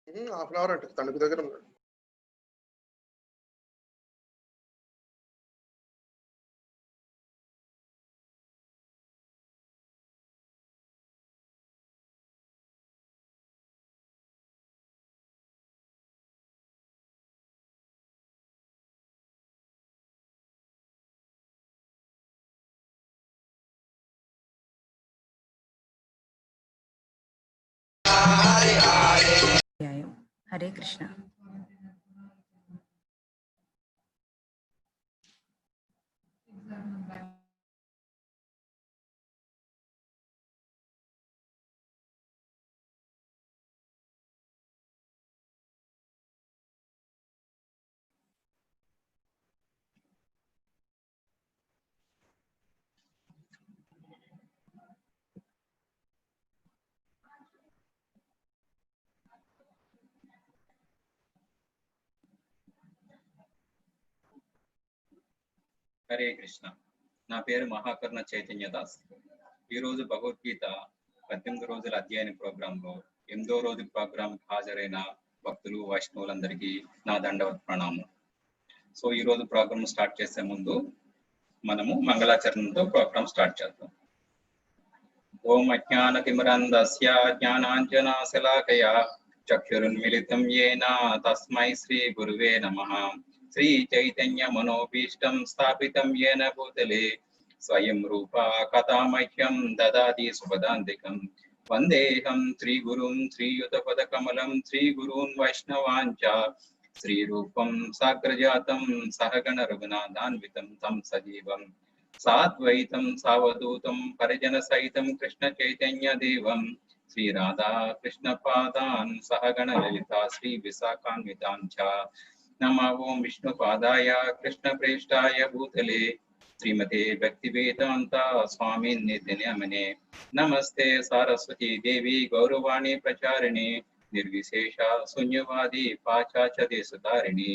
Half an hour అంటే తణుకు దగ్గర ఉన్నాడు. హరే కృష్ణ. హరే కృష్ణ. నా పేరు మహాకర్ణ చైతన్య దాస్. ఈరోజు భగవద్గీత 18 రోజుల అధ్యయన ప్రోగ్రాంలో 8వ రోజు ప్రోగ్రాం హాజరైన భక్తులు వైష్ణవులందరికీ నా దండవత్ ప్రణామం. సో ఈరోజు ప్రోగ్రామ్ స్టార్ట్ చేసే ముందు మనము మంగళాచరణతో ప్రోగ్రామ్ స్టార్ట్ చేద్దాం. ఓం అజ్ఞానతిమిరంధస్య జ్ఞానాంజనశలాకయా చక్షురున్మిలితం యేన తస్మై శ్రీ గురువే నమః. శ్రీ చైతన్య మనోభీష్టం స్థాపితం యేన భూతలే స్వయం రూపా కథామహ్యం దదాతి సుపదాంతికం. వందేహం శ్రీ గురుం శ్రీయుతపద కమలం శ్రీ గురూన్ వైష్ణవాంచ శ్రీరూపం సాగ్రజాతం సహగణ రఘునాథాన్వితం తం సజీవం సాద్వైతం సావధూతం పరిజన సహితం కృష్ణ చైతన్య దేవం శ్రీ రాధా కృష్ణ పాదాన్ సహగణ లలిత శ్రీ విశాఖాన్వితాంచ. నమో ఓం విష్ణు పాదాయ కృష్ణ ప్రేష్టాయ భూతలే శ్రీమతే భక్తి వేదాంత స్వామి నిత్యనమనే. నమస్తే సారస్వతి దేవి గౌరవాణి ప్రచారిణి నిర్విశేష శూన్యవాది పాచాచ సుతారిణి.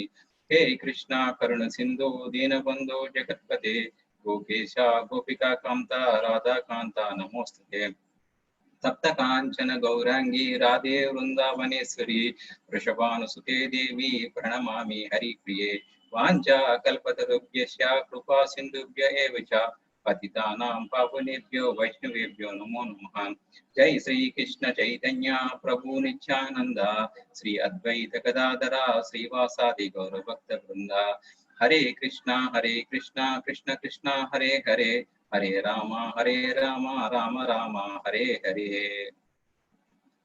హే కృష్ణ కరుణ సింధు దీనబంధు జగత్పతే గోపేశ గోపికా కాంత రాధాకాంత నమోస్తుతే. సప్త కాంచన గౌరాంగి రాధే వృందావనేశ్వరి వృషభానుసుతే దేవి ప్రణమామి హరిప్రియే. వాంఛా కల్పతరుభ్యశ్చ కృపా సింధుభ్య ఏవ చ పతితానాం పావనేభ్యో వైష్ణవేభ్యో నమో నమః. జై శ్రీ కృష్ణ చైతన్య ప్రభు నిత్యానంద శ్రీ అద్వైత గదాధర శ్రీవాసాది గౌరభక్త బృంద. హరే కృష్ణ కృష్ణ కృష్ణ హరే హరే హరే రామ రామ రామ హరే హరే.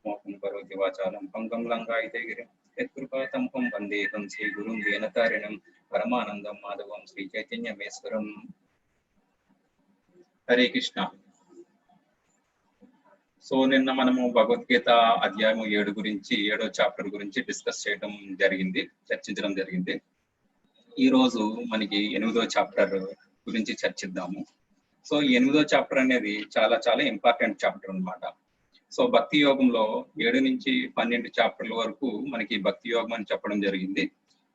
మోహం కరోతి వాచాలం పంకం లంఘాయతే గిరిం యత్కృపాతమహం వందేహం శ్రీ గురుం దీనతారిణం పరమానందం మాధవం శ్రీ చైతన్యమేశ్వరం. హరే కృష్ణ. సో నిన్న మనము భగవద్గీత అధ్యాయం 7 గురించి 7వ చాప్టర్ గురించి డిస్కస్ చేయడం జరిగింది, చర్చించడం జరిగింది. ఈ రోజు మనకి 8వ చాప్టర్ గురించి చర్చిద్దాము. సో 8వ చాప్టర్ అనేది చాలా చాలా ఇంపార్టెంట్ చాప్టర్ అన్నమాట. సో భక్తి యోగంలో 7 నుంచి 12 చాప్టర్ల వరకు మనకి భక్తి యోగం అని చెప్పడం జరిగింది.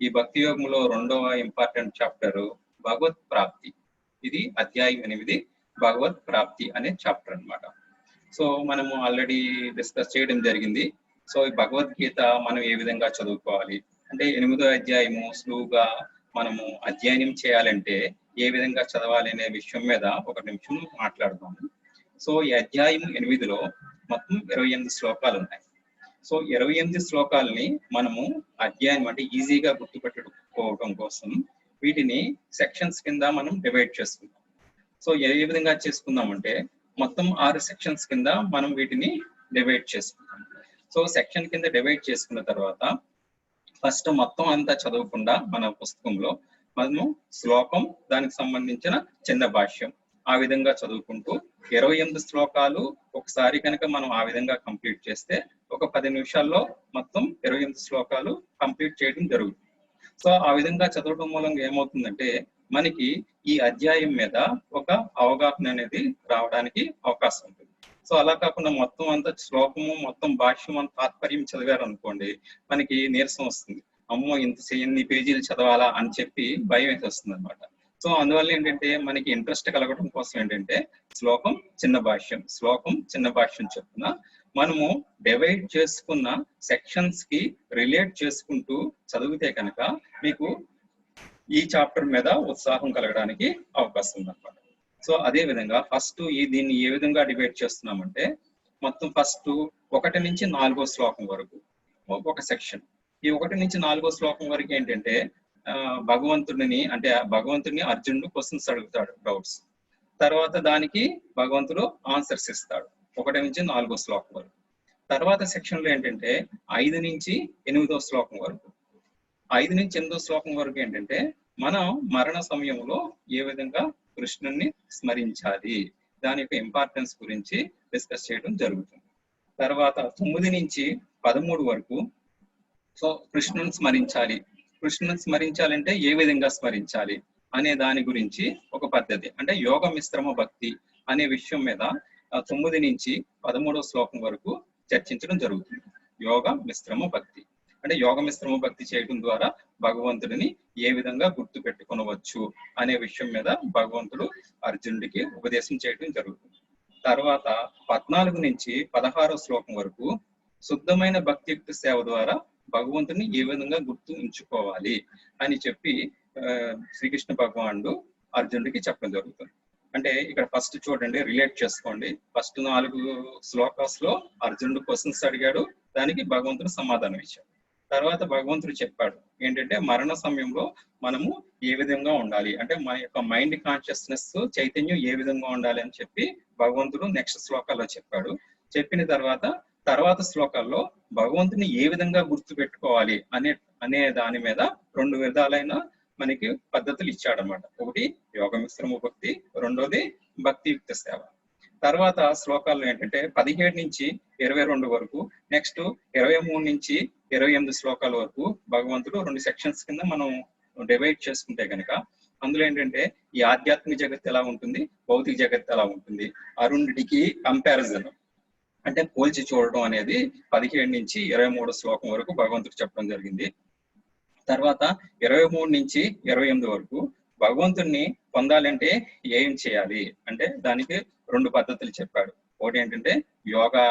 ఈ భక్తి యోగంలో 2వ ఇంపార్టెంట్ చాప్టర్ భగవత్ ప్రాప్తి. ఇది అధ్యాయం 8 భగవత్ ప్రాప్తి అనే చాప్టర్ అన్నమాట. సో మనము ఆల్రెడీ డిస్కస్ చేయడం జరిగింది. సో ఈ భగవద్గీత మనం ఏ విధంగా చదువుకోవాలి అంటే 8వ అధ్యాయము సులువుగా మనము అధ్యయనం చేయాలంటే ఏ విధంగా చదవాలి అనే విషయం మీద ఒక నిమిషం మాట్లాడదాము. సో ఈ అధ్యాయం 8లో మొత్తం 28 శ్లోకాలు ఉన్నాయి. సో 28 శ్లోకాలని మనము అధ్యాయం అంటే ఈజీగా గుర్తుపెట్టుకోవడం కోసం వీటిని సెక్షన్స్ కింద మనం డివైడ్ చేసుకుందాం. సో ఏ విధంగా చేసుకుందామంటే మొత్తం 6 సెక్షన్స్ కింద మనం వీటిని డివైడ్ చేసుకుందాం. సో సెక్షన్ కింద డివైడ్ చేసుకున్న తర్వాత ఫస్ట్ మొత్తం అంతా చదవకుండా మన పుస్తకంలో మనము శ్లోకం దానికి సంబంధించిన చిన్న భాష్యం ఆ విధంగా చదువుకుంటూ 28 శ్లోకాలు ఒకసారి కనుక మనం ఆ విధంగా కంప్లీట్ చేస్తే ఒక 10 నిమిషాల్లో మొత్తం 28 శ్లోకాలు కంప్లీట్ చేయడం జరుగుతుంది. సో ఆ విధంగా చదవడం మూలంగా ఏమవుతుందంటే మనకి ఈ అధ్యాయం మీద ఒక అవగాహన అనేది రావడానికి అవకాశం ఉంటుంది. సో అలా కాకుండా మొత్తం అంతా శ్లోకము మొత్తం భాష్యం అంత తాత్పర్యం చదివారు అనుకోండి మనకి నీరసం వస్తుంది. అమ్మో ఎన్ని పేజీలు చదవాలా అని చెప్పి భయం అయితే వస్తుంది అనమాట. సో అందువల్ల ఏంటంటే మనకి ఇంట్రెస్ట్ కలగడం కోసం ఏంటంటే శ్లోకం చిన్న భాష్యం చొప్పున మనము డివైడ్ చేసుకున్న సెక్షన్స్ కి రిలేట్ చేసుకుంటూ చదివితే కనుక మీకు ఈ చాప్టర్ మీద ఉత్సాహం కలగడానికి అవకాశం ఉందన్నమాట. సో అదే విధంగా ఫస్ట్ దీన్ని ఏ విధంగా డివైడ్ చేస్తున్నామంటే మొత్తం ఫస్ట్ 1 నుంచి 4వ శ్లోకం వరకు ఒక సెక్షన్. ఈ 1 నుంచి 4వ శ్లోకం వరకు ఏంటంటే భగవంతుడిని అర్జునుడు క్వశ్చన్స్ అడుగుతాడు, డౌట్స్. తర్వాత దానికి భగవంతుడు ఆన్సర్స్ ఇస్తాడు 1 నుంచి 4వ శ్లోకం వరకు. తర్వాత సెక్షన్ లో ఏంటంటే 5 నుంచి 8వ శ్లోకం వరకు. 5 నుంచి 8వ శ్లోకం వరకు ఏంటంటే మనం మరణ సమయంలో ఏ విధంగా కృష్ణుని స్మరించాలి, దాని యొక్క ఇంపార్టెన్స్ గురించి డిస్కస్ చేయడం జరుగుతుంది. తర్వాత 9 నుంచి 13 వరకు సో కృష్ణుని స్మరించాలంటే ఏ విధంగా స్మరించాలి అనే దాని గురించి ఒక పద్ధతి, అంటే యోగ మిశ్రమ భక్తి అనే విషయం మీద 9 నుంచి 13వ శ్లోకం వరకు చర్చించడం జరుగుతుంది. యోగ మిశ్రమ భక్తి అంటే యోగ మిశ్రమ భక్తి చేయడం ద్వారా భగవంతుడిని ఏ విధంగా గుర్తు పెట్టుకొనవచ్చు అనే విషయం మీద భగవంతుడు అర్జునుడికి ఉపదేశం చేయడం జరుగుతుంది. తర్వాత 14 నుంచి 16వ శ్లోకం వరకు శుద్ధమైన భక్తియుక్త సేవ ద్వారా భగవంతుని ఏ విధంగా గుర్తు ఉంచుకోవాలి అని చెప్పి శ్రీకృష్ణ భగవానుడు అర్జునుడికి చెప్పడం జరుగుతుంది. అంటే ఇక్కడ ఫస్ట్ చూడండి, రిలేట్ చేసుకోండి. ఫస్ట్ 4 శ్లోకాస్ లో అర్జునుడు క్వశ్చన్స్ అడిగాడు, దానికి భగవంతుడు సమాధానం ఇచ్చాడు. తర్వాత భగవంతుడు చెప్పాడు ఏంటంటే మరణ సమయంలో మనము ఏ విధంగా ఉండాలి, అంటే మన యొక్క మైండ్ కాన్షియస్నెస్ చైతన్యం ఏ విధంగా ఉండాలి అని చెప్పి భగవంతుడు నెక్స్ట్ శ్లోకాల్లో చెప్పాడు. చెప్పిన తర్వాత శ్లోకాల్లో భగవంతుని ఏ విధంగా గుర్తు పెట్టుకోవాలి అనే దాని మీద 2 విధాలైన మనకి పద్ధతులు ఇచ్చాడనమాట. ఒకటి యోగ మిశ్రమ భక్తి, రెండోది భక్తియుక్త సేవ. తర్వాత శ్లోకాల్లో ఏంటంటే 17 నుంచి 22 వరకు, నెక్స్ట్ 23 నుంచి 28 శ్లోకాల వరకు భగవంతుడు 2 సెక్షన్స్ కింద మనం డివైడ్ చేసుకుంటే కనుక అందులో ఏంటంటే ఈ ఆధ్యాత్మిక జగత్ ఎలా ఉంటుంది, భౌతిక జగత్ ఎలా ఉంటుంది, ఆ రెండిటికి కంపారిజన్ అంటే పోల్చి చూడడం అనేది 17 నుంచి 23 శ్లోకం వరకు భగవంతుడు చెప్పడం జరిగింది. తర్వాత 23 నుంచి 28 వరకు భగవంతుడిని పొందాలంటే ఏం చేయాలి అంటే దానికి 2 పద్ధతులు చెప్పాడు. ఒకటి ఏంటంటే యోగా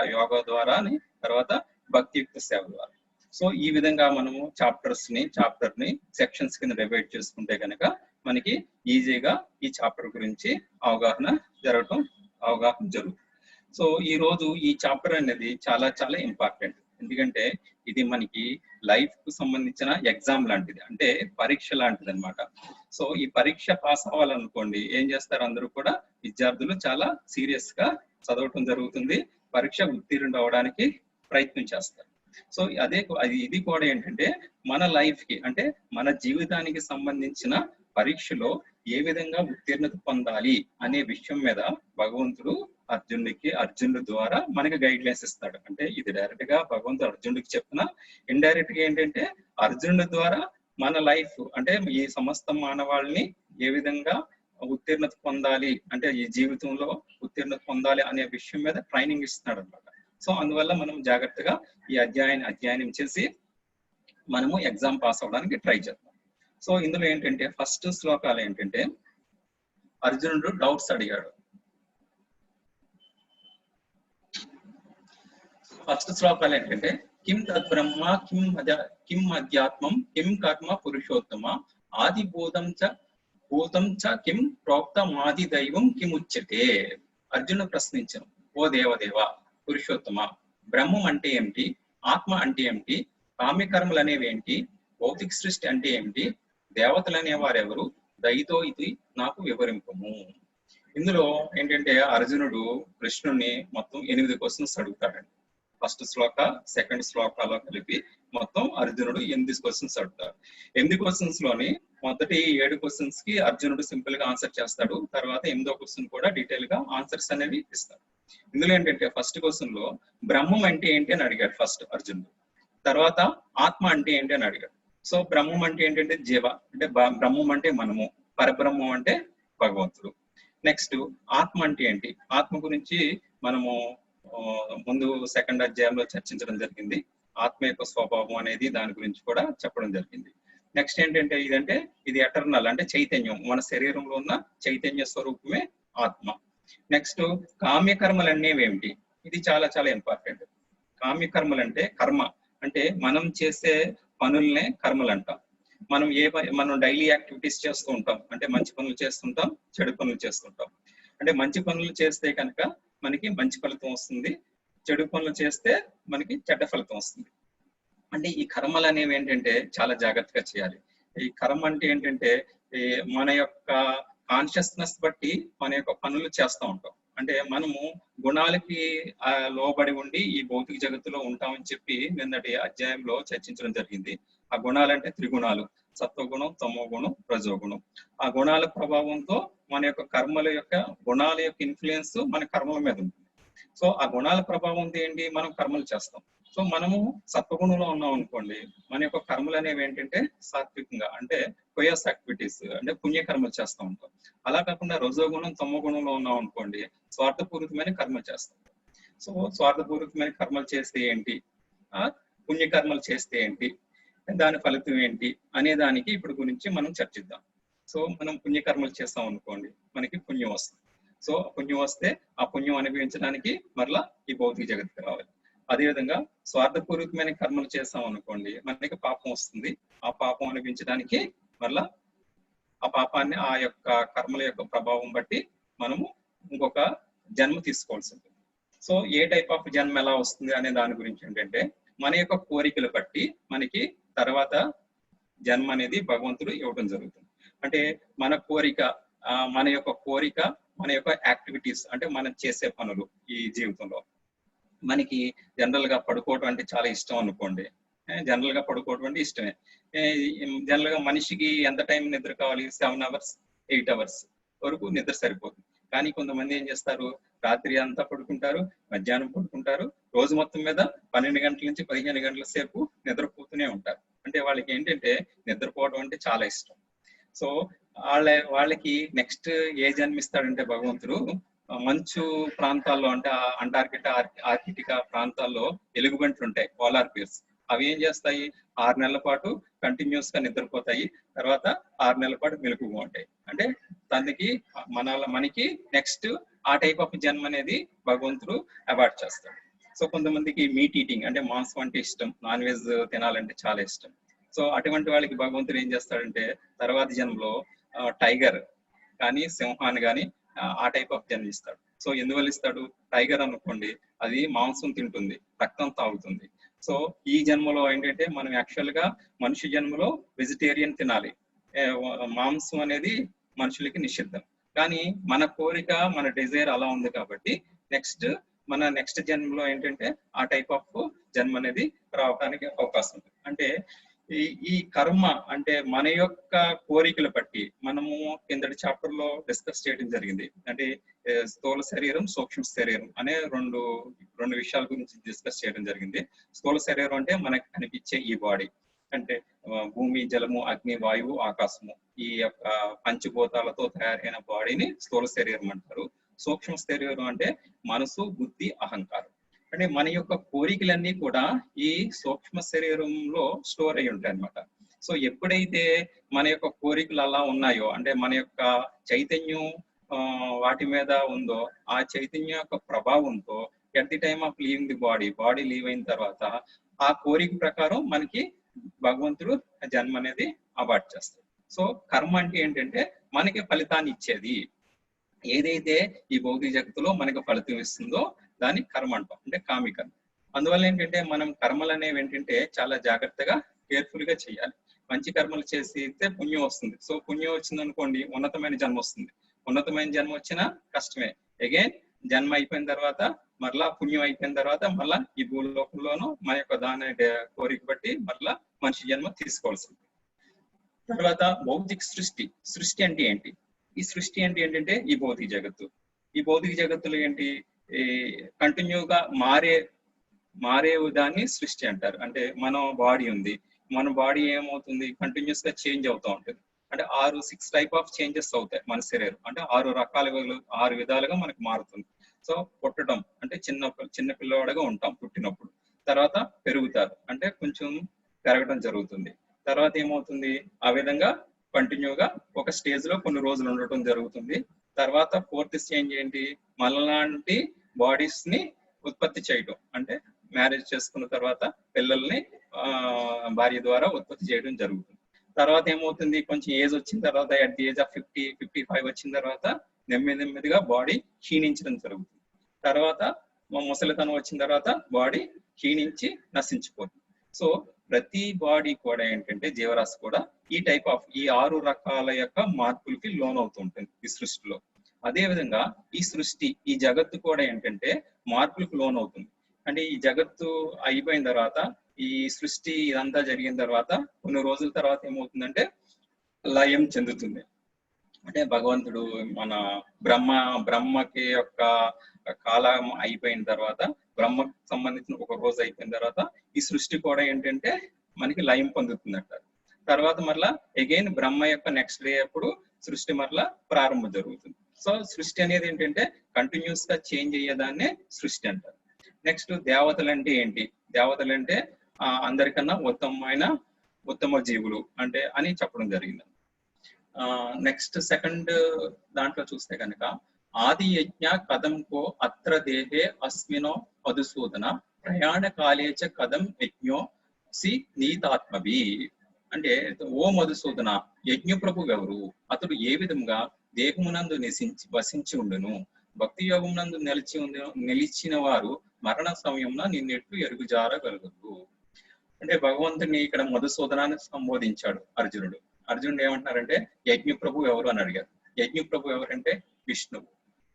ద్వారా, తర్వాత భక్తియుక్త సేవ ద్వారా. సో ఈ విధంగా మనము చాప్టర్ ని సెక్షన్స్ కింద డివైడ్ చేసుకుంటే కనుక మనకి ఈజీగా ఈ చాప్టర్ గురించి అవగాహన జరుగుతుంది. సో ఈ రోజు ఈ చాప్టర్ అనేది చాలా చాలా ఇంపార్టెంట్. ఎందుకంటే ఇది మనకి లైఫ్ కు సంబంధించిన ఎగ్జామ్ లాంటిది, అంటే పరీక్ష లాంటిది అనమాట. సో ఈ పరీక్ష పాస్ అవ్వాలనుకోండి ఏం చేస్తారు, అందరూ కూడా విద్యార్థులు చాలా సీరియస్ గా చదవటం జరుగుతుంది, పరీక్ష ఉత్తీర్ణుడు అవడానికి ప్రయత్నం చేస్తారు. సో ఇది కూడా ఏంటంటే మన లైఫ్ కి అంటే మన జీవితానికి సంబంధించిన పరీక్షలో ఏ విధంగా ఉత్తీర్ణత పొందాలి అనే విషయం మీద భగవంతుడు అర్జునుడి ద్వారా మనకి గైడ్ లైన్స్ ఇస్తాడు. అంటే ఇది డైరెక్ట్ గా భగవంతుడు అర్జునుడికి చెప్పిన, ఇండైరెక్ట్ గా ఏంటంటే అర్జునుడి ద్వారా మన లైఫ్ అంటే ఈ సమస్త మానవాళ్ళని ఏ విధంగా ఉత్తీర్ణత పొందాలి, అంటే ఈ జీవితంలో ఉత్తీర్ణత పొందాలి అనే విషయం మీద ట్రైనింగ్ ఇస్తున్నాడు అనమాట. సో అందువల్ల మనం జాగ్రత్తగా ఈ అధ్యయనం చేసి మనము ఎగ్జామ్ పాస్ అవడానికి ట్రై చేద్దాం. సో ఇందులో ఏంటంటే ఫస్ట్ శ్లోకాలు ఏంటంటే అర్జునుడు డౌట్స్ అడిగాడు. ఫస్ట్ శ్లోకాలు ఏంటంటే కిం తద్బ్రహ్మ కిం అధ్యాత్మం కిం కర్మ పురుషోత్తమ ఆదిభూతం చ కిం ప్రోక్తమాది దైవం కిముచ్యతే. అర్జునుడు ప్రశ్నించను, ఓ దేవదేవ పురుషోత్తమ, బ్రహ్మం అంటే ఏమిటి, ఆత్మ అంటే ఏమిటి, కామ్యకర్మలు అనేవి ఏంటి, భౌతిక సృష్టి అంటే ఏమిటి, దేవతలు అనేవారెవరు, దయతో ఇది నాకు వివరింపము. ఇందులో ఏంటంటే అర్జునుడు కృష్ణుని మొత్తం 8 క్వశ్చన్స్ అడుగుతాడండి. ఫస్ట్ శ్లోక సెకండ్ శ్లోకాలో కలిపి మొత్తం అర్జునుడు 8 క్వశ్చన్స్ అడుగుతాడు. 8 క్వశ్చన్స్ లోని మొదటి 7 క్వశ్చన్స్ కి అర్జునుడు సింపుల్ గా ఆన్సర్ చేస్తాడు. తర్వాత 8వ క్వశ్చన్ కూడా డీటెయిల్ గా ఆన్సర్స్ అనేవి ఇస్తాడు. ఇందులో ఏంటంటే ఫస్ట్ క్వశ్చన్ లో బ్రహ్మం అంటే ఏంటి అని అడిగాడు ఫస్ట్ అర్జునుడు. తర్వాత ఆత్మ అంటే ఏంటి అని అడిగాడు. సో బ్రహ్మం అంటే ఏంటంటే జీవ, అంటే బ్రహ్మం అంటే మనము, పరబ్రహ్మం అంటే భగవంతుడు. నెక్స్ట్ ఆత్మ అంటే ఏంటి, ఆత్మ గురించి మనము ముందు సెకండ్ అధ్యాయంలో చర్చించడం జరిగింది. ఆత్మ యొక్క స్వభావం అనేది దాని గురించి కూడా చెప్పడం జరిగింది. నెక్స్ట్ ఏంటంటే ఇది ఎటర్నల్, అంటే చైతన్యం, మన శరీరంలో ఉన్న చైతన్య స్వరూపమే ఆత్మ. నెక్స్ట్ కామ్యకర్మలు అనేవి ఏమిటి, ఇది చాలా చాలా ఇంపార్టెంట్. కామ్య కర్మలు అంటే కర్మ అంటే మనం చేసే పనుల్నే కర్మలు అంటాం. మనం డైలీ యాక్టివిటీస్ చేస్తూ ఉంటాం, అంటే మంచి పనులు చేస్తుంటాం, చెడు పనులు చేస్తుంటాం. అంటే మంచి పనులు చేస్తే కనుక మనకి మంచి ఫలితం వస్తుంది, చెడు పనులు చేస్తే మనకి చెడ్డ ఫలితం వస్తుంది. అంటే ఈ కర్మలు అనేవి ఏంటంటే చాలా జాగ్రత్తగా చేయాలి. ఈ కర్మ అంటే ఏంటంటే మన యొక్క కాన్షియస్నెస్ బట్టి మన యొక్క పనులు చేస్తూ ఉంటాం. అంటే మనము గుణాలకి లోబడి ఉండి ఈ భౌతిక జగత్తులో ఉంటామని చెప్పి నిన్నటి అధ్యాయంలో చర్చించడం జరిగింది. ఆ గుణాలంటే త్రిగుణాలు: సత్వగుణం, తమో గుణం, రజోగుణం. ఆ గుణాల ప్రభావంతో మన యొక్క కర్మల యొక్క గుణాల యొక్క ఇన్ఫ్లుయెన్స్ మన కర్మల మీద ఉంటుంది. సో ఆ గుణాల ప్రభావంతో ఏంటి, మనం కర్మలు చేస్తాం. సో మనము సత్వగుణంలో ఉన్నాం అనుకోండి, మన యొక్క కర్మలు అనేవి ఏంటంటే సాత్వికంగా, అంటే కొయస్ యాక్టివిటీస్, అంటే పుణ్యకర్మలు చేస్తూ ఉంటాం. అలా కాకుండా రజోగుణం, తమో గుణంలో ఉన్నాం అనుకోండి, స్వార్థపూరితమైన కర్మలు చేస్తాం. సో స్వార్థపూరితమైన కర్మలు చేస్తే ఏంటి, పుణ్యకర్మలు చేస్తే ఏంటి, దాని ఫలితం ఏంటి అనే దానికి ఇప్పుడు గురించి మనం చర్చిద్దాం. సో మనం పుణ్యకర్మలు చేస్తాం అనుకోండి, మనకి పుణ్యం వస్తుంది. సో పుణ్యం వస్తే ఆ పుణ్యం అనుభవించడానికి మరలా ఈ భౌతిక జగత్తుకి రావాలి. అదేవిధంగా స్వార్థపూర్వకమైన కర్మలు చేస్తాం అనుకోండి, మనకి పాపం వస్తుంది. ఆ పాపం అనుభవించడానికి మరలా ఆ పాపాన్ని, ఆ యొక్క కర్మల యొక్క ప్రభావం బట్టి మనము ఇంకొక జన్మ తీసుకోవాల్సి ఉంటుంది. సో ఏ టైప్ ఆఫ్ జన్మ ఎలా వస్తుంది అనే దాని గురించి ఏంటంటే, మన యొక్క కోరికలు బట్టి మనకి తర్వాత జన్మ అనేది భగవంతుడు ఇవ్వడం జరుగుతుంది. అంటే మన కోరిక, మన యొక్క యాక్టివిటీస్, అంటే మనం చేసే పనులు ఈ జీవితంలో. మనకి జనరల్ గా పడుకోవడం అంటే చాలా ఇష్టం అనుకోండి, జనరల్ గా పడుకోవడం అంటే ఇష్టమే. జనరల్ గా మనిషికి ఎంత టైం నిద్ర కావాలి? 7 hours 8 hours వరకు నిద్ర సరిపోతుంది. కానీ కొంతమంది ఏం చేస్తారు, రాత్రి అంతా పడుకుంటారు, మధ్యాహ్నం పడుకుంటారు, రోజు మొత్తం మీద 12 గంటల నుంచి 15 గంటల సేపు నిద్రపోతూనే ఉంటారు. అంటే వాళ్ళకి ఏంటంటే నిద్రపోవడం అంటే చాలా ఇష్టం. సో వాళ్ళకి నెక్స్ట్ ఏ జన్మిస్తాడంటే భగవంతుడు, మంచు ప్రాంతాల్లో, అంటే అంటార్కిటా, ఆర్కిటికా ప్రాంతాల్లో ఎలుగుబంట్లు ఉంటాయి, పోలార్ బేర్స్. అవి ఏం చేస్తాయి, 6 నెలల పాటు కంటిన్యూస్ గా నిద్రపోతాయి, తర్వాత 6 నెలల పాటు మెలకుగా ఉంటాయి. అంటే మనకి నెక్స్ట్ ఆ టైప్ ఆఫ్ జన్మ అనేది భగవంతుడు అవార్డ్ చేస్తాడు. సో కొంతమందికి మీట్ ఈటింగ్, అంటే మాంసం అంటే ఇష్టం, నాన్ వెజ్ తినాలంటే చాలా ఇష్టం. సో అటువంటి వాళ్ళకి భగవంతుడు ఏం చేస్తాడంటే తర్వాత జన్మలో టైగర్ కానీ, సింహాన్ని కానీ ఆ టైప్ ఆఫ్ జన్మ ఇస్తాడు. సో ఎందువల్ల ఇస్తాడు? టైగర్ అనుకోండి, అది మాంసం తింటుంది, రక్తం తాగుతుంది. సో ఈ జన్మలో ఏంటంటే మనం యాక్చువల్ గా మనిషి జన్మలో వెజిటేరియన్ తినాలి, మాంసం అనేది మనుషులకి నిషిద్ధం. కానీ మన కోరిక, మన డిజైర్ అలా ఉంది కాబట్టి నెక్స్ట్ జన్మలో ఏంటంటే ఆ టైప్ ఆఫ్ జన్మ అనేది రావడానికి అవకాశం ఉంది. అంటే ఈ కర్మ అంటే మన యొక్క కోరికలు బట్టి మనము కిందటి చాప్టర్ లో డిస్కస్ చేయడం జరిగింది. అంటే స్థూల శరీరం, సూక్ష్మ శరీరం అనే రెండు విషయాల గురించి డిస్కస్ చేయడం జరిగింది. స్థూల శరీరం అంటే మనకు కనిపించే ఈ బాడీ, అంటే భూమి, జలము, అగ్ని, వాయువు, ఆకాశము, ఈ యొక్క పంచభూతాలతో తయారైన బాడీని స్థూల శరీరం అంటారు. సూక్ష్మ శరీరం అంటే మనసు, బుద్ధి, అహంకారం. అంటే మన యొక్క కోరికలన్నీ కూడా ఈ సూక్ష్మ శరీరంలో స్టోర్ అయి ఉంటాయి అన్నమాట. సో ఎప్పుడైతే మన యొక్క కోరికలు అలా ఉన్నాయో, అంటే మన యొక్క చైతన్యం వాటి మీద ఉందో, ఆ చైతన్యం యొక్క ప్రభావంతో at the time of leaving the body leave అయిన తర్వాత ఆ కోరిక ప్రకారం మనకి భగవంతుడు జన్మ అనేది అవార్డ్ చేస్తాడు. సో కర్మ అంటే ఏంటంటే మనకి ఫలితాన్ని ఇచ్చేది. ఏదైతే ఈ భౌతిక జగత్తులో మనకు ఫలితం ఇస్తుందో దాన్ని కర్మ అంటాం, అంటే కామికర్మ. అందువల్ల ఏంటంటే మనం కర్మలు అనేవి ఏంటంటే చాలా జాగ్రత్తగా, కేర్ఫుల్ గా చేయాలి. మంచి కర్మలు చేస్తే పుణ్యం వస్తుంది. సో పుణ్యం వచ్చింది అనుకోండి, ఉన్నతమైన జన్మ వస్తుంది. ఉన్నతమైన జన్మ వచ్చినా కష్టమే. అగైన్ జన్మ అయిపోయిన తర్వాత, మరలా పుణ్యం అయిపోయిన తర్వాత మరలా ఈ భూలోకంలోనూ మన యొక్క దాని కోరిక బట్టి మరలా మనిషి జన్మ తీసుకోవాల్సింది. తర్వాత భౌతిక సృష్టి అంటే ఏంటి? ఈ సృష్టి అంటే ఏంటంటే ఈ భౌతిక జగత్తు. ఈ భౌతిక జగత్తులో ఏంటి, కంటిన్యూగా మారే దాన్ని సృష్టి అంటారు. అంటే మన బాడీ ఉంది, మన బాడీ ఏమవుతుంది, కంటిన్యూస్ గా చేంజ్ అవుతూ ఉంటుంది. అంటే 6 టైప్ ఆఫ్ చేంజెస్ అవుతాయి మన శరీరం. అంటే 6 విధాలుగా మనకు మారుతుంది. సో పుట్టడం అంటే చిన్న పిల్లవాడుగా ఉంటాం పుట్టినప్పుడు. తర్వాత పెరుగుతారు, అంటే కొంచెం పెరగడం జరుగుతుంది. తర్వాత ఏమవుతుంది, ఆ విధంగా కంటిన్యూగా ఒక స్టేజ్ లో కొన్ని రోజులు ఉండటం జరుగుతుంది. తర్వాత 4th స్టేజ్ ఏంటి, మనలాంటి బాడీస్ ని ఉత్పత్తి చేయటం, అంటే మ్యారేజ్ చేసుకున్న తర్వాత పిల్లల్ని భార్య ద్వారా ఉత్పత్తి చేయడం జరుగుతుంది. తర్వాత ఏమవుతుంది, కొంచెం ఏజ్ వచ్చిన తర్వాత అట్ ది ఏజ్ ఆఫ్ 55 వచ్చిన తర్వాత నెమ్మదిగా బాడీ క్షీణించడం జరుగుతుంది. తర్వాత ముసలితనం వచ్చిన తర్వాత బాడీ క్షీణించి నశించిపోతుంది. సో ప్రతి బాడీ కూడా ఏంటంటే జీవరాశి కూడా ఈ టైప్ ఆఫ్ ఈ 6 రకాల యొక్క మార్పులకి లోన్ అవుతుంటుంది ఈ సృష్టిలో. అదే విధంగా ఈ సృష్టి ఈ జగత్తు కూడా ఏంటంటే మార్పులకు లోన్ అవుతుంది. అంటే ఈ జగత్తు అయిపోయిన తర్వాత ఈ సృష్టి ఇదంతా జరిగిన తర్వాత కొన్ని రోజుల తర్వాత ఏమవుతుందంటే లయం చెందుతుంది. అంటే భగవంతుడు మన బ్రహ్మకి యొక్క కాలం అయిపోయిన తర్వాత, బ్రహ్మకు సంబంధించిన ఒక రోజు అయిపోయిన తర్వాత ఈ సృష్టి కూడా ఏంటంటే మనకి లయం పొందుతుందంట. తర్వాత మరలా అగైన్ బ్రహ్మ యొక్క నెక్స్ట్ డే అప్పుడు సృష్టి మరలా ప్రారంభం జరుగుతుంది. సో సృష్టి అనేది ఏంటంటే కంటిన్యూస్ గా చేంజ్ అయ్యేదాన్నే సృష్టి అంటారు. నెక్స్ట్ దేవతలు అంటే ఏంటి? దేవతలు అంటే అందరికన్నా ఉత్తమ జీవులు అంటే అని చెప్పడం జరిగింది. నెక్స్ట్ సెకండ్ దాంట్లో చూస్తే కనుక ఆది యజ్ఞ కథంకో అత్ర దేహే అస్మినో మధుసూదన ప్రయాణ కాలేచ కథం యజ్ఞో సి నీతాత్మవి. అంటే ఓ మధుసూదన, యజ్ఞ ప్రభు ఎవరు? అతడు ఏ విధంగా దేహమునందు వసించి ఉండును, భక్తి యోగమునందు నిలిచిన వారు మరణ సమయంలో నిన్నెట్టు ఎరుగుజారగలరు. అంటే భగవంతుని ఇక్కడ మధుసూదనాన్ని సంబోధించాడు అర్జునుడు. అర్జునుడు ఏమంటున్నారంటే యజ్ఞ ప్రభు ఎవరు అని అడిగారు. యజ్ఞ ప్రభు ఎవరంటే విష్ణువు.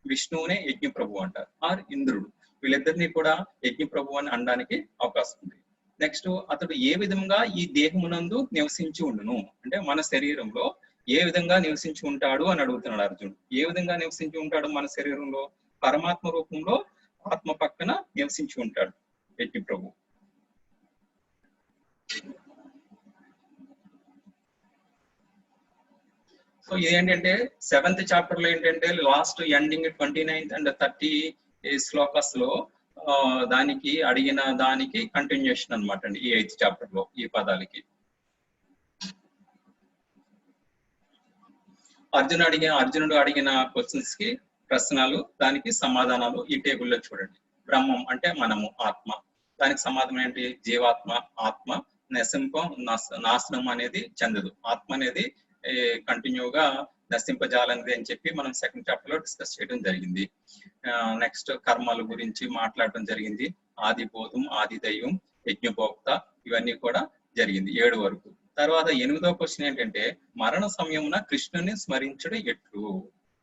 విష్ణువునే యజ్ఞ ప్రభు అంటారు, ఆర్ ఇంద్రుడు. వీళ్ళిద్దరినీ కూడా యజ్ఞ ప్రభు అని అనడానికి అవకాశం ఉంది. నెక్స్ట్ అతడు ఏ విధంగా ఈ దేహమునందు నివసించి ఉండును, అంటే మన శరీరంలో ఏ విధంగా నివసించి ఉంటాడు అని అడుగుతున్నాడు అర్జునుడు. ఏ విధంగా నివసించి ఉంటాడు మన శరీరంలో? పరమాత్మ రూపంలో ఆత్మ పక్కన నివసించి ఉంటాడు యజ్ఞ ప్రభు. సో ఇదేంటంటే 7th చాప్టర్ లో ఏంటంటే last ending 29th and 30 shlokas లో దానికి అడిగిన దానికి కంటిన్యూషన్ అనమాట అండి ఈ 8th చాప్టర్ లో ఈ పదాలకి. అర్జునుడు అడిగిన క్వశ్చన్స్ కి ప్రశ్నలు, దానికి సమాధానాలు ఈ టేబుల్లో చూడండి. బ్రహ్మం అంటే మనము, ఆత్మ. దానికి సమాధానం ఏంటి? జీవాత్మ, ఆత్మ నాశనం అనేది చెందదు. ఆత్మ అనేది కంటిన్యూగా నశింపజాలనిది అని చెప్పి మనం 2nd చాప్టర్ లో డిస్కస్ చేయడం జరిగింది. నెక్స్ట్ కర్మల గురించి మాట్లాడటం జరిగింది. ఆది బోధం, ఆది దైవం, యజ్ఞభోక్త, ఇవన్నీ కూడా జరిగింది 7 వరకు. తర్వాత 8వ క్వశ్చన్ ఏంటంటే మరణ సమయమున కృష్ణుని స్మరించడం ఎట్లు?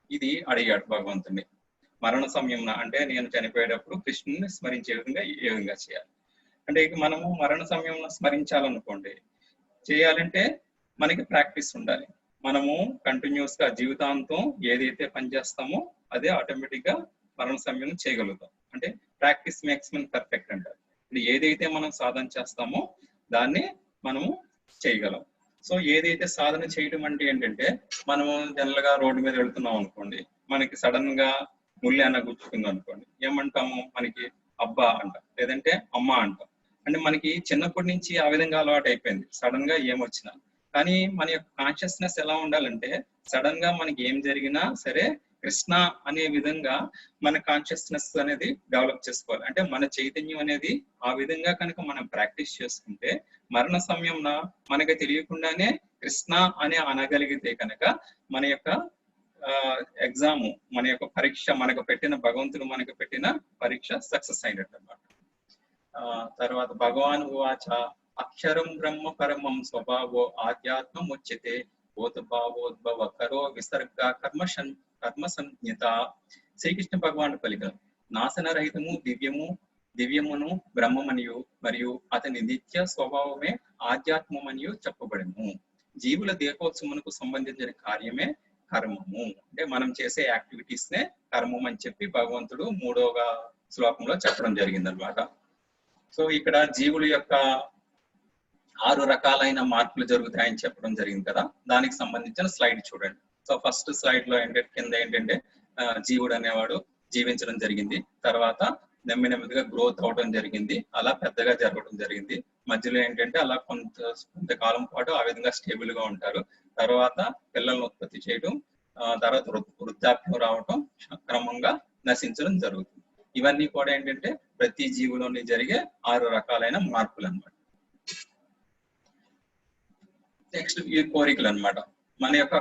ఇది అడిగాడు భగవంతుని. మరణ సమయమున అంటే నేను చనిపోయేటప్పుడు కృష్ణుని స్మరించే విధంగా ఏ విధంగా చేయాలి అంటే, మనము మరణ సమయంలో స్మరించాలనుకోండి, చేయాలంటే మనకి ప్రాక్టీస్ ఉండాలి. మనము కంటిన్యూస్ గా జీవితాంతం ఏదైతే పనిచేస్తామో అదే ఆటోమేటిక్ గా మరణ సమయంలో చేయగలుగుతాం. అంటే ప్రాక్టీస్ మేక్స్ మెన్ పర్ఫెక్ట్ అంటారు. ఏదైతే మనం సాధన చేస్తామో దాన్ని మనము చేయగలం. సో ఏదైతే సాధన చేయడం అంటే ఏంటంటే, మనము జనరల్ గా రోడ్డు మీద వెళ్తున్నాం అనుకోండి, మనకి సడన్ గా ముళ్ళు అన్న గుచ్చుకుంది అనుకోండి, ఏమంటాము? మనకి అబ్బా అంటాం, లేదంటే అమ్మ అంటాం. అంటే మనకి చిన్నప్పటి నుంచి ఆ విధంగా అలవాటు అయిపోయింది, సడన్ గా ఏమొచ్చినా. కానీ మన యొక్క కాన్షియస్నెస్ ఎలా ఉండాలంటే, సడన్ గా మనకి ఏం జరిగినా సరే కృష్ణ అనే విధంగా మన కాన్షియస్నెస్ అనేది డెవలప్ చేసుకోవాలి. అంటే మన చైతన్యం అనేది ఆ విధంగా కనుక మనం ప్రాక్టీస్ చేసుకుంటే మరణ సమయంలో మనకి తెలియకుండానే కృష్ణ అని అనగలిగితే కనుక మన యొక్క ఎగ్జామ్, మన యొక్క పరీక్ష, మనకు పెట్టిన భగవంతుడు మనకు పెట్టిన పరీక్ష సక్సెస్ అయినట్టు అన్నమాట. తర్వాత భగవాన్ వాచ అక్షరం బ్రహ్మ పరమం స్వభావో ఆధ్యాత్మం ఉచ్యతే బోధభావోద్భవ కరో విసర్గ కర్మ సంజ్ఞత. శ్రీకృష్ణ భగవానుడు పలిక నాశన రహితము దివ్యమును బ్రహ్మమనియు మరియు అతని నిత్య స్వభావమే ఆధ్యాత్మమనియు చెప్పబడము. జీవుల దేహోత్సవమునకు సంబంధించిన కార్యమే కర్మము. అంటే మనం చేసే యాక్టివిటీస్ నే కర్మం అని చెప్పి భగవంతుడు 3వ శ్లోకంలో చెప్పడం జరిగింది అన్నమాట. సో ఇక్కడ జీవుల యొక్క 6 రకాలైన మార్పులు జరుగుతాయని చెప్పడం జరిగింది కదా, దానికి సంబంధించిన స్లైడ్ చూడండి. సో ఫస్ట్ స్లైడ్ లో కింద ఏంటంటే జీవుడు అనేవాడు జీవించడం జరిగింది, తర్వాత నెమ్మదిగా గ్రోత్ అవడం జరిగింది, అలా పెద్దగా జరగడం జరిగింది. మధ్యలో ఏంటంటే అలా కొంతకాలం పాటు ఆ విధంగా స్టేబుల్ గా ఉంటారు. తర్వాత పిల్లలను ఉత్పత్తి చేయడం, తర్వాత వృద్ధాప్యం రావటం, క్రమంగా నశించడం జరుగుతుంది. ఇవన్నీ కూడా ఏంటంటే ప్రతి జీవులోని జరిగే 6 రకాలైన మార్పులు అన్నమాట. నెక్స్ట్ ఈ కోరికలు అన్నమాట. మన యొక్క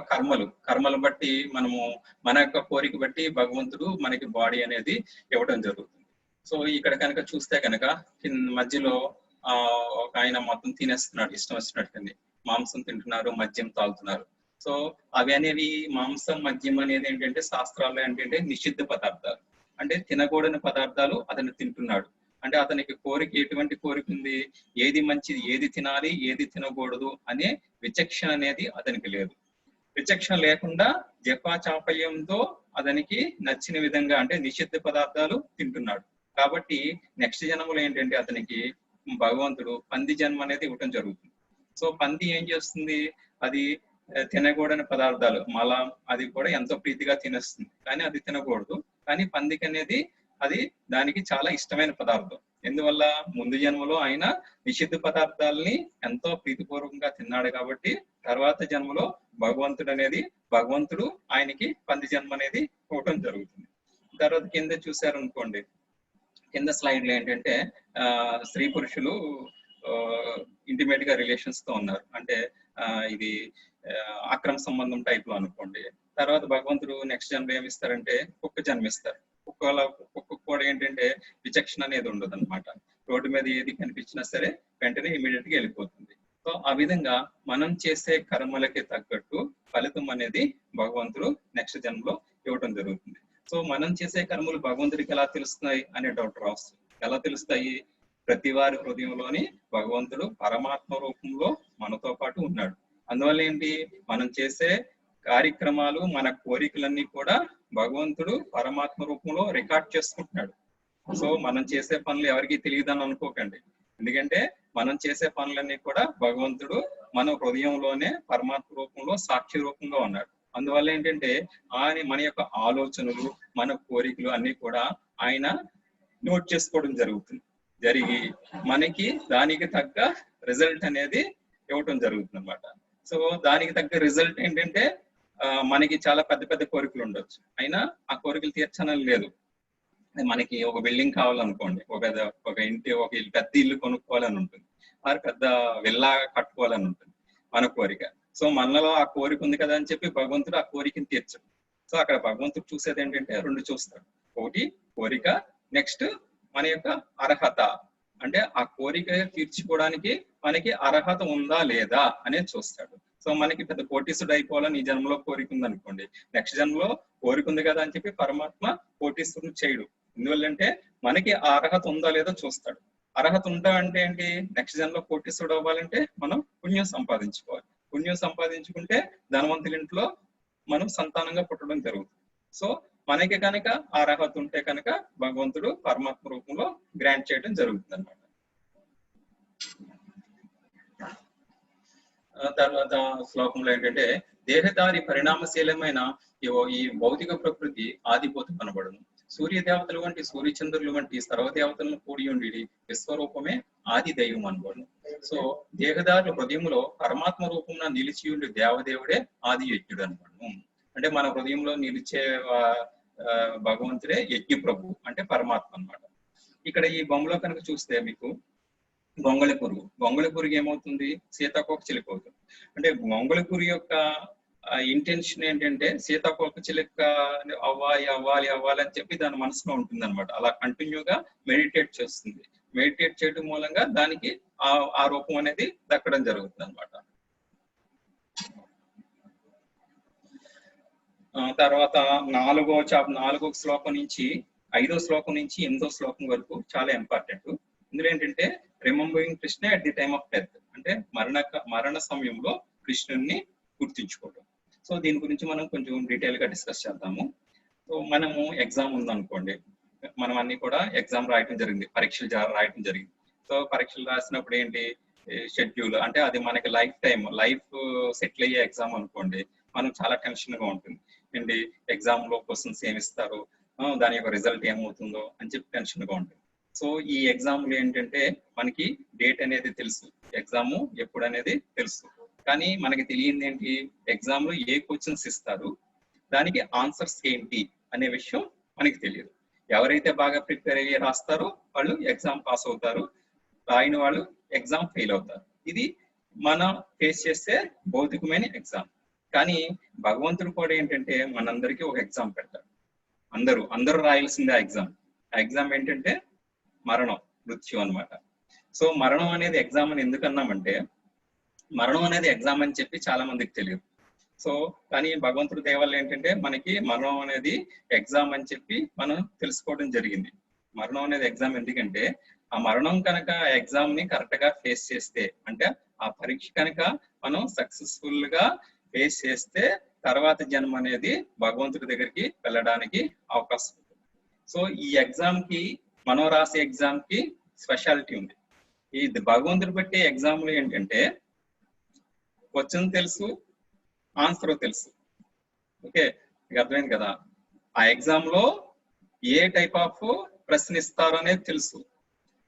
కర్మలు బట్టి మనము మన యొక్క కోరిక బట్టి భగవంతుడు మనకి బాడీ అనేది ఇవ్వడం జరుగుతుంది. సో ఇక్కడ కనుక చూస్తే కనుక మధ్యలో ఒక ఆయన మొత్తం తినేస్తున్నాడు, ఇష్టం వచ్చినట్టు మాంసం తింటున్నారు, మద్యం తాగుతున్నారు. సో అవి అనేవి మాంసం, మద్యం అనేది ఏంటంటే శాస్త్రాల్లో ఏంటంటే నిషిద్ధ పదార్థాలు, అంటే తినకూడని పదార్థాలు అతను తింటున్నాడు. అంటే అతనికి కోరిక ఎటువంటి కోరిక ఉంది, ఏది మంచిది, ఏది తినాలి, ఏది తినకూడదు అనే విచక్షణ అనేది అతనికి లేదు. విచక్షణ లేకుండా జపాచాపల్యంతో అతనికి నచ్చిన విధంగా అంటే నిషిద్ధ పదార్థాలు తింటున్నాడు. కాబట్టి నెక్స్ట్ జన్మలో ఏంటంటే అతనికి భగవంతుడు పంది జన్మ అనేది ఇవ్వటం జరుగుతుంది. సో పంది ఏం చేస్తుంది, అది తినకూడని పదార్థాలు మలం అది కూడా ఎంతో ప్రీతిగా తినేస్తుంది, కానీ అది తినకూడదు. కానీ పందికి అనేది అది దానికి చాలా ఇష్టమైన పదార్థం. ఎందువల్ల ముందు జన్మలో ఆయన నిషిద్ధ పదార్థాలని ఎంతో ప్రీతిపూర్వకంగా తిన్నాడు కాబట్టి తర్వాత జన్మలో భగవంతుడు ఆయనకి పంది జన్మ అనేది ఇవ్వటం జరుగుతుంది. తర్వాత కింద చూసారు అనుకోండి, కింద స్లైడ్ లో ఏంటంటే స్త్రీ పురుషులు ఇంటిమేట్ గా రిలేషన్స్ తో ఉన్నారు, అంటే ఇది అక్రమ సంబంధం టైప్ లో అనుకోండి. తర్వాత భగవంతుడు నెక్స్ట్ జన్మ ఏమిస్తారంటే కుక్క జన్మిస్తారు. కుక్క కూడా ఏంటంటే విచక్షణ అనేది ఉండదు అనమాట. రోడ్డు మీద ఏది కనిపించినా సరే వెంటనే ఇమీడియట్ గా వెళ్ళిపోతుంది. సో ఆ విధంగా మనం చేసే కర్మలకి తగ్గట్టు ఫలితం అనేది భగవంతుడు నెక్స్ట్ జన్మలో ఇవ్వటం జరుగుతుంది. సో మనం చేసే కర్మలు భగవంతుడికి ఎలా తెలుస్తున్నాయి అనే డౌట్ రావచ్చు. ఎలా తెలుస్తాయి? ప్రతి వారి హృదయంలోని భగవంతుడు పరమాత్మ రూపంలో మనతో పాటు ఉన్నాడు. అందువల్ల ఏంటి, మనం చేసే కార్యక్రమాలు, మన కోరికలన్నీ కూడా భగవంతుడు పరమాత్మ రూపంలో రికార్డ్ చేసుకుంటున్నాడు. సో మనం చేసే పనులు ఎవరికి తెలియదని అనుకోకండి, ఎందుకంటే మనం చేసే పనులన్నీ కూడా భగవంతుడు మన హృదయంలోనే పరమాత్మ రూపంలో సాక్షి రూపంగా ఉన్నాడు. అందువల్ల ఏంటంటే ఆయన మన యొక్క ఆలోచనలు, మన కోరికలు అన్ని కూడా ఆయన నోట్ చేసుకోవడం జరిగి మనకి దానికి తగ్గ రిజల్ట్ అనేది ఇవ్వటం జరుగుతుంది అన్నమాట. సో దానికి తగ్గ రిజల్ట్ ఏంటంటే మనకి చాలా పెద్ద పెద్ద కోరికలు ఉండొచ్చు, అయినా ఆ కోరికలు తీర్చనని లేదు. మనకి ఒక బిల్డింగ్ కావాలనుకోండి, ఒక పెద్ద ఇల్లు కొనుక్కోవాలని ఉంటుంది, మరి పెద్ద విల్లా కట్టుకోవాలని ఉంటుంది మన కోరిక. సో మనలో ఆ కోరిక ఉంది కదా అని చెప్పి భగవంతుడు ఆ కోరికని తీర్చడు. సో అక్కడ భగవంతుడు చూసేది ఏంటంటే రెండు చూస్తాడు. ఒకటి కోరిక, నెక్స్ట్ మన యొక్క అర్హత, అంటే ఆ కోరిక తీర్చుకోవడానికి మనకి అర్హత ఉందా లేదా అనేది చూస్తాడు. సో మనకి పెద్ద కోటీసుడు అయిపోవాలని ఈ జన్మలో కోరిక ఉంది అనుకోండి, నెక్స్ట్ జన్మలో కోరిక ఉంది కదా అని చెప్పి పరమాత్మ కోటీసుడు చేయడు. ఎందువల్లంటే మనకి ఆ అర్హత ఉందా లేదో చూస్తాడు. అర్హత ఉందా అంటే ఏంటి, నెక్స్ట్ జన్మలో కోటీసుడు అవ్వాలంటే మనం పుణ్యం సంపాదించుకోవాలి. పుణ్యం సంపాదించుకుంటే ధనవంతుల ఇంట్లో మనం సంతానంగా పుట్టడం జరుగుతుంది. సో మనకి కనుక ఆ అర్హత ఉంటే కనుక భగవంతుడు పరమాత్మ రూపంలో గ్రాంట్ చేయడం జరుగుతుంది అన్నమాట. తర్వాత శ్లోకంలో ఏంటంటే దేహదారి పరిణామశీలమైన ఈ భౌతిక ప్రకృతి ఆదిపోతు కనబడును. సూర్య దేవతలు వంటి సూర్యచంద్రులు వంటి సర్వదేవతలను కూడి ఉండి విశ్వరూపమే ఆది దైవం అనబడును. సో దేహదారుల హృదయంలో పరమాత్మ రూపంలో నిలిచి ఉండి దేవదేవుడే ఆది యజ్ఞుడు అనబడును. అంటే మన హృదయంలో నిలిచే భగవంతుడే యజ్ఞ ప్రభు, అంటే పరమాత్మ అన్నమాట. ఇక్కడ ఈ బొమ్మలో కనుక చూస్తే మీకు గొంగళి పురుగు ఏమవుతుంది, సీతాకోక చిలుక అవుతుంది. అంటే గొంగళి పురుగు యొక్క ఇంటెన్షన్ ఏంటంటే సీతాకోక చిలుక అవ్వాలి అని చెప్పి దాని మనసులో ఉంటుంది అనమాట. అలా కంటిన్యూగా మెడిటేట్ చేస్తుంది. మెడిటేట్ చేయడం మూలంగా దానికి ఆ రూపం అనేది దక్కడం జరుగుతుంది అనమాట. తర్వాత నాలుగో శ్లోకం నుంచి 5వ శ్లోకం నుంచి 8వ శ్లోకం వరకు చాలా ఇంపార్టెంట్. ఇందులో ఏంటంటే remembering Krishna at the time of death, అంటే మరణ సమయంలో కృష్ణుని గుర్తించుకోవడం. సో దీని గురించి మనం కొంచెం డీటెయిల్ గా డిస్కస్ చేద్దాము. సో మనము ఎగ్జామ్ ఉందనుకోండి, మనం అన్ని కూడా ఎగ్జామ్ రాయటం జరిగింది, పరీక్షలు రాయటం జరిగింది. సో పరీక్షలు రాసినప్పుడు ఏంటి షెడ్యూల్, అంటే అది మనకి లైఫ్ సెటిల్ అయ్యే ఎగ్జామ్ అనుకోండి, మనం చాలా టెన్షన్ గా ఉంటుంది. ఏంటి ఎగ్జామ్ లో క్వశ్చన్స్ ఏమి ఇస్తారు, దాని యొక్క రిజల్ట్ ఏమవుతుందో అని చెప్పి టెన్షన్ గా ఉంటుంది. సో ఈ ఎగ్జామ్ లో ఏంటంటే మనకి డేట్ అనేది తెలుసు, ఎగ్జామ్ ఎప్పుడు అనేది తెలుసు, కానీ మనకి తెలియంది ఏంటి, ఎగ్జామ్ లో ఏ క్వశ్చన్స్ ఇస్తారు, దానికి ఆన్సర్స్ ఏంటి అనే విషయం మనకి తెలియదు. ఎవరైతే బాగా ప్రిపేర్ అయ్యి రాస్తారో వాళ్ళు ఎగ్జామ్ పాస్ అవుతారు, రాయని వాళ్ళు ఎగ్జామ్ ఫెయిల్ అవుతారు. ఇది మనం ఫేస్ చేసే భౌతికమైన ఎగ్జామ్. కానీ భగవంతుడు కూడా ఏంటంటే మనందరికీ ఒక ఎగ్జామ్ పెడతాడు. అందరూ రాయాల్సిందే ఆ ఎగ్జామ్. ఆ ఎగ్జామ్ ఏంటంటే మరణం, మృత్యు అన్నమాట. సో మరణం అనేది ఎగ్జామ్ అని ఎందుకు అన్నామంటే, మరణం అనేది ఎగ్జామ్ అని చెప్పి చాలా మందికి తెలియదు. సో కానీ భగవంతుడి దయ వల్ల ఏంటంటే మనకి మరణం అనేది ఎగ్జామ్ అని చెప్పి మనం తెలుసుకోవడం జరిగింది. మరణం అనేది ఎగ్జామ్ ఎందుకంటే ఆ మరణం కనుక ఎగ్జామ్ ని కరెక్ట్ గా ఫేస్ చేస్తే, అంటే ఆ పరీక్ష కనుక మనం సక్సెస్ఫుల్ గా ఫేస్ చేస్తే తర్వాత జన్మ అనేది భగవంతుడి దగ్గరికి వెళ్ళడానికి అవకాశం ఉంది. సో ఈ ఎగ్జామ్ కి, మనం రాసే ఎగ్జామ్ కి స్పెషాలిటీ ఉంది. ఈ భగవంతుడు పెట్టే ఎగ్జామ్ లో ఏంటంటే క్వశ్చన్ తెలుసు, ఆన్సర్ తెలుసు. ఓకే, మీకు అర్థమైంది కదా. ఆ ఎగ్జామ్ లో ఏ టైప్ ఆఫ్ ప్రశ్న ఇస్తారో అనేది తెలుసు,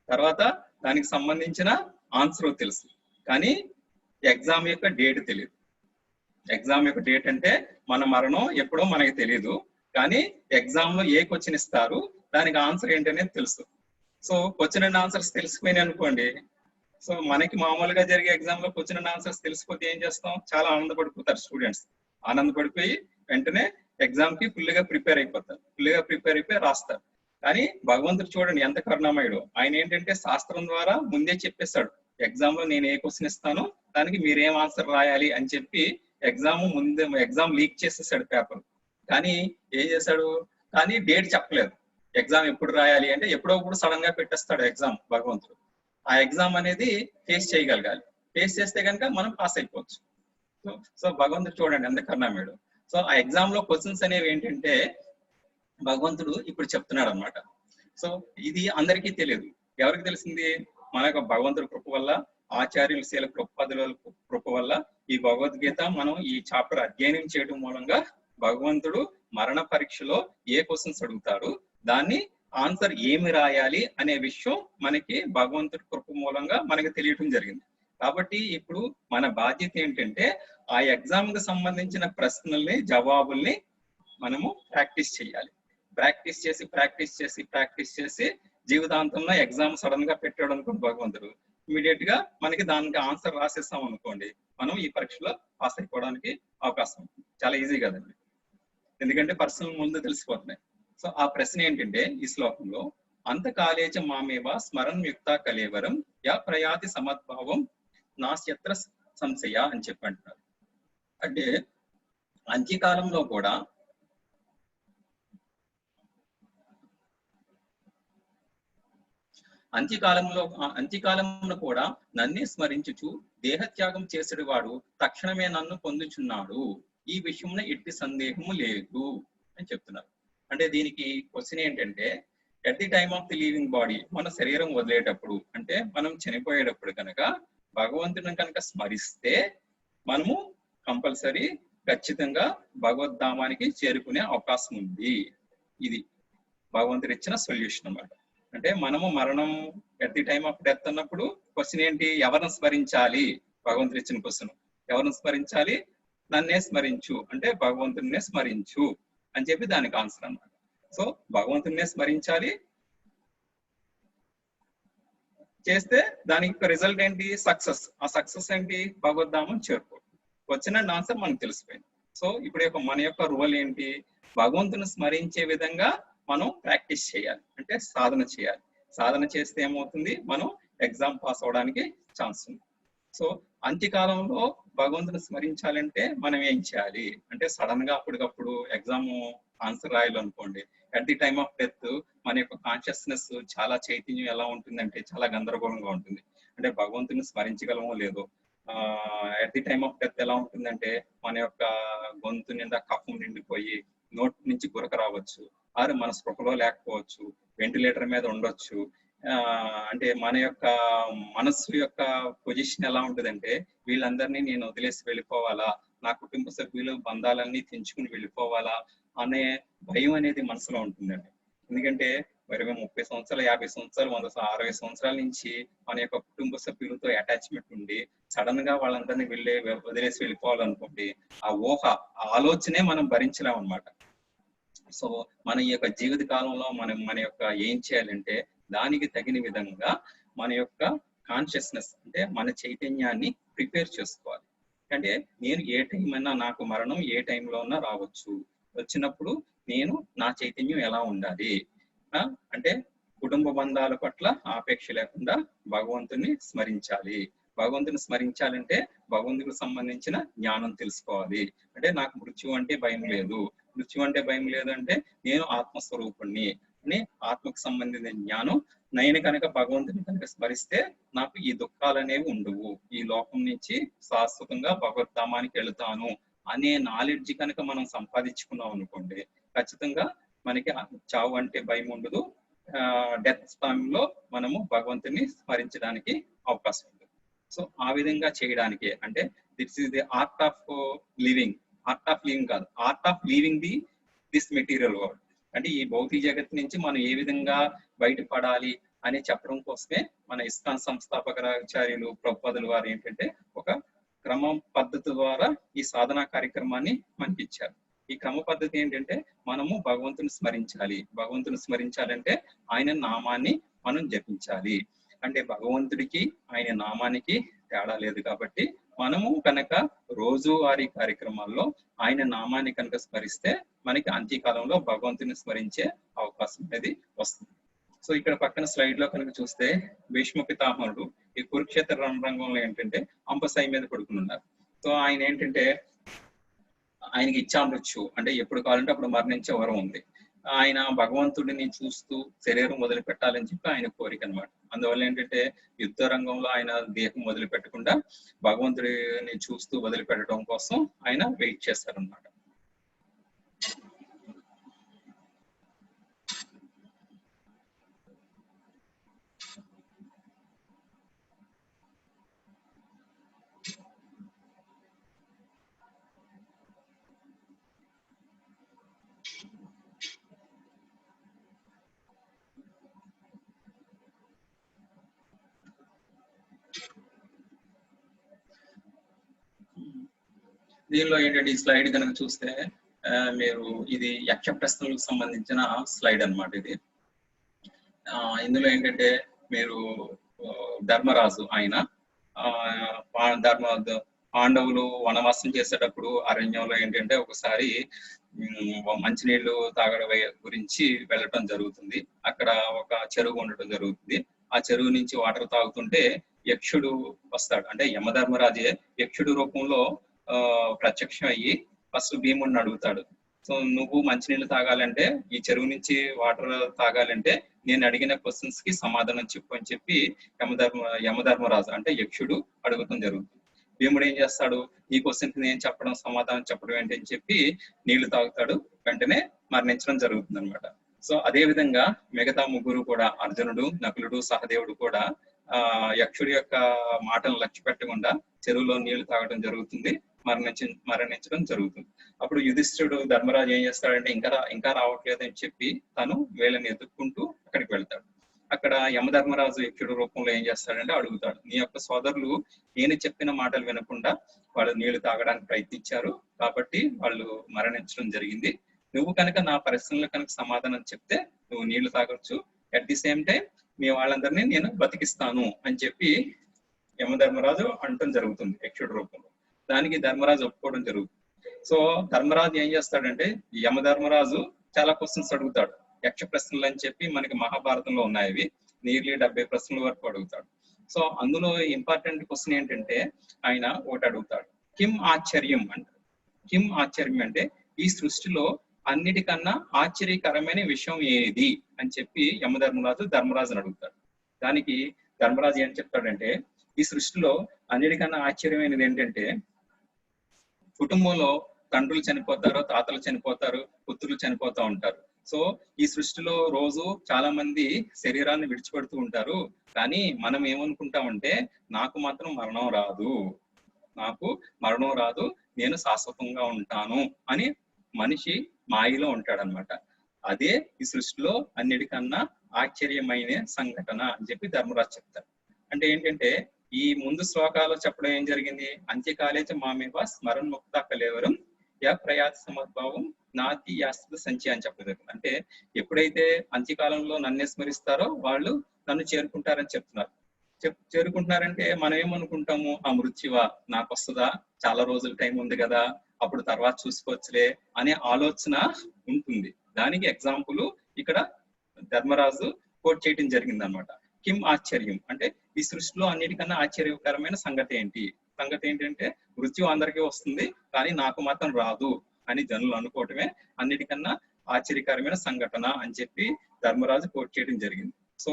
తర్వాత దానికి సంబంధించిన ఆన్సర్ తెలుసు. కానీ ఎగ్జామ్ యొక్క డేట్ తెలియదు. ఎగ్జామ్ యొక్క డేట్ అంటే మన మరణం ఎప్పుడో మనకి తెలియదు, కానీ ఎగ్జామ్ లో ఏ క్వశ్చన్ ఇస్తారు దానికి ఆన్సర్ ఏంటనేది తెలుసు. సో క్వశ్చన్ అండ్ ఆన్సర్స్ తెలిసిపోయినాయి అనుకోండి, సో మనకి మామూలుగా జరిగే ఎగ్జామ్ లో క్వశ్చన్ అండ్ ఆన్సర్స్ తెలిసిపోతే ఏం చేస్తాం, చాలా ఆనందపడిపోతారు స్టూడెంట్స్. ఆనందపడిపోయి వెంటనే ఎగ్జామ్ కి ఫుల్ గా ప్రిపేర్ అయిపోయి రాస్తారు. కానీ భగవంతుడు చూడండి ఎంత కరుణామయుడు. ఆయన ఏంటంటే శాస్త్రం ద్వారా ముందే చెప్పేస్తాడు, ఎగ్జామ్ లో నేను ఏ క్వశ్చన్ ఇస్తాను దానికి మీరేం ఆన్సర్ రాయాలి అని చెప్పి ఎగ్జామ్ లీక్ చేసేసాడు పేపర్. కానీ ఏం చేశాడు, కానీ డేట్ చెప్పలేదు. ఎగ్జామ్ ఎప్పుడు రాయాలి అంటే ఎప్పుడో ఇప్పుడు సడన్ గా పెట్టేస్తాడు ఎగ్జామ్ భగవంతుడు. ఆ ఎగ్జామ్ అనేది ఫేస్ చేయగలగాలి. ఫేస్ చేస్తే కనుక మనం పాస్ అయిపోవచ్చు. సో భగవంతుడు చూడండి ఎంత కరుణామయుడు. సో ఆ ఎగ్జామ్ లో క్వశ్చన్స్ అనేవి ఏంటంటే భగవంతుడు ఇప్పుడు చెప్తున్నాడు అనమాట. సో ఇది అందరికీ తెలియదు. ఎవరికి తెలిసింది, మన యొక్క భగవంతుడి కృప వల్ల, ఆచార్యుల శీల కృప వల్ల ఈ భగవద్గీత మనం ఈ చాప్టర్ అధ్యయనం చేయడం మూలంగా భగవంతుడు మరణ పరీక్షలో ఏ క్వశ్చన్స్ అడుగుతాడు, దాన్ని ఆన్సర్ ఏమి రాయాలి అనే విషయం మనకి భగవంతుడి కృప మూలంగా మనకి తెలియటం జరిగింది. కాబట్టి ఇప్పుడు మన బాధ్యత ఏంటంటే ఆ ఎగ్జామ్ కి సంబంధించిన ప్రశ్నల్ని, జవాబుల్ని మనము ప్రాక్టీస్ చేయాలి. ప్రాక్టీస్ చేసి జీవితాంతంలో ఎగ్జామ్ సడన్ గా పెట్టాడు అనుకోండి భగవంతుడు, ఇమీడియట్ గా మనకి దానికి ఆన్సర్ రాసేస్తాం అనుకోండి, మనం ఈ పరీక్షలో పాస్ అయిపోవడానికి అవకాశం ఉంటుంది. చాలా ఈజీ కదండి, ఎందుకంటే పర్సనల్ ముందు తెలిసిపోతున్నాయి. సో ఆ ప్రశ్న ఏంటంటే ఈ శ్లోకంలో, అంతకాలేచ మామేవ స్మరణ్ యుక్త కలేవరం యా ప్రయాతి సమద్భావం నాస్యత్ర సంశయ అని చెప్పి అంటున్నారు. అంటే అంత్యకాలంలో కూడా అంత్యకాలంలో కూడా నన్నే స్మరించుచు దేహత్యాగం చేసేడు వాడు తక్షణమే నన్ను పొందుచున్నాడు, ఈ విషయంలో ఎట్టి సందేహము లేదు అని చెప్తున్నారు. అంటే దీనికి క్వశ్చన్ ఏంటంటే, at the time of the leaving body, మన శరీరం వదిలేటప్పుడు, అంటే మనం చనిపోయేటప్పుడు కనుక భగవంతుని కనుక స్మరిస్తే మనము కంపల్సరీ ఖచ్చితంగా భగవద్ధామానికి చేరుకునే అవకాశం ఉంది. ఇది భగవంతుడు ఇచ్చిన సొల్యూషన్ అన్నమాట. అంటే మనము మరణం at the time of death అన్నప్పుడు క్వశ్చన్ ఏంటి, ఎవరిని స్మరించాలి? భగవంతుడు ఇచ్చిన క్వశ్చన్, ఎవరిని స్మరించాలి? నన్నే స్మరించు అంటే భగవంతుడినే స్మరించు అని చెప్పి దానికి ఆన్సర్ అన్నమాట. సో భగవంతుడినే స్మరించాలి, చేస్తే దానికి రిజల్ట్ ఏంటి, సక్సెస్. ఆ సక్సెస్ ఏంటి, భగవద్ధామం చేరుకో. క్వశ్చన్ అండ్ ఆన్సర్ మనకు తెలిసిపోయింది. సో ఇప్పుడు మన యొక్క రూల్ ఏంటి, భగవంతుని స్మరించే విధంగా మనం ప్రాక్టీస్ చేయాలి, అంటే సాధన చేయాలి. సాధన చేస్తే ఏమవుతుంది, మనం ఎగ్జామ్ పాస్ అవడానికి ఛాన్స్ ఉంది. సో అంత్యకాలంలో భగవంతుని స్మరించాలంటే మనం ఏం చేయాలి అంటే, సడన్ గా అప్పటికప్పుడు ఎగ్జామ్ ఆన్సర్ రాయాలనుకోండి, at the time of death మన యొక్క కాన్షియస్నెస్ చాలా చైతన్యం ఎలా ఉంటుందంటే చాలా గందరగోళంగా ఉంటుంది. అంటే భగవంతుని స్మరించగలమో లేదో. At the time of death ఎలా ఉంటుందంటే మన యొక్క గొంతు నిండా కఫం నిండిపోయి నోటి నుంచి గురక రావచ్చు, ఆరు మన స్పృహలో లేకపోవచ్చు, వెంటిలేటర్ మీద ఉండొచ్చు. అంటే మన యొక్క మనస్సు యొక్క పొజిషన్ ఎలా ఉంటుందంటే, వీళ్ళందరినీ నేను వదిలేసి వెళ్ళిపోవాలా, నా కుటుంబ సభ్యులు బంధాలన్నీ తెంచుకుని వెళ్ళిపోవాలా అనే భయం అనేది మనసులో ఉంటుందండి. ఎందుకంటే 20-30 సంవత్సరాలు, 50 సంవత్సరాలు, 160 సంవత్సరాల నుంచి మన యొక్క కుటుంబ సభ్యులతో అటాచ్మెంట్ ఉండి సడన్ గా వాళ్ళందరినీ వదిలేసి వెళ్ళిపోవాలనుకోండి, ఆ ఊహ, ఆ ఆలోచనే మనం భరించలేం అనమాట. సో మన యొక్క జీవిత కాలంలో మన యొక్క ఏం చేయాలంటే దానికి తగిన విధంగా మన యొక్క కాన్షియస్నెస్ అంటే మన చైతన్యాన్ని ప్రిపేర్ చేసుకోవాలి. అంటే నేను ఏ టైం అయినా నాకు మరణం ఏ టైంలో ఉన్నా రావచ్చు, వచ్చినప్పుడు నేను నా చైతన్యం ఎలా ఉండాలి అంటే కుటుంబ బంధాల పట్ల ఆపేక్ష లేకుండా భగవంతుని స్మరించాలి. భగవంతుని స్మరించాలంటే భగవంతుడికి సంబంధించిన జ్ఞానం తెలుసుకోవాలి. అంటే నాకు మృత్యు అంటే భయం లేదు, మృత్యు అంటే భయం లేదంటే నేను ఆత్మస్వరూపుణ్ణి అని ఆత్మకు సంబంధించిన జ్ఞానం నేను కనుక భగవంతుని కనుక స్మరిస్తే నాకు ఈ దుఃఖాలు అనేవి ఉండవు, ఈ లోకం నుంచి శాశ్వతంగా భగవద్ధామానికి వెళుతాను అనే నాలెడ్జ్ కనుక మనం సంపాదించుకున్నాం అనుకోండి, ఖచ్చితంగా మనకి చావు అంటే భయం ఉండదు. డెత్ టైంలో మనము భగవంతుని స్మరించడానికి అవకాశం ఉంది. సో ఆ విధంగా చేయడానికి అంటే this is the art of living. Art of living కాదు, art of living this material world. అంటే ఈ భౌతిక జగత్తు నుంచి మనం ఏ విధంగా బయటపడాలి అని చెప్పడం కోసమే మన ఇస్కాన్ సంస్థాపకాచార్యులు ప్రభుపాదుల వారు ఏంటంటే ఒక క్రమం పద్ధతి ద్వారా ఈ సాధనా కార్యక్రమాన్ని మనకి ఇచ్చారు. ఈ క్రమ పద్ధతి ఏంటంటే మనము భగవంతుని స్మరించాలి. భగవంతుని స్మరించాలంటే ఆయన నామాన్ని మనం జపించాలి. అంటే భగవంతుడికి ఆయన నామానికి తేడా లేదు కాబట్టి మనము కనుక రోజువారీ కార్యక్రమాల్లో ఆయన నామాన్ని కనుక స్మరిస్తే మనకి అంత్యకాలంలో భగవంతుని స్మరించే అవకాశం అనేది వస్తుంది. సో ఇక్కడ పక్కన స్లైడ్ లో కనుక చూస్తే భీష్మ పితామహుడు ఈ కురుక్షేత్ర రణరంగంలో ఏంటంటే అంపసాయి మీద పడుకుని ఉన్నారు. సో ఆయన ఏంటంటే ఆయనకి ఇచ్చామృత్యు అంటే ఎప్పుడు కావాలంటే అప్పుడు మరణించే వరం ఉంది. ఆయన భగవంతుడిని చూస్తూ శరీరం వదిలిపెట్టాలని చెప్పి ఆయన కోరిక అనమాట. అందువల్ల ఏంటంటే యుద్ధ రంగంలో ఆయన దేహం వదిలిపెట్టకుండా భగవంతుడిని చూస్తూ వదిలిపెట్టడం కోసం ఆయన వెయిట్ చేస్తారనమాట. దీనిలో ఏంటంటే ఈ స్లైడ్ కనుక చూస్తే మీరు ఇది యక్ష ప్రశ్నలకు సంబంధించిన స్లైడ్ అన్నమాట. ఇది ఇందులో ఏంటంటే మీరు ధర్మరాజు ఆయన పాండవులు వనవాసం చేసేటప్పుడు అరణ్యంలో ఏంటంటే ఒకసారి మంచినీళ్లు తాగడం గురించి వెళ్ళటం జరుగుతుంది. అక్కడ ఒక చెరువు ఉండటం జరుగుతుంది. ఆ చెరువు నుంచి వాటర్ తాగుతుంటే యక్షుడు వస్తాడు. అంటే యమధర్మరాజే యక్షుడు రూపంలో ప్రత్యక్షం అయ్యి ఫస్ట్ భీముడిని అడుగుతాడు. సో నువ్వు మంచినీళ్ళు తాగాలంటే ఈ చెరువు నుంచి వాటర్ తాగాలంటే నేను అడిగిన క్వశ్చన్స్ కి సమాధానం చెప్పు అని చెప్పి యమధర్మరాజు అంటే యక్షుడు అడుగుతాం జరుగుతుంది. భీముడు ఏం చేస్తాడు, ఈ క్వశ్చన్ కి నేను చెప్పడం సమాధానం చెప్పడం ఏంటని చెప్పి నీళ్లు తాగుతాడు, వెంటనే మరణించడం జరుగుతుంది అనమాట. సో అదే విధంగా మిగతా ముగ్గురు కూడా అర్జునుడు, నకులుడు, సహదేవుడు కూడా యక్షుడి యొక్క మాటలను లక్ష్య పెట్టకుండా చెరువులో నీళ్లు తాగడం జరుగుతుంది, మరణించడం జరుగుతుంది. అప్పుడు యుధిష్ఠిరుడు ధర్మరాజు ఏం చేస్తాడంటే ఇంకా రావట్లేదని చెప్పి తను వీళ్ళని ఎదుర్కొంటూ అక్కడికి వెళ్తాడు. అక్కడ యమధర్మరాజు యక్షుడు రూపంలో ఏం చేస్తాడంటే అడుగుతాడు, నీ యొక్క సోదరులు నేను చెప్పిన మాటలు వినకుండా వాళ్ళు నీళ్లు తాగడానికి ప్రయత్నించారు కాబట్టి వాళ్ళు మరణించడం జరిగింది. నువ్వు కనుక నా ప్రశ్నలు కనుక సమాధానం చెప్తే నువ్వు నీళ్లు తాగొచ్చు, అట్ ది సేమ్ టైం మీ వాళ్ళందరినీ నేను బతికిస్తాను అని చెప్పి యమధర్మరాజు అంటం జరుగుతుంది యక్షుడి రూపంలో. దానికి ధర్మరాజు ఒప్పుకోవడం జరుగుతుంది. సో ధర్మరాజు ఏం చేస్తాడంటే యమధర్మరాజు చాలా క్వశ్చన్స్ అడుగుతాడు, యక్ష ప్రశ్నలు అని చెప్పి మనకి మహాభారతంలో ఉన్నాయి. అవి నియర్లీ 70 ప్రశ్నల వరకు అడుగుతాడు. సో అందులో ఇంపార్టెంట్ క్వశ్చన్ ఏంటంటే ఆయన ఒకటి అడుగుతాడు, కిం ఆశ్చర్యం అంటారు. కిం ఆశ్చర్యం అంటే ఈ సృష్టిలో అన్నిటికన్నా ఆశ్చర్యకరమైన విషయం ఏది అని చెప్పి ధర్మరాజుని అడుగుతాడు. దానికి ధర్మరాజు ఏం చెప్తాడంటే ఈ సృష్టిలో అన్నిటికన్నా ఆశ్చర్యమైనది ఏంటంటే కుటుంబంలో తండ్రులు చనిపోతారు, తాతలు చనిపోతారు, పుత్రులు చనిపోతూ ఉంటారు. సో ఈ సృష్టిలో రోజు చాలా మంది శరీరాన్ని విడిచిపెడుతూ ఉంటారు, కానీ మనం ఏమనుకుంటామంటే నాకు మాత్రం మరణం రాదు, నాకు మరణం రాదు, నేను శాశ్వతంగా ఉంటాను అని మనిషి మాయలో ఉంటాడనమాట. అదే ఈ సృష్టిలో అన్నిటికన్నా ఆశ్చర్యమైన సంఘటన అని చెప్పి ధర్మరాజు చెప్తారు. అంటే ఏంటంటే ఈ ముందు శ్లోకాలు చెప్పడం ఏం జరిగింది, అంత్యకాలేచ మామేవ స్మరణ్ ముక్త కలేవరం యా ప్రయాతి సమద్భావం నాతి యాస్త సంచి అని చెప్పలేదు. అంటే ఎప్పుడైతే అంత్యకాలంలో నన్నే స్మరిస్తారో వాళ్ళు నన్ను చేరుకుంటారని చెప్తున్నారు. చేరుకుంటున్నారంటే మనం ఏమనుకుంటాము, ఆ మృత్యువా నాకు వస్తుందా, చాలా రోజుల టైం ఉంది కదా, అప్పుడు తర్వాత చూసుకోవచ్చులే అనే ఆలోచన ఉంటుంది. దానికి ఎగ్జాంపుల్ ఇక్కడ ధర్మరాజు కోట్ చేయడం జరిగింది అనమాట. కిం ఆశ్చర్యం అంటే ఈ సృష్టిలో అన్నిటికన్నా ఆశ్చర్యకరమైన సంగతి ఏంటంటే మృత్యు అందరికీ వస్తుంది కానీ నాకు మాత్రం రాదు అని జనులు అనుకోవటమే అన్నిటికన్నా ఆశ్చర్యకరమైన సంఘటన అని చెప్పి ధర్మరాజు కోట్ చేయడం జరిగింది. సో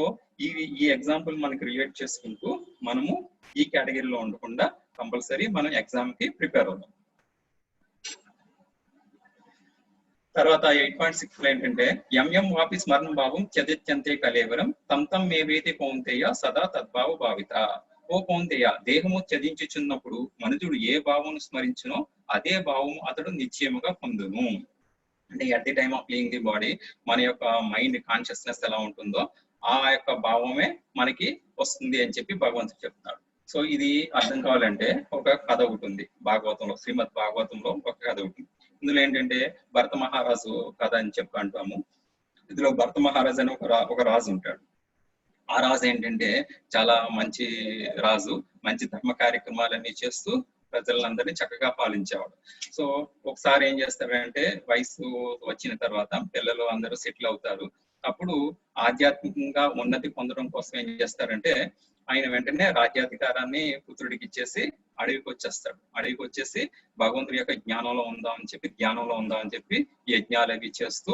ఈ ఎగ్జాంపుల్ మనకి రిలేట్ చేసుకుంటూ మనము ఈ కేటగిరీలో ఉండకుండా కంపల్సరీ మనం ఎగ్జామ్ కి ప్రిపేర్ అవుతాం. తర్వాత 8.6 ఏంటంటే ఎంఎం వాపి స్మరణ భావం చదిత్యంతే కలేవరం తం మేవేతి కౌంతేయ సదా తద్భావ భావిత. ఓ కౌంతేయ, దేహము త్యజించుచున్నప్పుడు మనుషుడు ఏ భావం స్మరించునో అదే భావం అతడు నిశ్చయముగా పొందును. అంటే at the time of leaving the body మన యొక్క మైండ్ కాన్షియస్నెస్ ఎలా ఉంటుందో ఆ యొక్క భావమే మనకి వస్తుంది అని చెప్పి భగవంతుడు చెప్తున్నాడు. సో ఇది అర్థం కావాలంటే ఒక కథ ఉంటుంది భాగవతంలో, శ్రీమద్ భాగవతంలో ఒక కథ ఉంటుంది. ఇందులో ఏంటంటే భరత మహారాజు కథ అని చెప్పి అంటాము. ఇందులో భరత మహారాజు అని ఒక రాజు ఉంటాడు. ఆ రాజు ఏంటంటే చాలా మంచి రాజు, మంచి ధర్మ కార్యక్రమాలన్నీ చేస్తూ ప్రజలందరినీ చక్కగా పాలించేవాడు. సో ఒకసారి ఏం చేస్తారంటే వయసు వచ్చిన తర్వాత పిల్లలు అందరూ సెటిల్ అవుతారు. అప్పుడు ఆధ్యాత్మికంగా ఉన్నతి పొందడం కోసం ఏం చేస్తారంటే ఆయన వెంటనే రాజ్యాధికారాన్ని పుత్రుడికి ఇచ్చేసి అడవికి వచ్చేసి భగవంతుడి యొక్క జ్ఞానంలో ఉందామని చెప్పి యజ్ఞాలు అవి చేస్తూ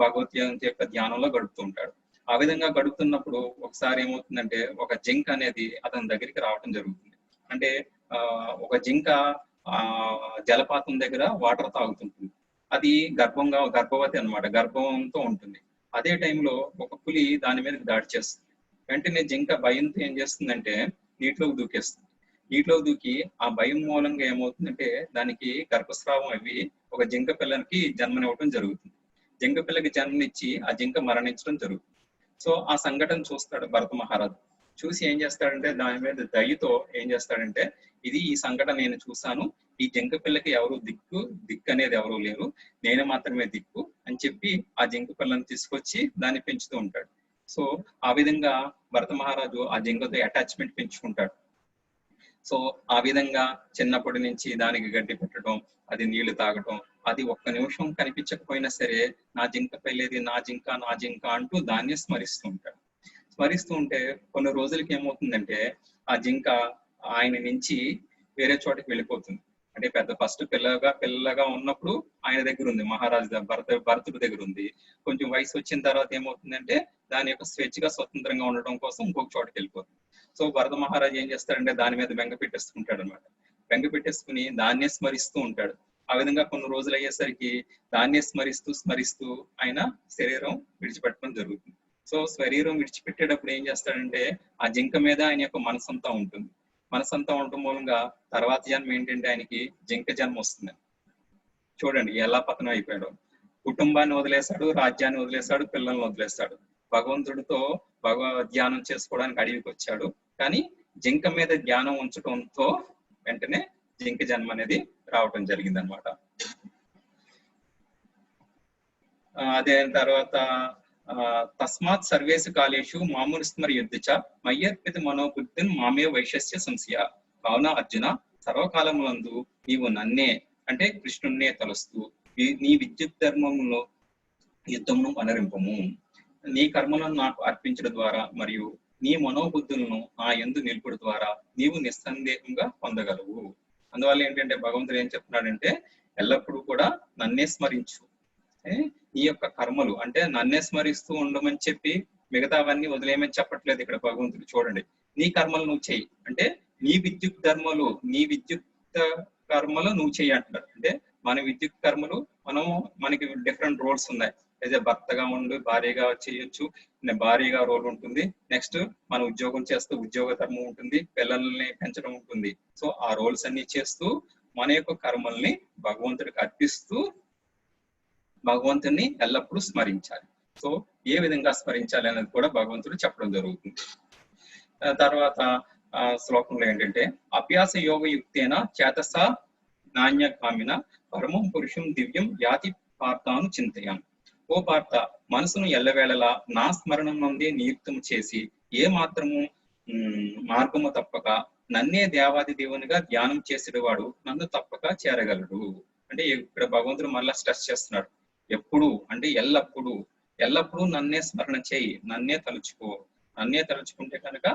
భగవద్గీత యొక్క ధ్యానంలో గడుపుతూ ఉంటాడు. ఆ విధంగా గడుపుతున్నప్పుడు ఒకసారి ఏమవుతుందంటే ఒక జింక అనేది అతని దగ్గరికి రావటం జరుగుతుంది. అంటే ఒక జింక జలపాతం దగ్గర వాటర్ తాగుతుంటుంది. అది గర్భవతి అన్నమాట, గర్భంతో ఉంటుంది. అదే టైంలో ఒక పులి దాని మీద దాడి చేస్తుంది. వెంటనే జింక భయంతో ఏం చేస్తుందంటే నీటిలోకి దూకి ఆ భయం మూలంగా ఏమవుతుందంటే దానికి గర్భస్రావం అవి ఒక జింక పిల్లకి జన్మనివ్వడం జరుగుతుంది. జింక పిల్లకి జన్మనిచ్చి ఆ జింక మరణించడం జరుగుతుంది. సో ఆ సంఘటన చూస్తాడు భరత మహారాజు. చూసి ఏం చేస్తాడంటే దాని మీద దయతో ఏం చేస్తాడంటే ఈ సంఘటన నేను చూశాను, ఈ జింక పిల్లకి ఎవరు దిక్కు అనేది ఎవరు లేరు, నేను మాత్రమే దిక్కు అని చెప్పి ఆ జింక పిల్లని తీసుకొచ్చి దాన్ని పెంచుతూ ఉంటాడు. సో ఆ విధంగా భరత మహారాజు ఆ జింకతో అటాచ్మెంట్ పెంచుకుంటాడు. సో ఆ విధంగా చిన్నప్పటి నుంచి దానికి గడ్డి పెట్టడం, అది నీళ్లు తాగటం, అది ఒక్క నిమిషం కనిపించకపోయినా సరే నా జింక పెళ్ళేది, నా జింక అంటూ దాన్ని స్మరిస్తూ ఉంటాడు. స్మరిస్తూ ఉంటే కొన్ని రోజులకి ఏమవుతుందంటే ఆ జింక ఆయన నుంచి వేరే చోటకి వెళ్ళిపోతుంది. అంటే ఫస్ట్ పిల్లగా ఉన్నప్పుడు ఆయన దగ్గర ఉంది, మహారాజు భరతుడి దగ్గర ఉంది. కొంచెం వయసు వచ్చిన తర్వాత ఏమవుతుందంటే దాని యొక్క స్వేచ్ఛగా స్వతంత్రంగా ఉండడం కోసం ఇంకొక చోటకి వెళ్ళిపోతుంది. సో భరత మహారాజు ఏం చేస్తాడంటే దాని మీద బెంగ పెట్టేసుకుంటాడు అనమాట. బెంగ పెట్టేసుకుని దాన్నే స్మరిస్తూ ఉంటాడు. ఆ విధంగా కొన్ని రోజులు అయ్యేసరికి దాన్నే స్మరిస్తూ ఆయన శరీరం విడిచిపెట్టడం జరుగుతుంది. సో శరీరం విడిచిపెట్టేటప్పుడు ఏం చేస్తాడంటే ఆ జింక మీద ఆయన యొక్క మనసంతా ఉంటుంది. మనసంతా ఉండటం మూలంగా తర్వాత జన్మ ఏంటంటే ఆయనకి జింక జన్మ వస్తుంది. చూడండి ఎలా పతనం అయిపోయాడు. కుటుంబాన్ని వదిలేశాడు, రాజ్యాన్ని వదిలేశాడు, పిల్లల్ని వదిలేశాడు. భగవంతుడితో ధ్యానం చేసుకోవడానికి అడవికి వచ్చాడు. కానీ జింక మీద ధ్యానం ఉంచడంతో వెంటనే జింక జన్మ అనేది రావటం జరిగింది అనమాట. అదే తర్వాత తస్మాత్ సర్వేసు కాలేషు మామూలు స్మర యుద్ధ మయ్యర్పిత మనోబుద్ధిని మామే వైశస్య సంశయ. కావున అర్జున, సర్వకాలములందు నీవు నన్నే అంటే కృష్ణున్నే తలుస్తూ నీ విద్యుత్ ధర్మములో యుద్ధమును అనరింపము. నీ కర్మలను నాకు అర్పించడం ద్వారా మరియు నీ మనోబుద్ధులను నా యందు నిలుపుడు ద్వారా నీవు నిస్సందేహంగా పొందగలవు. అందువల్ల ఏంటంటే భగవంతుడు ఏం చెప్తున్నాడంటే ఎల్లప్పుడూ కూడా నన్నే స్మరించు. ఈ యొక్క కర్మలు అంటే నన్నే స్మరిస్తూ ఉండమని చెప్పి మిగతావన్నీ వదిలేయమని చెప్పట్లేదు ఇక్కడ భగవంతుడు. చూడండి, నీ కర్మలు నువ్వు చెయ్యి అంటే నీ విద్యుత్ కర్మలు నువ్వు చెయ్యి అంటున్నారు. అంటే మన విద్యుత్ కర్మలు మనకి డిఫరెంట్ రోల్స్ ఉన్నాయి. అయితే భర్తగా ఉండి భార్యగా చేయొచ్చు, భార్యగా రోల్ ఉంటుంది. నెక్స్ట్ మన ఉద్యోగం చేస్తూ ఉద్యోగ ధర్మం ఉంటుంది, పిల్లల్ని పెంచడం ఉంటుంది. సో ఆ రోల్స్ అన్ని చేస్తూ మన యొక్క కర్మల్ని భగవంతుడికి అర్పిస్తూ భగవంతుని ఎల్లప్పుడూ స్మరించాలి. సో ఏ విధంగా స్మరించాలి అనేది కూడా భగవంతుడు చెప్పడం జరుగుతుంది. తర్వాత శ్లోకంలో ఏంటంటే అభ్యాస యోగ యుక్తేన చేతస నాణ్యకామిన పరమం పురుషం దివ్యం యాతి పార్థాను చింతయాను. ఓ పార్థ, మనసును ఎల్లవేళలా నా స్మరణం నుండి నియుక్తము చేసి ఏ మాత్రము మార్గము తప్పక నన్నే దేవాది దేవునిగా ధ్యానం చేసేవాడు నన్ను తప్పక చేరగలడు. అంటే ఇక్కడ భగవంతుడు మళ్ళా స్ట్రెస్ చేస్తున్నాడు. ఎప్పుడు అంటే ఎల్లప్పుడూ ఎల్లప్పుడూ నన్నే స్మరణ చేయి, నన్నే తలుచుకో, నన్నే తలుచుకుంటే కనుక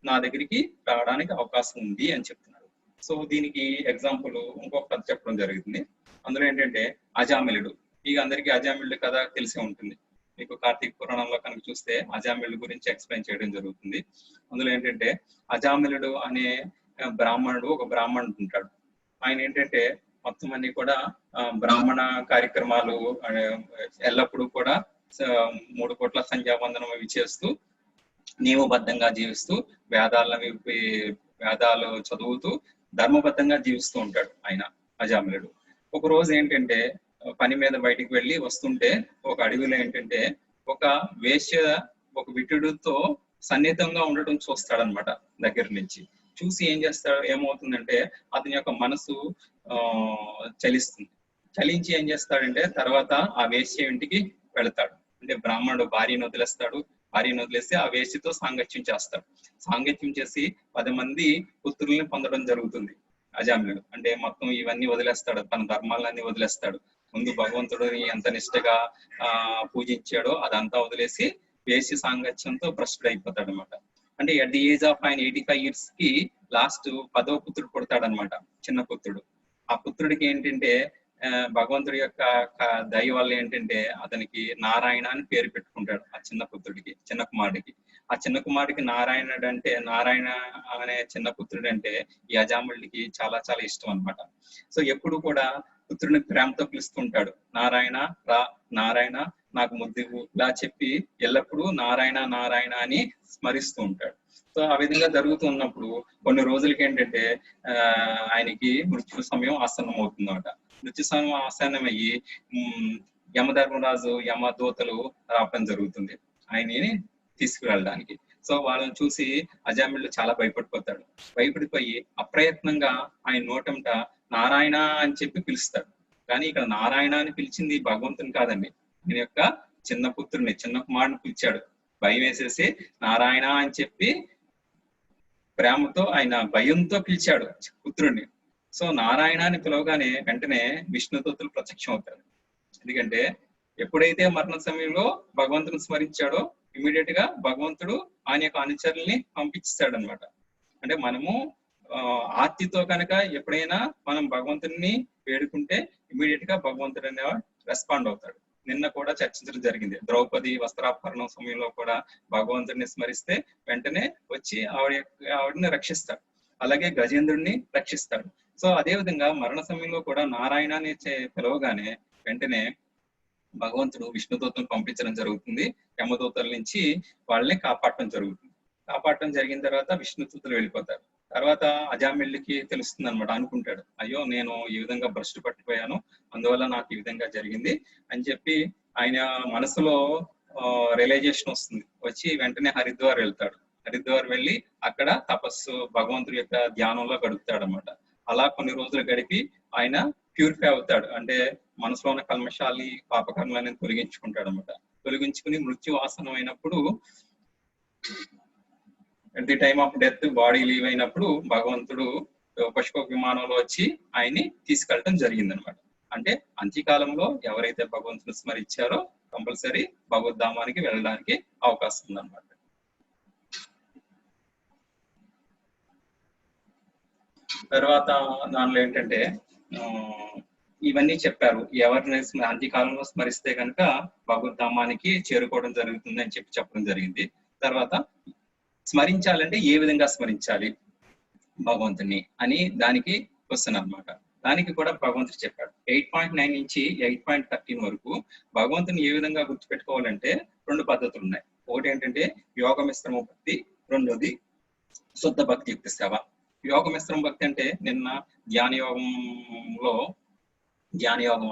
నా దగ్గరికి రావడానికి అవకాశం ఉంది అని చెప్తున్నాడు. సో దీనికి ఎగ్జాంపుల్ ఇంకొక కథ చెప్పడం జరుగుతుంది. అందులో ఏంటంటే అజామిలుడు. ఇక అందరికీ అజామిలుడు కథ తెలిసే ఉంటుంది. మీకు కార్తీక పురాణంలో కనుక చూస్తే అజామిలుడు గురించి ఎక్స్ప్లెయిన్ చేయడం జరుగుతుంది. అందులో ఏంటంటే అజామిలుడు అనే బ్రాహ్మణుడు, ఒక బ్రాహ్మణుడు ఉంటాడు. ఆయన ఏంటంటే మొత్తం అన్ని కూడా బ్రాహ్మణ కార్యక్రమాలు ఎల్లప్పుడూ కూడా 3 పూట్ల సంధ్యావందనం అవి చేస్తూ నియమబద్ధంగా జీవిస్తూ వేదాలు చదువుతూ ధర్మబద్ధంగా జీవిస్తూ ఉంటాడు ఆయన అజామిలుడు. ఒక రోజు ఏంటంటే పని మీద బయటికి వెళ్ళి వస్తుంటే ఒక అడవిలో ఏంటంటే ఒక వేశ్య ఒక విటుడితో సన్నిహితంగా ఉండటం చూస్తాడనమాట దగ్గర నుంచి. చూసి ఏం చేస్తాడు, ఏమవుతుందంటే అతని యొక్క మనసు చలిస్తుంది. చలించి ఏం చేస్తాడంటే తర్వాత ఆ వేశ్య ఇంటికి వెళతాడు. అంటే బ్రాహ్మణుడు భార్యను వదిలేస్తాడు. భార్యను వదిలేసి ఆ వేశ్యతో సాంగత్యం చేస్తాడు. సాంగత్యం చేసి 10 మంది పుత్రుల్ని పొందడం జరుగుతుంది అజామిలుడు. అంటే మొత్తం ఇవన్నీ వదిలేస్తాడు, తన ధర్మాలన్నీ వదిలేస్తాడు. ముందు భగవంతుడిని ఎంత నిష్టగా పూజించాడో అదంతా వదిలేసి వేశ్య సాంగత్యంతో భ్రష్టుడు అయిపోతాడు అనమాట. అంటే అట్ ది ఏజ్ ఆఫ్ ఆయన 85 years కి లాస్ట్ 10వ పుత్రుడు పుడతాడనమాట, చిన్న పుత్రుడు. ఆ పుత్రుడికి ఏంటంటే భగవంతుడి యొక్క దయ వల్ల ఏంటంటే అతనికి నారాయణ అని పేరు పెట్టుకుంటాడు. ఆ చిన్న పుత్రుడికి, చిన్న కుమారుడికి. ఆ చిన్న కుమారుడికి నారాయణుడు అంటే, నారాయణ అనే చిన్న పుత్రుడు అంటే ఈ అజామిలుడికి చాలా చాలా ఇష్టం అనమాట. సో ఎప్పుడు కూడా పుత్రుడిని ప్రేమతో పిలుస్తుంటాడు. నారాయణ రా, నారాయణ నాకు ముద్దు ఇలా చెప్పి ఎల్లప్పుడూ నారాయణ నారాయణ అని స్మరిస్తూ ఉంటాడు. సో ఆ విధంగా జరుగుతూ ఉన్నప్పుడు కొన్ని రోజులకి ఏంటంటే ఆయనకి మృత్యు సమయం ఆసన్నం అవుతుందన్నమాట. మృత్యు సమయం ఆసన్నమయ్యి యమధర్మరాజు యమదూతలు రావడం జరుగుతుంది ఆయనని తీసుకువెళ్ళడానికి. సో వాళ్ళని చూసి అజామిలుడు చాలా భయపడిపోతాడు. భయపడిపోయి అప్రయత్నంగా ఆయన నోటంట నారాయణ అని చెప్పి పిలుస్తాడు. కానీ ఇక్కడ నారాయణ అని పిలిచింది భగవంతుని కాదండి, ఈయన యొక్క చిన్న పుత్రుడిని, చిన్న కుమారుని పిలిచాడు. భయం వేసేసి నారాయణ అని చెప్పి ప్రేమతో ఆయన భయంతో పిలిచాడు పుత్రుడిని. సో నారాయణ అని పిలవగానే వెంటనే విష్ణుదూతలు ప్రత్యక్షం అవుతారు. ఎందుకంటే ఎప్పుడైతే మరణ సమయంలో భగవంతుని స్మరించాడో ఇమీడియట్ గా భగవంతుడు ఆయన యొక్క అనుచరుల్ని పంపించాడు అనమాట. అంటే మనము ఆర్తితో కనుక ఎప్పుడైనా మనం భగవంతుని వేడుకుంటే ఇమీడియట్ గా భగవంతుడు అనేవాడు రెస్పాండ్ అవుతాడు. నిన్న కూడా చర్చించడం జరిగింది. ద్రౌపది వస్త్రాపహరణం సమయంలో కూడా భగవంతుడిని స్మరిస్తే వెంటనే వచ్చి ఆవిడని రక్షిస్తాడు. అలాగే గజేంద్రుడిని రక్షిస్తాడు. సో అదే విధంగా మరణ సమయంలో కూడా నారాయణ అని పిలవగానే వెంటనే భగవంతుడు విష్ణుదూతలను పంపించడం జరుగుతుంది. యమదూతల నుంచి వాళ్ళని కాపాడటం జరుగుతుంది. కాపాడటం జరిగిన తర్వాత విష్ణుదూతలు వెళ్ళిపోతారు. తర్వాత అజామిలుడికి తెలుస్తుంది అనమాట, అనుకుంటాడు అయ్యో నేను ఈ విధంగా భ్రష్టు పట్టిపోయాను, అందువల్ల నాకు ఈ విధంగా జరిగింది అని చెప్పి ఆయన మనసులో రియలైజేషన్ వస్తుంది. వచ్చి వెంటనే హరిద్వార్ వెళ్తాడు. హరిద్వార్ వెళ్ళి అక్కడ తపస్సు భగవంతుడి యొక్క ధ్యానంలో గడుపుతాడు అనమాట. అలా కొన్ని రోజులు గడిపి ఆయన ప్యూరిఫై అవుతాడు. అంటే మనసులో ఉన్న కల్మషాలని పాపకర్మలని తొలగించుకుంటాడు అనమాట. తొలగించుకుని మృత్యు ఆసనం అయినప్పుడు at the time of death body leave అయినప్పుడు భగవంతుడు పుష్పక విమానంలో వచ్చి ఆయన్ని తీసుకెళ్ళటం జరిగింది అనమాట. అంటే అంత్యకాలంలో ఎవరైతే భగవంతుని స్మరించారో కంపల్సరీ భగవద్ధామానికి వెళ్ళడానికి అవకాశం ఉందన్నమాట. తర్వాత దానిలో ఏంటంటే ఇవన్నీ చెప్పారు. ఎవరిని అంత్యకాలంలో స్మరిస్తే కనుక భగవద్ధామానికి చేరుకోవడం జరుగుతుంది అని చెప్పడం జరిగింది. తర్వాత స్మరించాలంటే ఏ విధంగా స్మరించాలి భగవంతుని అని దానికి క్వశ్చన్ అన్నమాట. దానికి కూడా భగవంతుడు చెప్పాడు. 8.9 నుంచి 8.13 వరకు భగవంతుని ఏ విధంగా గుర్తుపెట్టుకోవాలంటే 2 పద్ధతులు ఉన్నాయి. ఒకటి ఏంటంటే యోగ మిశ్రమ భక్తి, రెండోది శుద్ధ భక్తి యుక్త సేవ. యోగ మిశ్రమ భక్తి అంటే నిన్న ధ్యాన యోగం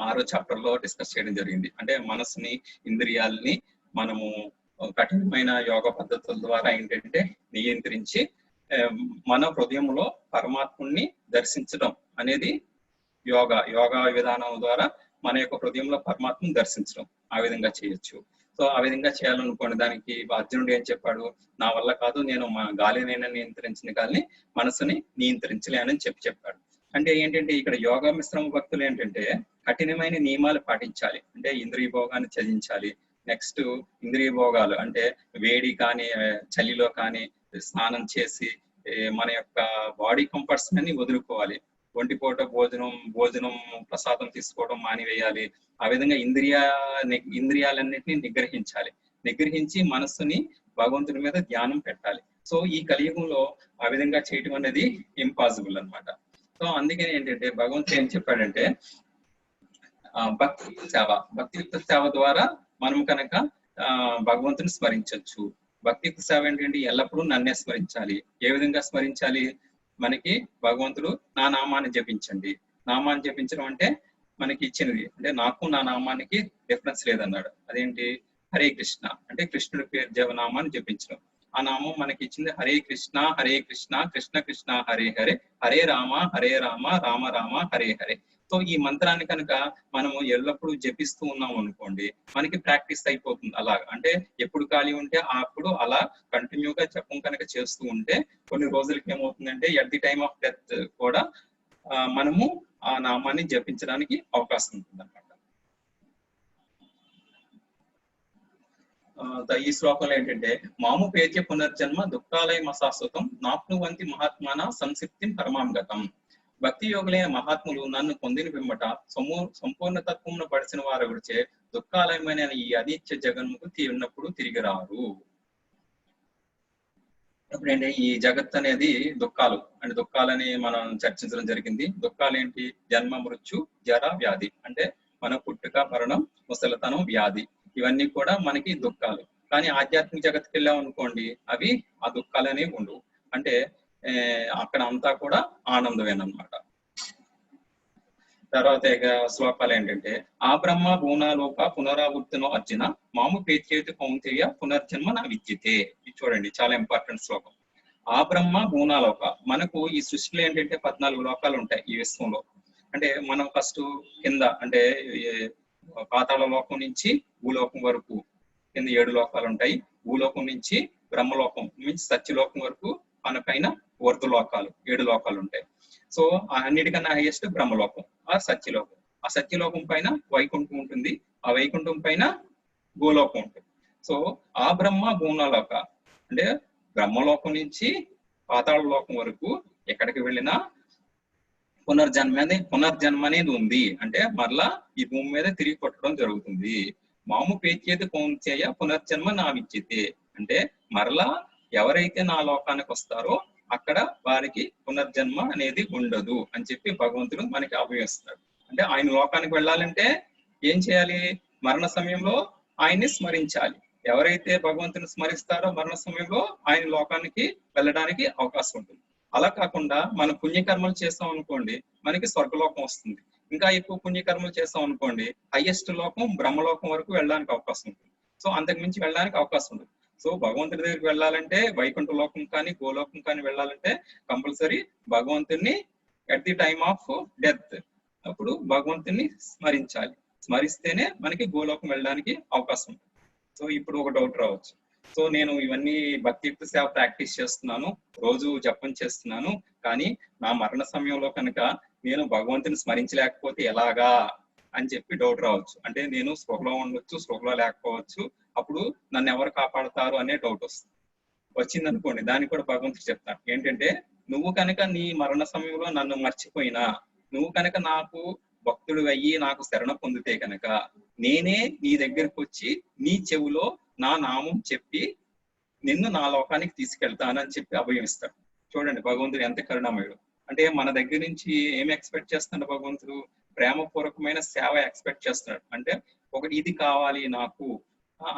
6వ చాప్టర్ లో డిస్కస్ చేయడం జరిగింది. అంటే మనసుని, ఇంద్రియాలని మనము కఠినమైన యోగ పద్ధతుల ద్వారా ఏంటంటే నియంత్రించి మన హృదయంలో పరమాత్ముని దర్శించడం అనేది యోగా విధానం ద్వారా మన యొక్క హృదయంలో పరమాత్మను దర్శించడం, ఆ విధంగా చేయొచ్చు. సో ఆ విధంగా చేయాలనుకోండి, దానికి అర్జునుడు ఏం చెప్పాడు, నా వల్ల కాదు, నేను మా గాలినైనా నియంత్రించిన గాలిని మనసుని నియంత్రించలేనని చెప్పాడు. అంటే ఏంటంటే ఇక్కడ యోగా మిశ్రమ భక్తులు ఏంటంటే కఠినమైన నియమాలు పాటించాలి. అంటే ఇంద్రియ భోగాన్ని త్యజించాలి. నెక్స్ట్ ఇంద్రియ భోగాలు అంటే వేడి కానీ చలిలో కానీ స్నానం చేసి మన యొక్క బాడీ కంఫర్ట్స్ అన్ని వదులుకోవాలి. ఒంటిపూట భోజనం ప్రసాదం తీసుకోవడం మానివేయాలి. ఆ విధంగా ఇంద్రియాలన్నింటినీ నిగ్రహించి మనస్సుని భగవంతుని మీద ధ్యానం పెట్టాలి. సో ఈ కలియుగంలో ఆ విధంగా చేయటం అనేది ఇంపాసిబుల్ అన్నమాట. సో అందుకని ఏంటంటే భగవంతుడు ఏం చెప్పాడంటే భక్తియుక్త సేవ ద్వారా మనం కనుక భగవంతుని స్మరించవచ్చు. భక్తియుక్త సేవ ఏంటంటే ఎల్లప్పుడూ నన్నే స్మరించాలి. ఏ విధంగా స్మరించాలి, మనకి భగవంతుడు నా నామాన్ని జపించండి. నామాన్ని జపించడం అంటే మనకి ఇచ్చినది, అంటే నాకు నా నామానికి డిఫరెన్స్ లేదన్నాడు. అదేంటి, హరే కృష్ణ అంటే కృష్ణుడి పేరు నామాన్ని జపించడం. ఆ నామం మనకి ఇచ్చింది హరే కృష్ణ కృష్ణ కృష్ణ హరే హరే, హరే రామ రామ రామ హరే హరే. సో ఈ మంత్రాన్ని కనుక మనము ఎల్లప్పుడూ జపిస్తూ ఉన్నాం అనుకోండి, మనకి ప్రాక్టీస్ అయిపోతుంది. అలాగా అంటే ఎప్పుడు ఖాళీ ఉంటే అప్పుడు అలా కంటిన్యూగా జపం కనుక చేస్తూ ఉంటే కొన్ని రోజులకి ఏమవుతుందంటే at the time of death కూడా మనము ఆ నామాన్ని జపించడానికి అవకాశం ఉంటుంది అన్నమాట. ఈ శ్లోకంలో ఏంటంటే మాము పేత్య పునర్జన్మ దుఃఖాలయం అశాశ్వతం నాప్నువంతి మహాత్మాన సంసిప్తిం పరమాంగతం. భక్తి యోగులైన మహాత్ములు నన్ను పొందిన పిమ్మట సంపూర్ణ తత్వమును పడిచిన వారు విడిచే దుఃఖాలయమైన ఈ అనిత్య జగన్ముకు ఉన్నప్పుడు తిరిగి రారు. ఇప్పుడంటే ఈ జగత్ అనేది దుఃఖాలు అంటే దుఃఖాలని మనం చర్చించడం జరిగింది. దుఃఖాలు ఏంటి, జన్మ మృత్యు జర వ్యాధి, అంటే మన పుట్టుక మరణం ముసలితనం వ్యాధి, ఇవన్నీ కూడా మనకి దుఃఖాలు. కానీ ఆధ్యాత్మిక జగత్కి వెళ్ళాం అనుకోండి, అవి ఆ దుఃఖాలు అనేవి ఉండవు. అంటే అక్కడ అంతా కూడా ఆనందమేనమాట. తర్వాత శ్లోకాలు ఏంటంటే ఆ బ్రహ్మ భూనాలోక పునరావృత్తినో అర్జున మాము పేచేతి కౌంతేయ పునర్జన్మ నా విద్యతే. ఇది చూడండి, చాలా ఇంపార్టెంట్ శ్లోకం. ఆ బ్రహ్మ భూనాలోక, మనకు ఈ సృష్టిలో ఏంటంటే 14 లోకాలు ఉంటాయి ఈ విశ్వంలో. అంటే మనం ఫస్ట్ కింద అంటే పాతాళ లోకం నుంచి భూలోకం వరకు కింద 7 లోకాలు ఉంటాయి. భూలోకం నుంచి బ్రహ్మలోకం నుంచి సత్యలోకం వరకు మన పైన వర్ధ లోకాలు 7 లోకాలు ఉంటాయి. సో అన్నిటికన్నా హైయెస్ట్ బ్రహ్మలోకం ఆ సత్యలోకం. ఆ సత్యలోకం పైన వైకుంఠం ఉంటుంది, ఆ వైకుంఠం పైన గోలోకం ఉంటుంది. సో ఆ బ్రహ్మ భూనాలోక అంటే బ్రహ్మలోకం నుంచి పాతాళ లోకం వరకు ఎక్కడికి వెళ్ళినా పునర్జన్మ అనేది ఉంది. అంటే మరలా ఈ భూమి మీద తిరిగి కొట్టడం జరుగుతుంది. మాము పేచేతి కౌంతేయ పునర్జన్మ నా విద్యతే, అంటే మరలా ఎవరైతే నా లోకానికి వస్తారో అక్కడ వారికి పునర్జన్మ అనేది ఉండదు అని చెప్పి భగవంతుడు మనకి అభయమిస్తాడు. అంటే ఆయన లోకానికి వెళ్ళాలంటే ఏం చేయాలి, మరణ సమయంలో ఆయన్ని స్మరించాలి. ఎవరైతే భగవంతుని స్మరిస్తారో మరణ సమయంలో ఆయన లోకానికి వెళ్ళడానికి అవకాశం ఉంటుంది. అలా కాకుండా మనం పుణ్యకర్మలు చేస్తాం అనుకోండి, మనకి స్వర్గలోకం వస్తుంది. ఇంకా ఎక్కువ పుణ్యకర్మలు చేస్తాం అనుకోండి, హైయెస్ట్ లోకం బ్రహ్మలోకం వరకు వెళ్ళడానికి అవకాశం ఉంటుంది. సో అంతకు మించి వెళ్ళడానికి అవకాశం ఉంటుంది. సో భగవంతుడి దగ్గరికి వెళ్ళాలంటే వైకుంఠ లోకం కానీ గోలోకం కానీ వెళ్ళాలంటే కంపల్సరీ భగవంతుని at the time of death అప్పుడు భగవంతుని స్మరించాలి. స్మరిస్తేనే మనకి గోలోకం వెళ్ళడానికి అవకాశం ఉంటుంది. సో ఇప్పుడు ఒక డౌట్ రావచ్చు, సో నేను ఇవన్నీ భక్తియుక్త సేవ ప్రాక్టీస్ చేస్తున్నాను, రోజు జపం చేస్తున్నాను, కానీ నా మరణ సమయంలో కనుక నేను భగవంతుని స్మరించలేకపోతే ఎలాగా అని చెప్పి డౌట్ రావచ్చు. అంటే నేను స్పృహలో ఉండొచ్చు, స్పృహలో లేకపోవచ్చు, అప్పుడు నన్ను ఎవరు కాపాడతారు అనే డౌట్ వచ్చింది అనుకోండి. దానికి కూడా భగవంతుడు చెప్తాను ఏంటంటే, నువ్వు కనుక నీ మరణ సమయంలో నన్ను మర్చిపోయినా, నువ్వు కనుక నాకు భక్తుడు అయ్యి నాకు శరణ పొందితే కనుక నేనే నీ దగ్గరకు వచ్చి నీ చెవులో నా నామం చెప్పి నిన్ను నా లోకానికి తీసుకెళ్తానని చెప్పి అభయం ఇస్తాడు. చూడండి భగవంతుడు ఎంత కరుణామయుడు. అంటే మన దగ్గర నుంచి ఏమి ఎక్స్పెక్ట్ చేస్తున్నాడు భగవంతుడు, ప్రేమపూర్వకమైన సేవ ఎక్స్పెక్ట్ చేస్తున్నాడు. అంటే ఒకటి ఇది కావాలి నాకు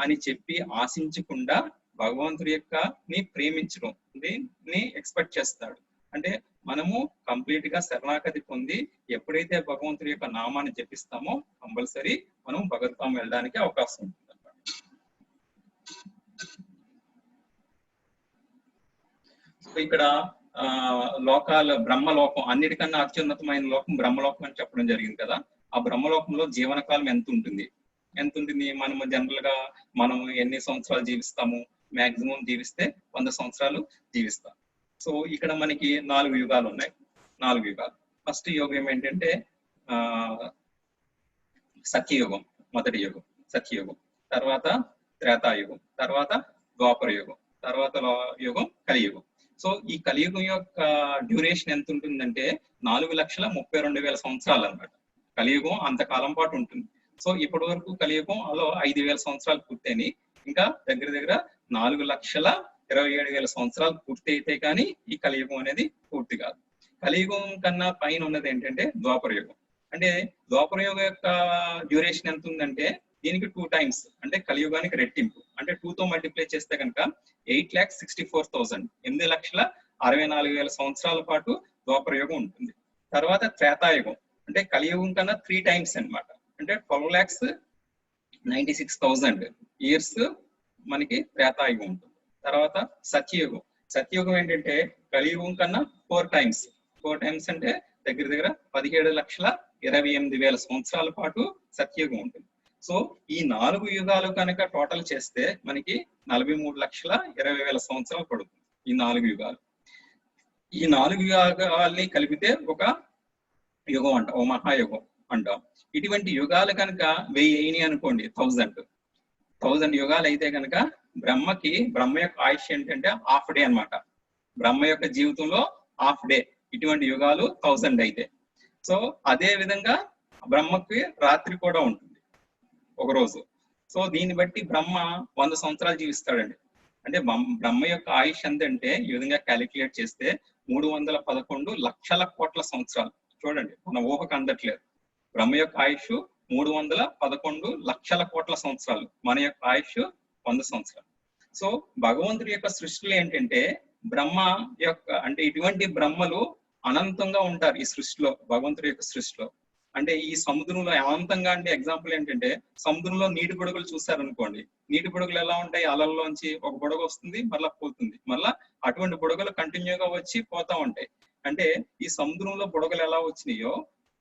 అని చెప్పి ఆశించకుండా భగవంతుడి యొక్క ని ప్రేమించడం ని ఎక్స్పెక్ట్ చేస్తాడు. అంటే మనము కంప్లీట్ గా శరణాగతి పొంది ఎప్పుడైతే భగవంతుడి యొక్క నామాన్ని జపిస్తామో కంపల్సరీ మనం భగవద్ధామం వెళ్ళడానికి అవకాశం ఉంటుంది. ఇక్కడ లోకాలు బ్రహ్మలోకం, అన్నిటికన్నా అత్యున్నతమైన లోకం బ్రహ్మలోకం అని చెప్పడం జరిగింది కదా. ఆ బ్రహ్మలోకంలో జీవనకాలం ఎంత ఉంటుంది? మనము జనరల్ గా మనం ఎన్ని సంవత్సరాలు జీవిస్తాము? మాక్సిమం జీవిస్తే 100 సంవత్సరాలు జీవిస్తాం. సో ఇక్కడ మనకి 4 యుగాలు ఉన్నాయి. 4 యుగాలు. ఫస్ట్ యుగం ఏంటంటే సత్యయుగం, మొదటి యుగం సత్యయుగం. తర్వాత త్రేతాయుగం, తర్వాత ద్వాపర యుగం, తర్వాత యుగం కలియుగం. సో ఈ కలియుగం యొక్క డ్యూరేషన్ ఎంత ఉంటుందంటే 4,32,000 సంవత్సరాలు అన్నమాట. కలియుగం అంతకాలం పాటు ఉంటుంది. సో ఇప్పటి వరకు కలియుగంలో 5,000 సంవత్సరాలు పూర్తయినాయి. ఇంకా దగ్గర 4,27,000 సంవత్సరాలు పూర్తి అయితే కానీ ఈ కలియుగం అనేది పూర్తి కాదు. కలియుగం కన్నా పైన ఉన్నది ఏంటంటే ద్వాపర యుగం. అంటే ద్వాపర యుగం యొక్క డ్యూరేషన్ ఎంత ఉందంటే దీనికి 2 times, అంటే కలియుగానికి రెట్టింపు. అంటే 2 తో మల్టిప్లై చేస్తే కనుక 8,64,000, 8,64,000 సంవత్సరాల పాటు ద్వాపర యుగం ఉంటుంది. తర్వాత త్రేతాయుగం, అంటే కలియుగం కన్నా 3 times అన్నమాట. అంటే 12,96,000 ఇయర్స్ మనకి త్రేతాయుగం ఉంటుంది. తర్వాత సత్యయుగం. సత్యయుగం ఏంటంటే కలియుగం కన్నా 4 times అంటే దగ్గర 17,28,000 సంవత్సరాల పాటు సత్యయుగం ఉంటుంది. సో ఈ 4 యుగాలు కనుక టోటల్ చేస్తే మనకి 43,20,000 సంవత్సరాలు పడుతుంది ఈ 4 యుగాలు. ఈ 4 యుగాల్ని కలిపితే ఒక యుగం అంటాం, ఓ మహాయుగం అంటాం. ఇటువంటి యుగాలు కనుక 1000 అయినాయి అనుకోండి, 1000 యుగాలు అయితే కనుక బ్రహ్మ యొక్క ఆయుష్ ఏంటంటే హాఫ్ డే అన్నమాట. బ్రహ్మ యొక్క జీవితంలో హాఫ్ డే. ఇటువంటి యుగాలు 1000 అయితే. సో అదే విధంగా బ్రహ్మకి రాత్రి కూడా ఉంటుంది, ఒక రోజు. సో దీన్ని బట్టి బ్రహ్మ 100 సంవత్సరాలు జీవిస్తాడండి. అంటే బ్రహ్మ యొక్క ఆయుష్ ఎంతంటే ఈ విధంగా క్యాలిక్యులేట్ చేస్తే 311 లక్షల కోట్ల సంవత్సరాలు. చూడండి, మన ఊహకు అందట్లేదు. బ్రహ్మ యొక్క ఆయుష్ 311 లక్షల కోట్ల సంవత్సరాలు, మన యొక్క ఆయుష్ 100 సంవత్సరాలు. సో భగవంతుడి యొక్క సృష్టిలో ఏంటంటే బ్రహ్మ యొక్క, అంటే ఇటువంటి బ్రహ్మలు అనంతంగా ఉంటారు ఈ సృష్టిలో, భగవంతుడి యొక్క సృష్టిలో. అంటే ఈ సముద్రంలో అనంతంగా, అంటే ఎగ్జాంపుల్ ఏంటంటే సముద్రంలో నీటి బుడగలు చూసారనుకోండి. నీటి బుడగలు ఎలా ఉంటాయి? అలల్లోంచి ఒక బుడగ వస్తుంది, మళ్ళా పోతుంది, మళ్ళా అటువంటి బుడగలు కంటిన్యూగా వచ్చి పోతా ఉంటాయి. అంటే ఈ సముద్రంలో బుడగలు ఎలా వచ్చినాయో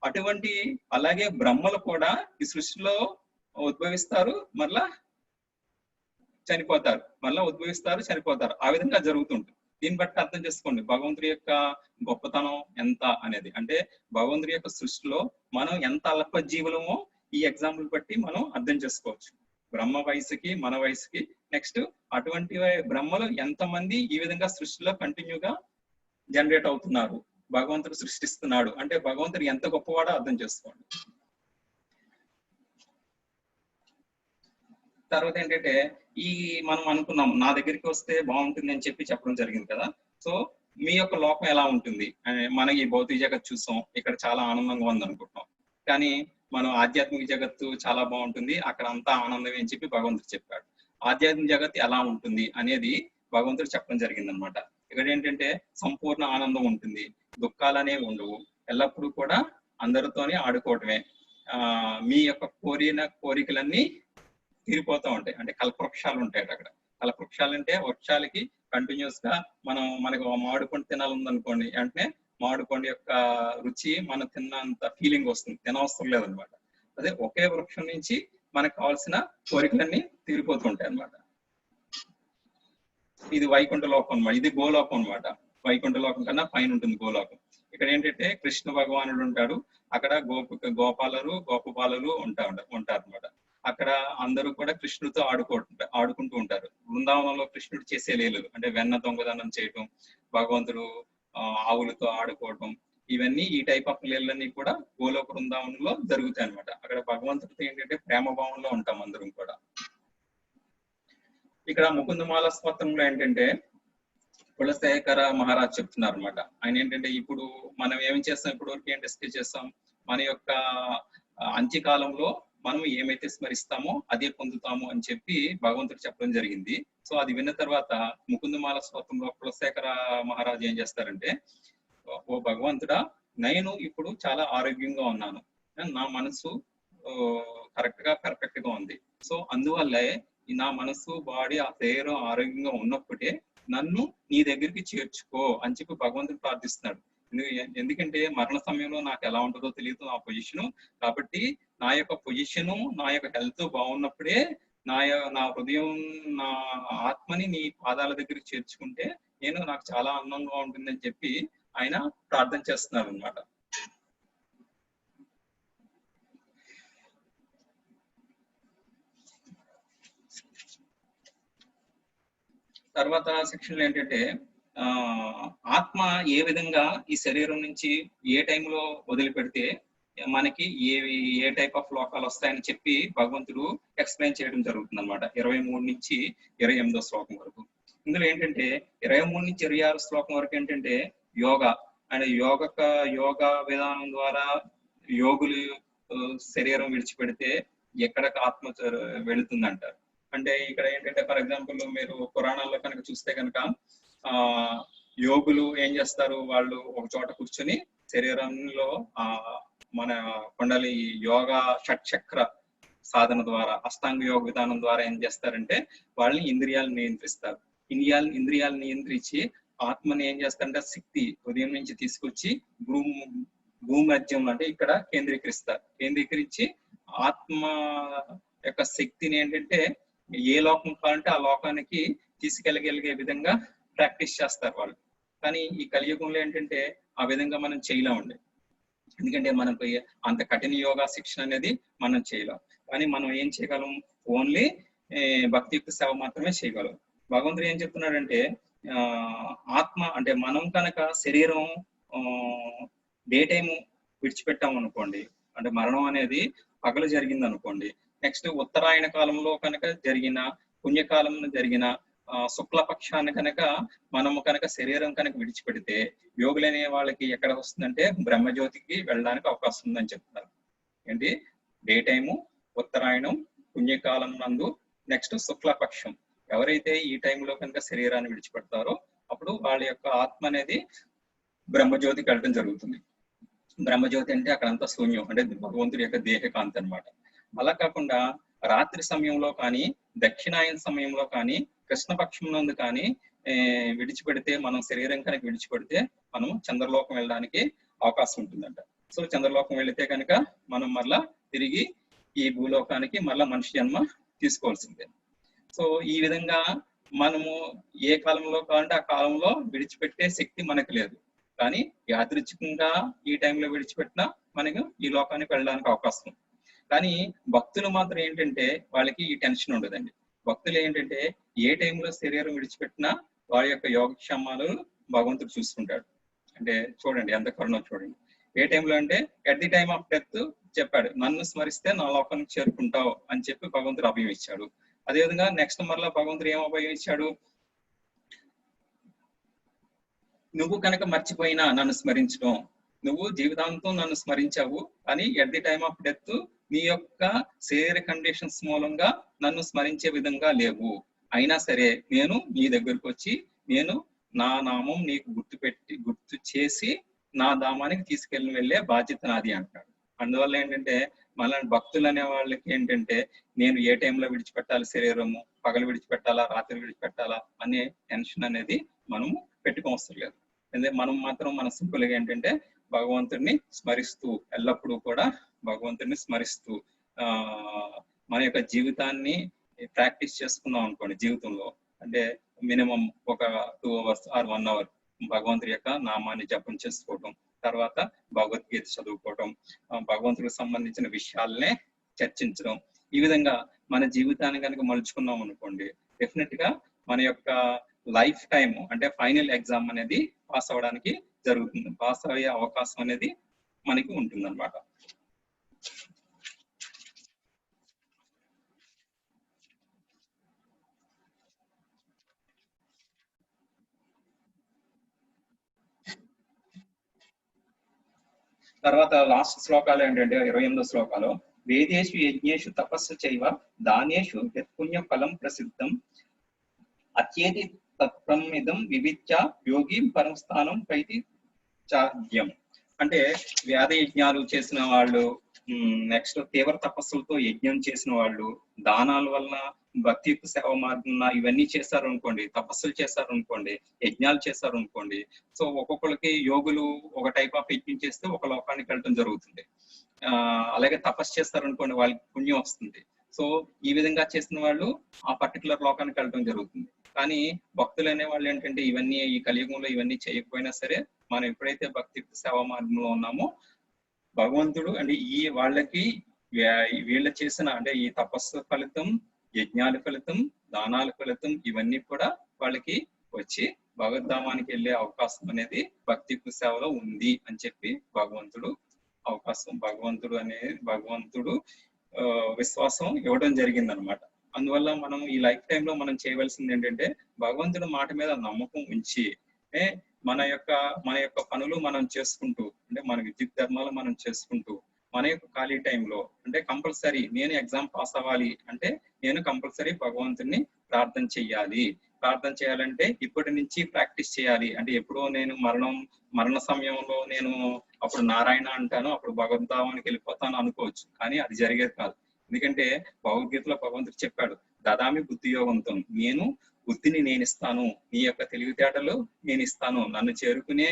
అటువంటి అలాగే బ్రహ్మలు కూడా ఈ సృష్టిలో ఉద్భవిస్తారు, మళ్ళా చనిపోతారు, మళ్ళా ఉద్భవిస్తారు, చనిపోతారు. ఆ విధంగా జరుగుతుంటుంది. దీన్ని బట్టి అర్థం చేసుకోండి భగవంతుడి యొక్క గొప్పతనం ఎంత అనేది. అంటే భగవంతుడి యొక్క సృష్టిలో మనం ఎంత అల్ప జీవులమో ఈ ఎగ్జాంపుల్ బట్టి మనం అర్థం చేసుకోవచ్చు. బ్రహ్మ వయసుకి మన వయసుకి. నెక్స్ట్ అటువంటి బ్రహ్మలు ఎంతమంది ఈ విధంగా సృష్టిలో కంటిన్యూగా జనరేట్ అవుతున్నారు, భగవంతుడు సృష్టిస్తున్నాడు అంటే భగవంతుడు ఎంత గొప్పవాడో అర్థం చేసుకోండి. తర్వాత ఏంటంటే ఈ మనం అనుకున్నాం నా దగ్గరికి వస్తే బాగుంటుంది అని చెప్పడం జరిగింది కదా. సో మీ యొక్క లోకం ఎలా ఉంటుంది? మన ఈ భౌతిక జగత్ చూసాం, ఇక్కడ చాలా ఆనందంగా ఉంది అనుకుంటున్నాం. కానీ మనం ఆధ్యాత్మిక జగత్తు చాలా బాగుంటుంది, అక్కడ అంతా ఆనందమే అని చెప్పి భగవంతుడు చెప్పాడు. ఆధ్యాత్మిక జగత్ ఎలా ఉంటుంది అనేది భగవంతుడు చెప్పడం జరిగింది అనమాట. ఇక్కడ ఏంటంటే సంపూర్ణ ఆనందం ఉంటుంది, దుఃఖాలు అనేవి ఉండవు, ఎల్లప్పుడూ కూడా అందరితోనే ఆడుకోవటమే. మీ యొక్క కోరికలన్నీ తీరిపోతూ ఉంటాయి. అంటే కల్పవృక్షాలు ఉంటాయి అక్కడ. కల్పవృక్షాలు అంటే వృక్షాలకి కంటిన్యూస్ గా మనకు మామిడి పండు తినాలనుకోండి, వెంటనే మామిడి పండు యొక్క రుచి మనం తిన్నంత ఫీలింగ్ వస్తుంది, తినవసరం లేదనమాట. అదే ఒకే వృక్షం నుంచి మనకు కావాల్సిన కోరికలన్నీ తీరిపోతూ ఉంటాయి అనమాట. ఇది వైకుంఠ లోకం అనమాట, ఇది గోలోకం అనమాట. వైకుంఠ లోకం కన్నా పైన ఉంటుంది గోలోకం. ఇక్కడ ఏంటంటే కృష్ణ భగవానుడు ఉంటాడు, అక్కడ గోపబాలలు ఉంటారు అనమాట. అక్కడ అందరూ కూడా కృష్ణుడితో ఆడుకుంటూ ఉంటారు. బృందావనంలో కృష్ణుడు చేసే లీలలు అంటే వెన్న దొంగదనం చేయటం, భగవంతుడు ఆవులతో ఆడుకోవటం, ఇవన్నీ ఈ టైప్ ఆఫ్ లీలన్నీ కూడా గోలోక బృందావనంలో జరుగుతాయి అనమాట. అక్కడ భగవంతుడితో ఏంటంటే ప్రేమ భావంలో ఉంటాం అందరం కూడా. ఇక్కడ ముకుందమాల స్తోత్రంలో ఏంటంటే కులశేఖర మహారాజ్ చెప్తున్నారు అనమాట. ఆయన ఏంటంటే ఇప్పుడు మనం ఏం చేస్తాం, ఇప్పటి వరకు ఏం డిస్కస్ చేస్తాం, మన యొక్క అంత్యకాలంలో మనం ఏమైతే స్మరిస్తామో అదే పొందుతాము అని చెప్పి భగవంతుడు చెప్పడం జరిగింది. సో అది విన్న తర్వాత ముకుందమాల స్తోత్రంలో కులశేఖర మహారాజు ఏం చేస్తారంటే, ఓ భగవంతుడా, నేను ఇప్పుడు చాలా ఆరోగ్యంగా ఉన్నాను, నా మనసు పర్ఫెక్ట్ గా ఉంది. సో అందువల్లే నా మనసు బాడీ ఆ శరీరం ఆరోగ్యంగా ఉన్నప్పుడే నన్ను నీ దగ్గరికి చేర్చుకో అని చెప్పి భగవంతుడు ప్రార్థిస్తున్నాడు. ఎందుకంటే మరణ సమయంలో నాకు ఎలా ఉంటుందో తెలియదు నా పొజిషను. కాబట్టి నా యొక్క పొజిషను, నా యొక్క హెల్త్ బాగున్నప్పుడే నా హృదయం, నా ఆత్మని నీ పాదాల దగ్గరికి చేర్చుకుంటే నాకు చాలా ఆనందంగా ఉంటుందని చెప్పి ఆయన ప్రార్థన చేస్తున్నారు అన్నమాట. తర్వాత సెక్షన్లో ఏంటంటే ఆత్మ ఏ విధంగా ఈ శరీరం నుంచి ఏ టైంలో వదిలిపెడితే మనకి ఏ టైప్ ఆఫ్ లోకాలు వస్తాయని చెప్పి భగవంతుడు ఎక్స్ప్లెయిన్ చేయడం జరుగుతుంది అనమాట. 23 నుంచి 28వ శ్లోకం వరకు. ఇందులో ఏంటంటే 23 నుంచి 26 శ్లోకం వరకు ఏంటంటే యోగా అండ్ యోగా విధానం ద్వారా యోగులు శరీరం విడిచిపెడితే ఎక్కడికి ఆత్మ వెళుతుంది అంటారు. అంటే ఇక్కడ ఏంటంటే ఫర్ ఎగ్జాంపుల్ మీరు పురాణాల్లో కనుక చూస్తే కనుక యోగులు ఏం చేస్తారు, వాళ్ళు ఒక చోట కూర్చొని శరీరంలో మన కొండలి యోగా షట్చక్ర సాధన ద్వారా, అష్టాంగ యోగ విధానం ద్వారా ఏం చేస్తారంటే వాళ్ళని ఇంద్రియాలను నియంత్రిస్తారు. ఇంద్రియాలను నియంత్రించి ఆత్మని ఏం చేస్తారంటే శక్తి హృదయం నుంచి తీసుకొచ్చి భూమధ్యంలో అంటే ఇక్కడ కేంద్రీకరించి ఆత్మ యొక్క శక్తిని ఏంటంటే ఏ లోకం కావాలంటే ఆ లోకానికి తీసుకెళ్ళగలిగే విధంగా ప్రాక్టీస్ చేస్తారు వాళ్ళు. కానీ ఈ కలియుగంలో ఏంటంటే ఆ విధంగా మనం చేయలేమండి. ఎందుకంటే మనకు అంత కఠిన యోగా శిక్షణ అనేది మనం చేయలేం. కానీ మనం ఏం చేయగలం, ఓన్లీ భక్తియుక్త సేవ మాత్రమే చేయగలం. భగవంతుడు ఏం చెప్తున్నాడంటే ఆత్మ అంటే మనం కనుక శరీరం డే టైము విడిచిపెట్టాం అనుకోండి, అంటే మరణం అనేది పగలు జరిగింది అనుకోండి, నెక్స్ట్ ఉత్తరాయణ కాలంలో కనుక జరిగిన పుణ్యకాలంలో జరిగిన శుక్లపక్షాన్ని కనుక మనము కనుక శరీరం కనుక విడిచిపెడితే యోగులనే వాళ్ళకి ఎక్కడ వస్తుందంటే బ్రహ్మజ్యోతికి వెళ్ళడానికి అవకాశం ఉందని చెప్తున్నారు. ఏంటి డే టైము, ఉత్తరాయణం, పుణ్యకాలం నందు, నెక్స్ట్ శుక్లపక్షం. ఎవరైతే ఈ టైంలో కనుక శరీరాన్ని విడిచిపెడతారో అప్పుడు వాళ్ళ యొక్క ఆత్మ అనేది బ్రహ్మజ్యోతికి వెళ్ళడం జరుగుతుంది. బ్రహ్మజ్యోతి అంటే అక్కడంతా శూన్యం, అంటే భగవంతుడి యొక్క దేహకాంతి అనమాట. అలా కాకుండా రాత్రి సమయంలో కానీ, దక్షిణాయన సమయంలో కానీ, కృష్ణపక్షం నందు కానీ విడిచిపెడితే, మనం శరీరం కనుక విడిచిపెడితే మనం చంద్రలోకం వెళ్ళడానికి అవకాశం ఉంటుందంట. సో చంద్రలోకం వెళితే కనుక మనం మళ్ళా తిరిగి ఈ భూలోకానికి మళ్ళా మనిషి జన్మ తీసుకోవాల్సిందే. సో ఈ విధంగా మనము ఏ కాలంలో కావాలంటే ఆ కాలంలో విడిచిపెట్టే శక్తి మనకు లేదు. కానీ యాదృచ్ఛికంగా ఈ టైంలో విడిచిపెట్టినా మనకు ఈ లోకానికి వెళ్ళడానికి అవకాశం. కానీ భక్తులు మాత్రం ఏంటంటే వాళ్ళకి ఈ టెన్షన్ ఉండదండి. భక్తులు ఏంటంటే ఏ టైంలో శరీరం విడిచిపెట్టినా వారి యొక్క యోగక్షేమాలు భగవంతుడు చూసుకుంటాడు. అంటే చూడండి ఎంత కరుణ చూడండి. ఏ టైంలో అంటే at the time of death చెప్పాడు, నన్ను స్మరిస్తే నా లోకానికి చేరుకుంటావు అని చెప్పి భగవంతుడు అభయం ఇచ్చాడు. అదేవిధంగా నెక్స్ట్ మరలా భగవంతుడు ఏం అభయం ఇచ్చాడు, నువ్వు కనుక మర్చిపోయినా నన్ను స్మరించడం, నువ్వు జీవితాంతం నన్ను స్మరించావు కానీ at the time of death నీ యొక్క శరీర కండిషన్స్ మూలంగా నన్ను స్మరించే విధంగా లేవు. అయినా సరే నేను నీ దగ్గరకు వచ్చి నేను నా నామం నీకు గుర్తు చేసి నా ధామానికి తీసుకెళ్ళి వెళ్ళే బాధ్యత నాది అంటాడు. అందువల్ల ఏంటంటే మళ్ళీ భక్తులు అనే వాళ్ళకి ఏంటంటే నేను ఏ టైంలో విడిచిపెట్టాలి శరీరము, పగలు విడిచిపెట్టాలా, రాత్రి విడిచిపెట్టాలా అనే టెన్షన్ అనేది మనము పెట్టుకోవసరం లేదు. ఎందుకంటే మనం మాత్రం మన సింపుల్ గా ఏంటంటే భగవంతుడిని స్మరిస్తూ, ఎల్లప్పుడూ కూడా భగవంతుడిని స్మరిస్తూ మన యొక్క జీవితాన్ని ప్రాక్టీస్ చేసుకున్నాం అనుకోండి. జీవితంలో అంటే మినిమం ఒక 2 hours ఆర్ 1 hour భగవంతుడి యొక్క నామాన్ని జపం చేసుకోవటం, తర్వాత భగవద్గీత చదువుకోవటం, భగవంతుడికి సంబంధించిన విషయాలనే చర్చించడం. ఈ విధంగా మన జీవితాన్ని కనుక మలుచుకున్నాం అనుకోండి, డెఫినెట్ గా మన యొక్క లైఫ్ టైం అంటే ఫైనల్ ఎగ్జామ్ అనేది పాస్ అవ్వడానికి జరుగుతుంది. పాస్ అయ్యే అవకాశం అనేది మనకి ఉంటుంది అన్నమాట. తర్వాత లాస్ట్ శ్లోకాలు ఏంటంటే 28వ శ్లోకాలు, వేదేషు యజ్ఞేషు తపస్సు చైవ దానేషు యత్పుణ్య ఫలం ప్రసిద్ధం అత్యేతి తత్ప్రమిదం వివిచ్య యోగి పరమస్థానం పైతి చాద్యం. అంటే వేద యజ్ఞాలు చేసిన వాళ్ళు, నెక్స్ట్ తీవ్ర తపస్సులతో యజ్ఞం చేసిన వాళ్ళు, దానాల వల్ల భక్తియుక్త సేవ మార్గం ఇవన్నీ చేశారు అనుకోండి, తపస్సులు చేశారు అనుకోండి, యజ్ఞాలు చేశారు అనుకోండి. సో ఒక్కొక్కరికి యోగులు ఒక టైప్ ఆఫ్ యజ్ఞం చేస్తే ఒక లోకానికి వెళ్ళడం జరుగుతుంది. అలాగే తపస్సు చేస్తారు అనుకోండి, వాళ్ళకి పుణ్యం వస్తుంది. సో ఈ విధంగా చేసిన వాళ్ళు ఆ పర్టికులర్ లోకానికి వెళ్ళడం జరుగుతుంది. కానీ భక్తులు అనే వాళ్ళు ఏంటంటే ఇవన్నీ ఈ కలియుగంలో ఇవన్నీ చేయకపోయినా సరే, మనం ఎప్పుడైతే భక్తియుక్త సేవా మార్గంలో ఉన్నామో భగవంతుడు అంటే ఈ వాళ్ళకి వీళ్ళ చేసిన అంటే ఈ తపస్సు ఫలితం, యజ్ఞాల ఫలితం, దానాల ఫలితం ఇవన్నీ కూడా వాళ్ళకి వచ్చి భగవద్ధామానికి వెళ్ళే అవకాశం అనేది భక్తియుక్త సేవలో ఉంది అని చెప్పి భగవంతుడు విశ్వాసం ఇవ్వడం జరిగింది అనమాట. అందువల్ల మనం ఈ లైఫ్ టైమ్ లో మనం చేయవలసింది ఏంటంటే భగవంతుడి మాట మీద నమ్మకం ఉంచి మన యొక్క పనులు మనం చేసుకుంటూ, అంటే మన విద్యుత్ ధర్మాలు మనం చేసుకుంటూ, మన యొక్క ఖాళీ టైంలో అంటే కంపల్సరీ నేను ఎగ్జామ్ పాస్ అవ్వాలి అంటే నేను కంపల్సరీ భగవంతుడిని ప్రార్థన చేయాలంటే ఇప్పటి నుంచి ప్రాక్టీస్ చేయాలి. అంటే ఎప్పుడో నేను మరణ సమయంలో నేను అప్పుడు నారాయణ అంటాను, అప్పుడు భగవద్ధామానికి వెళ్ళిపోతాను అనుకోవచ్చు. కానీ అది జరిగేది కాదు. ఎందుకంటే భగవద్గీతలో భగవంతుడు చెప్పాడు, దదామి బుద్ధి యోగంతో, నేను బుద్ధిని నేను ఇస్తాను, నీ యొక్క తెలివితేటలు నేను ఇస్తాను, నన్ను చేరుకునే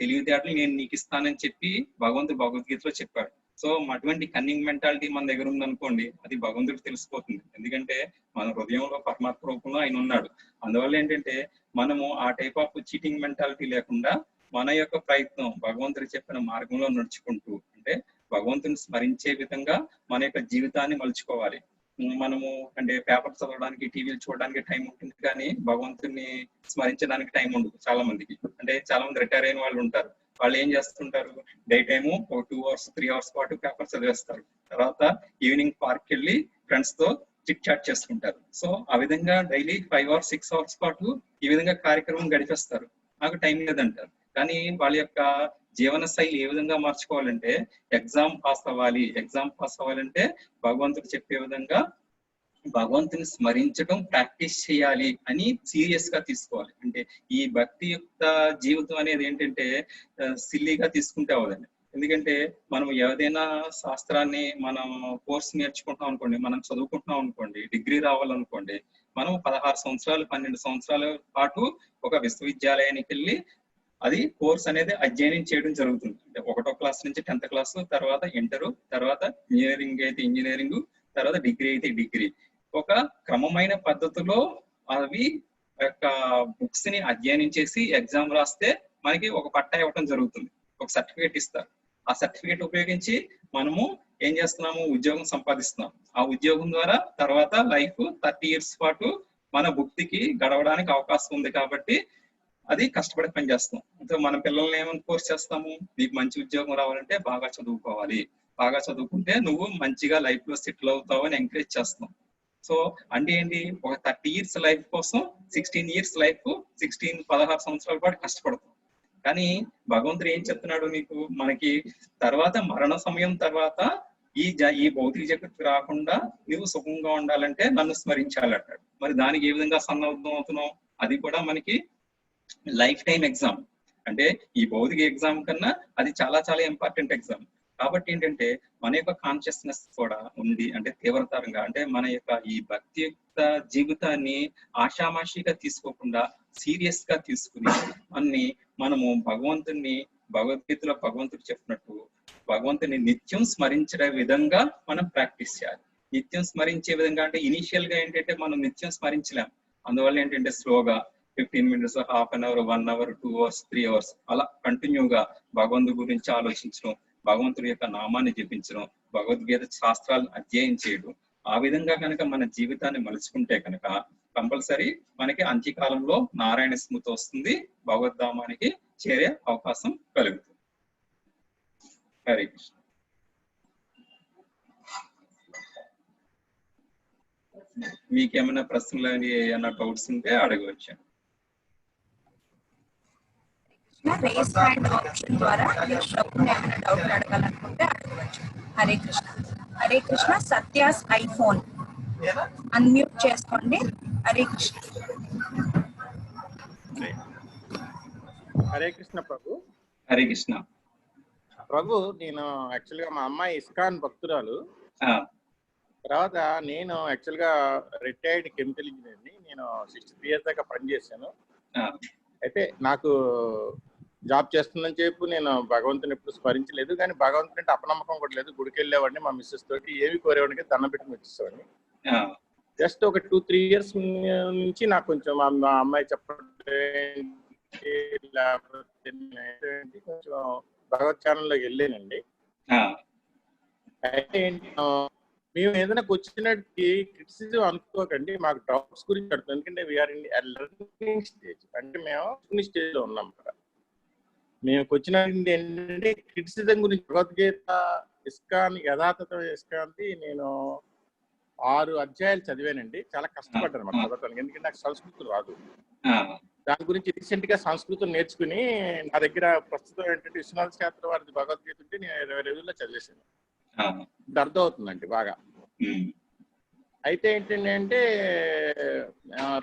తెలివితేటలు నేను నీకు ఇస్తానని చెప్పి భగవంతుడు భగవద్గీతలో చెప్పాడు. సో అటువంటి కన్నింగ్ మెంటాలిటీ మన దగ్గర ఉందనుకోండి, అది భగవంతుడికి తెలిసిపోతుంది. ఎందుకంటే మన హృదయంలో పరమాత్మ రూపంలో ఆయన ఉన్నాడు. అందువల్ల ఏంటంటే మనము ఆ టైప్ ఆఫ్ చీటింగ్ మెంటాలిటీ లేకుండా మన యొక్క ప్రయత్నం భగవంతుడు చెప్పిన మార్గంలో నడుచుకుంటూ, అంటే భగవంతుని స్మరించే విధంగా మన యొక్క జీవితాన్ని మలుచుకోవాలి. మనము అంటే పేపర్ చదవడానికి, టీవీలు చూడడానికి టైం ఉంటుంది, కానీ భగవంతుని స్మరించడానికి టైం ఉండదు చాలా మందికి. అంటే చాలా మంది రిటైర్ అయిన వాళ్ళు ఉంటారు. వాళ్ళు ఏం చేస్తుంటారు, డే టైము ఒక 2 hours 3 hours పాటు పేపర్ చదివేస్తారు. తర్వాత ఈవినింగ్ పార్క్ వెళ్ళి ఫ్రెండ్స్ తో చిట్ చాట్ చేసుకుంటారు. సో ఆ విధంగా డైలీ 5 hours 6 hours పాటు ఈ విధంగా కార్యక్రమం గడిపేస్తారు. నాకు టైం లేదంటారు. కానీ వాళ్ళ యొక్క జీవన శైలి ఏ విధంగా మార్చుకోవాలంటే ఎగ్జామ్ పాస్ అవ్వాలంటే భగవంతుడు చెప్పే విధంగా భగవంతుని స్మరించడం ప్రాక్టీస్ చేయాలి అని సీరియస్ గా తీసుకోవాలి. అంటే ఈ భక్తియుక్త జీవితం అనేది ఏంటంటే సిల్లీగా తీసుకుంటే అవ్వదండి. ఎందుకంటే మనం ఏదైనా శాస్త్రాన్ని మనం కోర్స్ నేర్చుకుంటున్నాం అనుకోండి, మనం చదువుకుంటున్నాం అనుకోండి, డిగ్రీ రావాలనుకోండి, మనం 16 సంవత్సరాలు 12 సంవత్సరాల పాటు ఒక విశ్వవిద్యాలయానికి వెళ్ళి అది కోర్స్ అనేది అధ్యయనం చేయడం జరుగుతుంది. అంటే 1వ క్లాస్ నుంచి 10th క్లాస్, తర్వాత ఇంటరు, తర్వాత ఇంజనీరింగ్ అయితే ఇంజనీరింగ్, తర్వాత డిగ్రీ అయితే డిగ్రీ. ఒక క్రమమైన పద్ధతిలో అవి యొక్క బుక్స్ ని అధ్యయనం చేసి ఎగ్జామ్ రాస్తే మనకి ఒక పట్టా ఇవ్వడం జరుగుతుంది, ఒక సర్టిఫికేట్ ఇస్తారు. ఆ సర్టిఫికేట్ ఉపయోగించి మనము ఏం చేస్తున్నాము, ఉద్యోగం సంపాదిస్తున్నాం. ఆ ఉద్యోగం ద్వారా తర్వాత లైఫ్ 30 years పాటు మన భుక్తికి గడవడానికి అవకాశం ఉంది. కాబట్టి అది కష్టపడి పని చేస్తాం. అంటే మన పిల్లల్ని ఏమని కోర్స్ చేస్తాము, నీకు మంచి ఉద్యోగం రావాలంటే బాగా చదువుకోవాలి, బాగా చదువుకుంటే నువ్వు మంచిగా లైఫ్ లో సెటిల్ అవుతావు అని ఎంకరేజ్ చేస్తాం. సో అంటే ఏంటి, ఒక 30 years లైఫ్ కోసం 16 years లైఫ్ 16 సంవత్సరాల పాటు కష్టపడతాం. కానీ భగవంతుడు ఏం చెప్తున్నాడు నీకు, మనకి తర్వాత మరణ సమయం తర్వాత ఈ భౌతిక జగత్తు రాకుండా నువ్వు సుఖంగా ఉండాలంటే నన్ను స్మరించాలంటాడు. మరి దానికి ఏ విధంగా సన్నద్ధం అవుతున్నావు, అది కూడా మనకి లైఫ్ టైం ఎగ్జామ్. అంటే ఈ భౌతిక ఎగ్జామ్ కన్నా అది చాలా చాలా ఇంపార్టెంట్ ఎగ్జామ్. కాబట్టి ఏంటంటే మన యొక్క కాన్షియస్నెస్ కూడా ఉంది, అంటే తీవ్రతరంగా, అంటే మన యొక్క ఈ భక్తియుక్త జీవితాన్ని ఆషామాషిగా తీసుకోకుండా సీరియస్ గా తీసుకుని మనము భగవద్గీతలో భగవంతుడు చెప్పినట్టు భగవంతుని నిత్యం స్మరించే విధంగా మనం ప్రాక్టీస్ చేయాలి. నిత్యం స్మరించే విధంగా అంటే ఇనీషియల్ గా ఏంటంటే మనం నిత్యం స్మరించలేం. అందువల్ల ఏంటంటే స్లోగా 15 minutes, half an hour, 1 hour, 2 hours, 3 hours అలా కంటిన్యూగా భగవంతుడి గురించి ఆలోచించడం, భగవంతుడి యొక్క నామాన్ని జపించడం, భగవద్గీత శాస్త్రాలను అధ్యయనం చేయడం, ఆ విధంగా కనుక మన జీవితాన్ని మలుచుకుంటే కనుక కంపల్సరీ మనకి అంత్యకాలంలో నారాయణ స్మృతి వస్తుంది, భగవద్ధామానికి చేరే అవకాశం కలుగుతుంది. హరే కృష్ణ. మీకేమైనా ప్రశ్నలు ఏమైనా డౌట్స్ ఉంటే అడగవచ్చు. రేస్ హ్యాండ్ ఆప్షన్ ద్వారా ఏమైనా డౌట్ అడగాలనుకుంటే అడగవచ్చు. హరే కృష్ణ. హరే కృష్ణ. సత్యాస్ ఐఫోన్ అన్మ్యూట్ చేసుకోండి. హరే కృష్ణ. హరే కృష్ణ ప్రభు. హరే కృష్ణ. ప్రభు, నేను యాక్చువల్గా మా అమ్మాయి ఇస్కాన్ భక్తురాలు. తర్వాత నేను యాక్చువల్గా రిటైర్డ్ కెమికల్ ఇంజనీర్ని. నేను 63 years దాకా పనిచేశాను. అయితే నాకు జాబ్ చేస్తుందని చెప్పి నేను భగవంతుని ఎప్పుడు స్మరించలేదు, కానీ భగవంతుని అంటే అపనమ్మకం కూడా లేదు. గుడికి వెళ్ళేవాడిని, మా మిస్సెస్ తోటి ఏమి కోరేవాడికి దండం పెట్టుకుని వచ్చేసేవాడిని. జస్ట్ ఒక 2-3 years నుంచి నాకు కొంచెం మా అమ్మాయి చెప్పడం కొంచెం భగవత్ ఛానల్లోకి వెళ్ళానండి. అయితే మేము ఏదైనా వచ్చినట్టు క్రిటిసిజం అనుకోకండి, మాకు డౌట్స్ గురించి అడుగుతాం. ఎందుకంటే వీఆర్ ఇన్ లెర్నింగ్ స్టేజ్, అంటే మేము స్టేజ్ లో ఉన్నాం కదా. మేము వచ్చిన ఏంటంటే క్రిటిసిజం గురించి. భగవద్గీత ఇస్కాన్ యథాతథ ఇస్కాన్ది నేను 6 అధ్యాయాలు చదివానండి. చాలా కష్టపడ్డాను అన్నమాట చదవటానికి, ఎందుకంటే నాకు సంస్కృతం రాదు. దాని గురించి రీసెంట్ గా సంస్కృతం నేర్చుకుని నా దగ్గర ప్రస్తుతం ఏంటంటే విశ్వనాథ శాస్త్రి వారి భగవద్గీత ఉంటే నేను 20 రోజుల్లో చదివేశాను. అర్థం అవుతుందండి బాగా. అయితే ఏంటంటే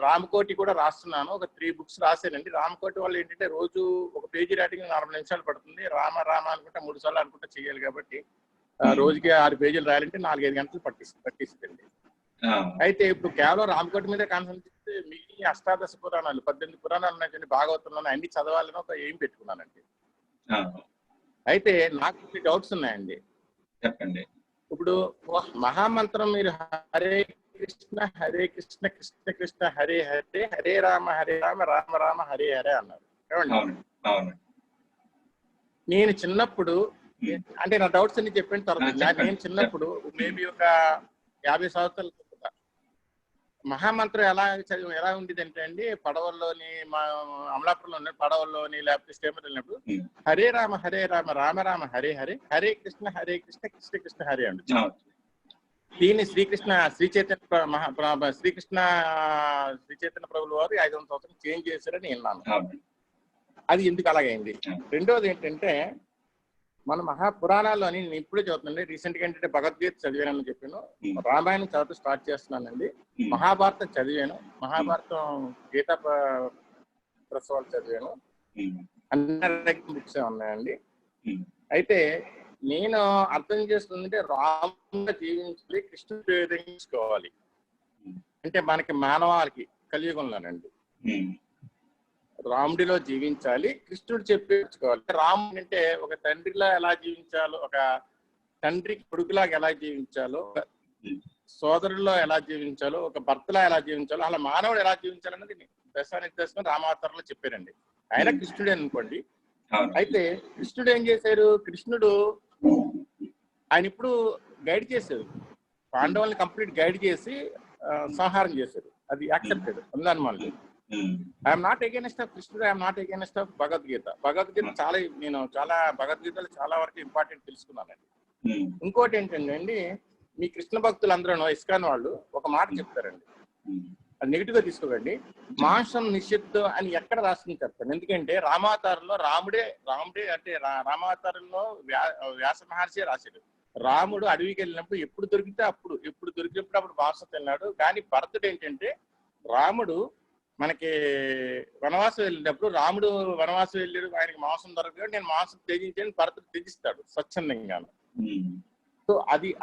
రామకోటి కూడా రాస్తున్నాను, ఒక 3 books రాశానండి. రామకోటి వాళ్ళు ఏంటంటే రోజు ఒక పేజీ రాయడానికి 40 నిమిషాలు పడుతుంది. రామ అనుకుంటే 3 సార్లు అనుకుంటా చేయాలి కాబట్టి రోజుకి 6 పేజీలు రాయాలంటే 4-5 గంటలు పట్టిస్తుందండి. అయితే ఇప్పుడు కేవలం రామకోటి మీద కాన్సన్ట్రేట్ చేస్తే మిగిలిన అష్టాదశ పురాణాలు 18 పురాణాలు ఉన్నాయండి, భాగవతంలో అన్ని చదవాలని ఒక ఎయిమ్ పెట్టుకున్నానండి. అయితే నాకు కొన్ని డౌట్స్ ఉన్నాయండి. చెప్పండి. ఇప్పుడు మహామంత్రం మీరు హరే కృష్ణ కృష్ణ కృష్ణ హరే హరే, హరే రామ రామ రామ హరే హరే అన్నారు. నేను చిన్నప్పుడు అంటే నా డౌట్స్ అన్ని చెప్పిన తర్వాత నేను చిన్నప్పుడు మేబీ ఒక 50 సంవత్సరాల మహామంత్రం ఎలా ఉండేది అంటే అండి, పడవల్లోని మా అమలాపురంలో ఉన్న పడవల్లోని లేకపోతే స్టేమర్ వెళ్ళినప్పుడు హరే రామ రామ రామ హరే హరే, హరే కృష్ణ కృష్ణ కృష్ణ హరే అండి. దీన్ని శ్రీ చైతన్య ప్రభుల వారు 500 సంవత్సరం చేంజ్ చేశారని విన్నాను. అది ఎందుకు అలాగైంది? రెండోది ఏంటంటే మన మహాపురాణాల్లోని నేను ఇప్పుడే చదువుతున్నాండి. రీసెంట్ గా ఏంటంటే భగవద్గీత చదివానని చెప్పాను, రామాయణం చదువుతూ స్టార్ట్ చేస్తున్నానండి, మహాభారతం చదివాను, మహాభారతం గీతా ప్రసవాలు చదివాను, అన్ని బుక్స్ ఉన్నాయండి. అయితే నేను అర్థం చేస్తుందంటే రాముగా జీవించాలి, కృష్ణుడు జీవించుకోవాలి అంటే మనకి మానవాళికి కలియుగంలోనండి రాముడిలో జీవించాలి, కృష్ణుడు చెప్పించుకోవాలి. రాముడు అంటే ఒక తండ్రిలా ఎలా జీవించాలో, ఒక తండ్రికి కొడుకులాగా ఎలా జీవించాలో, సోదరుల్లో ఎలా జీవించాలో, ఒక భర్తలా ఎలా జీవించాలో, అలా మానవుడు ఎలా జీవించాలన్నది దశానిర్దేశం రామావతారంలో చెప్పారండి. ఆయన కృష్ణుడే అనుకోండి. అయితే కృష్ణుడు ఏం చేశారు? కృష్ణుడు ఆయన ఇప్పుడు గైడ్ చేశారు, పాండవుల్ని కంప్లీట్ గైడ్ చేసి సంహారం చేశారు. అది యాక్సెప్టెడ్, అందులో అనుమానం లేదు. ఐఎమ్ నాట్ అగైనెస్ట్ ఆఫ్ కృష్ణుడు, I'm not against of Bhagavad Gita. నేను చాలా భగవద్గీతలో చాలా వరకు ఇంపార్టెంట్ తెలుసుకున్నానండి. ఇంకోటి ఏంటంటే అండి, మీ కృష్ణ భక్తులు అందరూ ఇస్కాన్ వాళ్ళు ఒక మాట చెప్తారండి, అది నెగిటివ్ గా తీసుకోకండి. మాంసం నిషిద్ధం అని ఎక్కడ రాసింది చెప్తాను. ఎందుకంటే రామావతారంలో రాముడే అంటే రామావతారంలో వ్యాస మహర్షి రాశాడు. రాముడు అడవికి వెళ్ళినప్పుడు ఎప్పుడు దొరికినప్పుడు అప్పుడు మాంసం తిన్నాడు. కానీ భరతుడు ఏంటంటే, రాముడు మనకి వనవాసం వెళ్ళినప్పుడు రాముడు వనవాసం వెళ్ళాడు, ఆయనకి మాంసం దొరకదు, నేను మాంసం త్యజించాను, భరతుడు త్యజిస్తాడు స్వచ్ఛందంగా. సో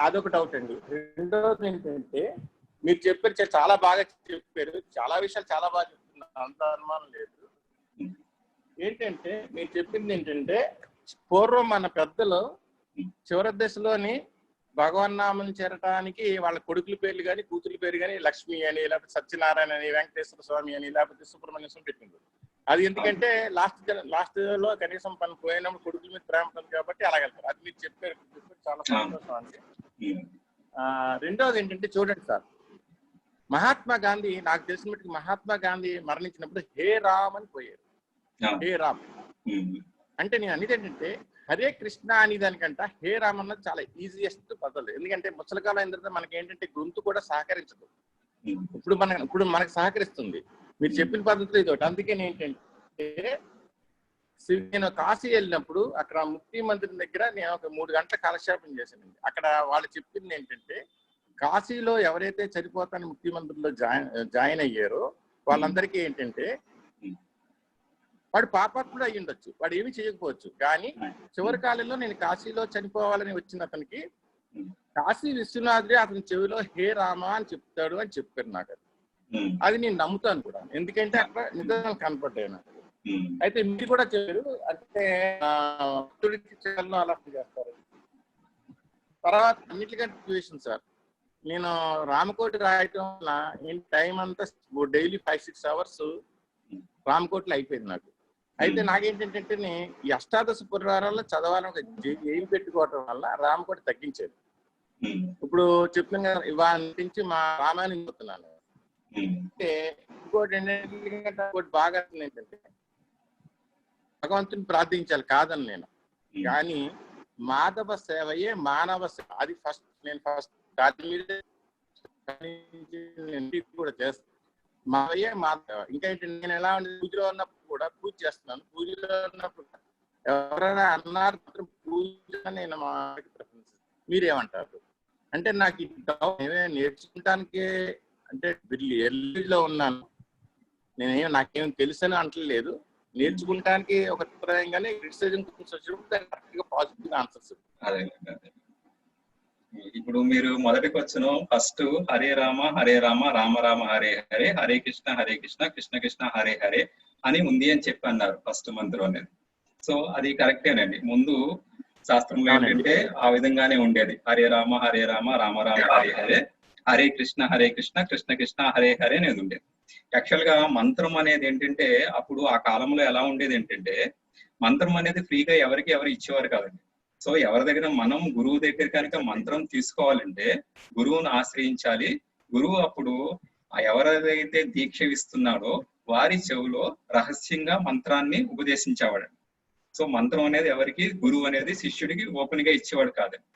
అదొక డౌట్ అండి. రెండోది ఏంటంటే మీరు చెప్పారు, చాలా బాగా చెప్పారు, చాలా విషయాలు చాలా బాగా చెప్తున్నారు, అంత అనుమానం లేదు. ఏంటంటే మీరు చెప్పింది ఏంటంటే, పూర్వం మన పెద్దలు చివరి దశలోని భగవన్నామం చేరటానికి వాళ్ళ కొడుకుల పేర్లు కానీ కూతురు పేరు కానీ లక్ష్మి అని, లేకపోతే సత్యనారాయణ అని, వెంకటేశ్వర స్వామి అని, లేకపోతే సుబ్రహ్మణ్య స్వామి పెట్టింది. అది ఎందుకంటే లాస్ట్ లో కనీసం పని పోయినప్పుడు కొడుకుల మీద ప్రేమ ఉంది కాబట్టి అలాగెళ్తారు. అది మీరు చెప్పారు, చాలా సంతోషం అండి. రెండోది ఏంటంటే చూడండి సార్, మహాత్మా గాంధీ, నాకు తెలిసిన మట్టుకు మహాత్మా గాంధీ మరణించినప్పుడు హే రామ్ అని పోయారు. హే రామ్ అంటే నేను అనేది ఏంటంటే, హరే కృష్ణ అనే దానికంట హే రామ్ అన్నది చాలా ఈజియెస్ట్ పద్ధతి. ఎందుకంటే ముసలికాలం అయిన తర్వాత మనకి ఏంటంటే గొంతు కూడా సహకరించదు. ఇప్పుడు మనకు సహకరిస్తుంది మీరు చెప్పిన పద్ధతిలో ఇది. అందుకని ఏంటంటే నేను కాశీ వెళ్ళినప్పుడు అక్కడ ముక్తి మందిరం దగ్గర నేను ఒక 3 గంటల కాలక్షేపం చేశానండి. అక్కడ వాళ్ళు చెప్పింది ఏంటంటే, కాశీలో ఎవరైతే చనిపోతాను ముక్తి మందిరంలో జాయిన్ అయ్యారో వాళ్ళందరికీ ఏంటంటే వాడు పాపాత్ముడు అయ్యి ఉండొచ్చు, వాడు ఏమి చేయకపోవచ్చు. కానీ చివరి కాలంలో నేను కాశీలో చనిపోవాలని వచ్చిన అతనికి కాశీ విశ్వనాథుడే అతని చెవిలో హే రామ అని చెప్తాడు అని చెప్పారు నాకు. అది నేను నమ్ముతాను కూడా, ఎందుకంటే అక్కడ నిజంగా కనపడ్డాయి నాకు. అయితే మీరు కూడా చెప్పారు అంటే అలా చేస్తారు. తర్వాత అన్నిటికంటే సిచ్యువేషన్ సార్, నేను రామకోటి రాయటం వల్ల నేను టైం అంతా డైలీ 5-6 అవర్స్ రామకోటిలో అయిపోయింది నాకు. అయితే నాకేంటంటే ఈ అష్టాదశ పురాణాల్లో చదవాలని ఒక ఎయిమ్ పెట్టుకోవటం వల్ల రామకోటి తగ్గించేది. ఇప్పుడు చెప్తున్నాను కదా, ఇవాళ నుంచి మా రామాయణం చెప్తున్నాను. అంటే ఇంకోటి ఏంటంటే బాగా ఏంటంటే భగవంతుని ప్రార్థించాలి కాదని నేను, కానీ మాధవ సేవయే మానవ సేవ. అది ఫస్ట్ నేను కూడా చేస్తాను. మావయ్యే మాధవ. ఇంకా ఏంటంటే నేను ఎలా ఉండే పూజలో ఉన్నప్పుడు కూడా పూజ చేస్తున్నాను. పూజలో ఉన్నప్పుడు ఎవరైనా అన్నారు మాత్రం పూజ నేను మీరేమంటారు అంటే నాకు నేర్చుకుంటానికే అంటే ఎల్లీలో ఉన్నాను నేనేం నాకేం తెలుసని అంటలేదు. నేర్చుకుంటానికి ఒక అభిప్రాయంగానే క్రిటిసిజం వచ్చినప్పుడు పాజిటివ్ ఆన్సర్స్. అదే ఇప్పుడు మీరు మొదటి క్వశ్చన్ ఫస్ట్ హరే రామ రామ రామ హరే హరే, హరే కృష్ణ కృష్ణ కృష్ణ హరే హరే అని ఉంది అని చెప్పి అన్నారు ఫస్ట్ మంత్రం అనేది. సో అది కరెక్టేనండి. ముందు శాస్త్రంలో ఏంటంటే ఆ విధంగానే ఉండేది. హరే రామ రామ రామ హరే హరే, హరే కృష్ణ కృష్ణ కృష్ణ హరే హరే అనేది ఉండేది. యాక్చువల్ గా మంత్రం అనేది ఏంటంటే అప్పుడు ఆ కాలంలో ఎలా ఉండేది ఏంటంటే మంత్రం అనేది ఫ్రీగా ఎవరు ఇచ్చేవారు కాదండి. సో ఎవరి దగ్గర మనం గురువు దగ్గర కనుక మంత్రం తీసుకోవాలంటే గురువును ఆశ్రయించాలి. గురువు అప్పుడు ఎవరైతే దీక్ష ఇస్తున్నాడో వారి చెవులో రహస్యంగా మంత్రాన్ని ఉపదేశించేవాడు. సో మంత్రం అనేది ఎవరికి గురువు అనేది శిష్యుడికి ఓపెన్ గా ఇచ్చేవాడు కాదండి.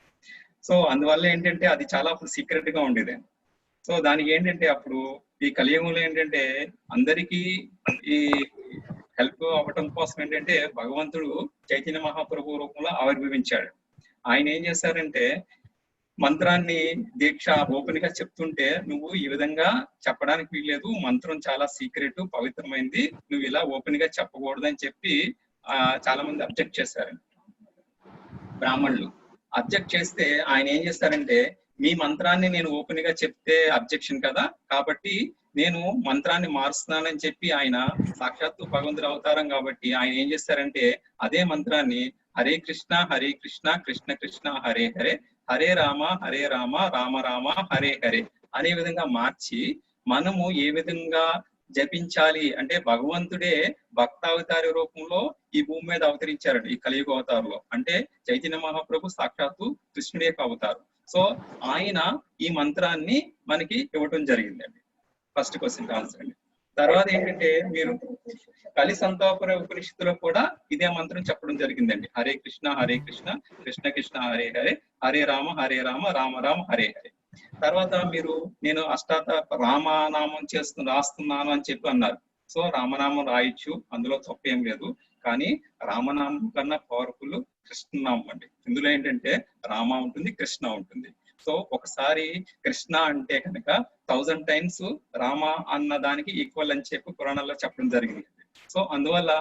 సో అందువల్ల ఏంటంటే అది చాలా అప్పుడు సీక్రెట్ గా ఉండేది. సో దానికి ఏంటంటే అప్పుడు ఈ కలియుగంలో ఏంటంటే అందరికీ ఈ హెల్ప్ అవ్వటం కోసం ఏంటంటే భగవంతుడు చైతన్య మహాప్రభు రూపంలో ఆవిర్భవించాడు. ఆయన ఏం చేశారంటే మంత్రాన్ని దీక్ష ఓపెన్ గా చెప్తుంటే నువ్వు ఈ విధంగా చెప్పడానికి వీల్లేదు, మంత్రం చాలా సీక్రెట్ పవిత్రమైంది, నువ్వు ఇలా ఓపెన్ గా చెప్పకూడదు అని చెప్పి చాలా మంది అబ్జెక్ట్ చేశారు. బ్రాహ్మణులు అబ్జెక్ట్ చేస్తే ఆయన ఏం చేస్తారంటే మీ మంత్రాన్ని నేను ఓపెన్ గా చెప్తే అబ్జెక్షన్ కదా, కాబట్టి నేను మంత్రాన్ని మారుస్తున్నానని చెప్పి ఆయన సాక్షాత్తు భగవంతుడి అవతారం కాబట్టి ఆయన ఏం చేస్తారంటే అదే మంత్రాన్ని హరే కృష్ణ కృష్ణ కృష్ణ హరే హరే, హరే రామ రామ రామ హరే హరే అనే విధంగా మార్చి మనము ఏ విధంగా జపించాలి అంటే భగవంతుడే భక్తావతారి రూపంలో ఈ భూమి మీద అవతరించారండి. ఈ కలియుగ అవతారంలో అంటే చైతన్య మహాప్రభు సాక్షాత్తు కృష్ణుడి యొక్క అవతారం. సో ఆయన ఈ మంత్రాన్ని మనకి ఇవ్వటం జరిగిందండి. ఫస్ట్ క్వశ్చన్ ఆన్సర్ అండి. తర్వాత ఏంటంటే మీరు కలి సంతాపర ఉపనిషత్తులో కూడా ఇదే మంత్రం చెప్పడం జరిగిందండి. హరే కృష్ణ కృష్ణ కృష్ణ హరే హరే, హరే రామ రామ రామ హరే హరే. తర్వాత మీరు నేను అష్టాత రామనామం రాస్తున్నాను అని చెప్పి అన్నారు. సో రామనామం రాయొచ్చు, అందులో తప్పేం లేదు. కానీ రామనామం కన్నా పవర్ఫుల్ కృష్ణనామం అండి. ఇందులో ఏంటంటే రామ ఉంటుంది, కృష్ణ ఉంటుంది. సో ఒకసారి కృష్ణ అంటే కనుక 1000 times రామ అన్న దానికి ఈక్వల్ అని చెప్పి పురాణాల్లో చెప్పడం జరిగింది. సో అందువల్ల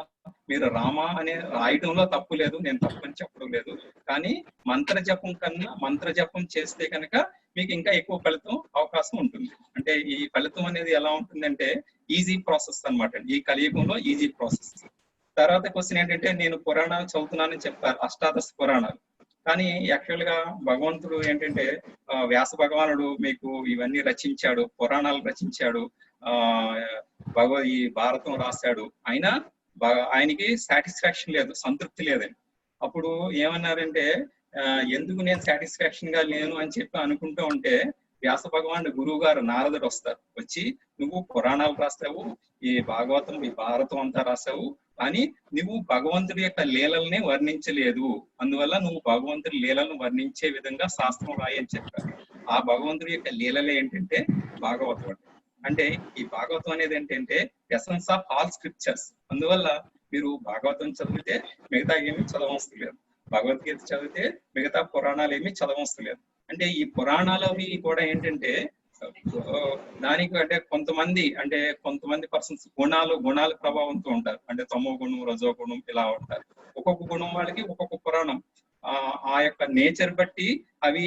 మీరు రామ అనే రాయటంలో తప్పు లేదు, నేను తప్పు అని చెప్పడం లేదు. కానీ మంత్ర జపం కన్నా మంత్ర జపం చేస్తే కనుక మీకు ఇంకా ఎక్కువ ఫలితం అవకాశం ఉంటుంది. అంటే ఈ ఫలితం అనేది ఎలా ఉంటుందంటే ఈజీ ప్రాసెస్ అన్నమాట. ఈ కలియుగంలో ఈజీ ప్రాసెస్. తర్వాత క్వశ్చన్ ఏంటంటే నేను పురాణాలు చదువుతున్నానని చెప్పారు, అష్టాదశ పురాణాలు. కానీ యాక్చువల్ గా భగవంతుడు ఏంటంటే వ్యాస భగవానుడు మీకు ఇవన్నీ రచించాడు, పురాణాలు రచించాడు, ఈ భారతం రాశాడు. అయినా ఆయనకి సాటిస్ఫాక్షన్ లేదు, సంతృప్తి లేదని. అప్పుడు ఏమన్నారంటే ఎందుకు నేను సాటిస్ఫాక్షన్ గా లేను అని చెప్పి అనుకుంటూ ఉంటే వ్యాస భగవానుడు గురువు గారు నారదుడు వస్తారు. వచ్చి నువ్వు పురాణాలు రాస్తావు, ఈ భాగవతం ఈ భారతం అంతా రాసావు, కానీ నువ్వు భగవంతుడి యొక్క లీలల్ని వర్ణించలేదు, అందువల్ల నువ్వు భగవంతుడి లీలలను వర్ణించే విధంగా శాస్త్రం రాయి అని చెప్పారు. ఆ భగవంతుడి యొక్క లీలలే ఏంటంటే భాగవతం. అంటే ఈ భాగవతం అనేది ఏంటంటే ఎసెన్స్ ఆఫ్ ఆల్ స్క్రిప్చర్స్. అందువల్ల మీరు భాగవతం చదివితే మిగతా ఏమీ చదవవసరం లేదు, భగవద్గీత చదివితే మిగతా పురాణాలు ఏమీ చదవవసరం లేదు. అంటే ఈ పురాణాలు అవి కూడా ఏంటంటే సో దానికి అంటే కొంతమంది పర్సన్స్ గుణాలు ప్రభావంతో ఉంటారు. అంటే తమో గుణం, రజో గుణం ఇలా ఉంటారు. ఒక్కొక్క గుణం వాళ్ళకి ఒక్కొక్క పురాణం ఆ యొక్క నేచర్ బట్టి అవి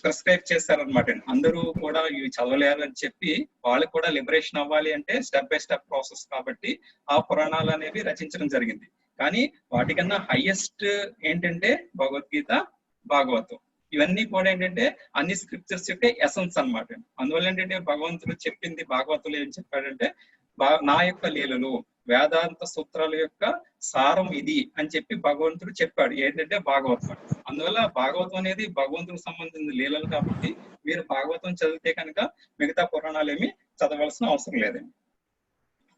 ప్రిస్క్రైబ్ చేస్తారనమాట. అందరూ కూడా ఇవి చదవలేరు అని చెప్పి వాళ్ళకి కూడా లిబరేషన్ అవ్వాలి అంటే స్టెప్ బై స్టెప్ ప్రాసెస్ కాబట్టి ఆ పురాణాలు అనేవి రచించడం జరిగింది. కానీ వాటికన్నా హైయెస్ట్ ఏంటంటే భగవద్గీత, భాగవతం. ఇవన్నీ కూడా ఏంటంటే అన్ని స్క్రిప్చర్స్ యొక్క ఎసెన్స్ అన్నమాట. అందువల్ల ఏంటంటే భగవంతుడు చెప్పింది భాగవతులు ఏం చెప్పాడంటే నా యొక్క లీలలు, వేదాంత సూత్రాల యొక్క సారం ఇది అని చెప్పి భగవంతుడు చెప్పాడు. ఏంటంటే భాగవతం. అందువల్ల భాగవతం అనేది భగవంతుడికి సంబంధించిన లీలలు కాబట్టి మీరు భాగవతం చదివితే కనుక మిగతా పురాణాలు ఏమి చదవాల్సిన అవసరం లేదండి.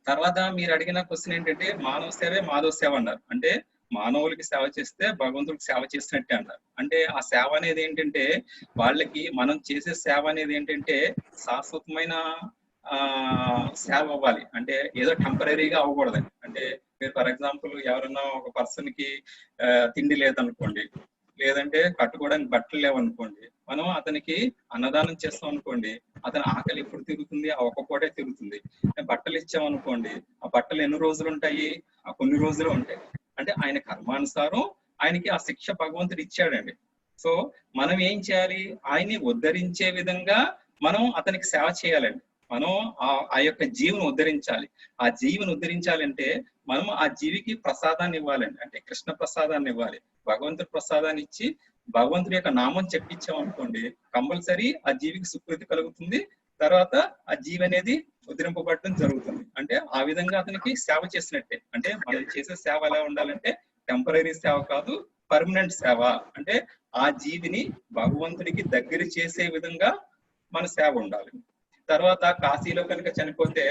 తర్వాత మీరు అడిగిన క్వశ్చన్ ఏంటంటే మానవ సేవే మాధవ సేవ అన్నారు. అంటే మానవులకి సేవ చేస్తే భగవంతుడికి సేవ చేసినట్టే అన్నారు. అంటే ఆ సేవ అనేది ఏంటంటే వాళ్ళకి మనం చేసే సేవ అనేది ఏంటంటే శాశ్వతమైన సేవ అవ్వాలి. అంటే ఏదో టెంపరీగా అవ్వకూడదండి. అంటే మీరు ఫర్ ఎగ్జాంపుల్ ఎవరైనా ఒక పర్సన్ కి తిండి లేదనుకోండి, లేదంటే కట్టుకోవడానికి బట్టలు లేవనుకోండి, మనం అతనికి అన్నదానం చేస్తాం అనుకోండి, అతని ఆకలి ఎప్పుడు తిరుగుతుంది? ఆ ఒక్క పూటే తిరుగుతుంది. బట్టలు ఇచ్చామనుకోండి, ఆ బట్టలు ఎన్ని రోజులు ఉంటాయి? ఆ కొన్ని రోజులు ఉంటాయి. అంటే ఆయన కర్మానుసారం ఆయనకి ఆ శిక్ష భగవంతుడు ఇచ్చాడండి. సో మనం ఏం చేయాలి? ఆయన్ని ఉద్ధరించే విధంగా మనం అతనికి సేవ చేయాలండి. మనం ఆ యొక్క జీవిని ఉద్ధరించాలి. ఆ జీవిని ఉద్ధరించాలంటే మనం ఆ జీవికి ప్రసాదాన్ని ఇవ్వాలండి. అంటే కృష్ణ ప్రసాదాన్ని ఇవ్వాలి. భగవంతుడి ప్రసాదాన్ని ఇచ్చి భగవంతుడి యొక్క నామం చెప్పించామనుకోండి, కంపల్సరీ ఆ జీవికి సుకృతి కలుగుతుంది. తర్వాత ఆ జీవి అనేది ఉద్ధరింపబడటం జరుగుతుంది. అంటే ఆ విధంగా అతనికి సేవ చేసినట్టే. అంటే మనం చేసే సేవ ఎలా ఉండాలంటే టెంపరీ సేవ కాదు, పర్మనెంట్ సేవ. అంటే ఆ జీవిని భగవంతుడికి దగ్గర చేసే విధంగా మన సేవ ఉండాలి. తర్వాత కాశీలో కనుక చనిపోతే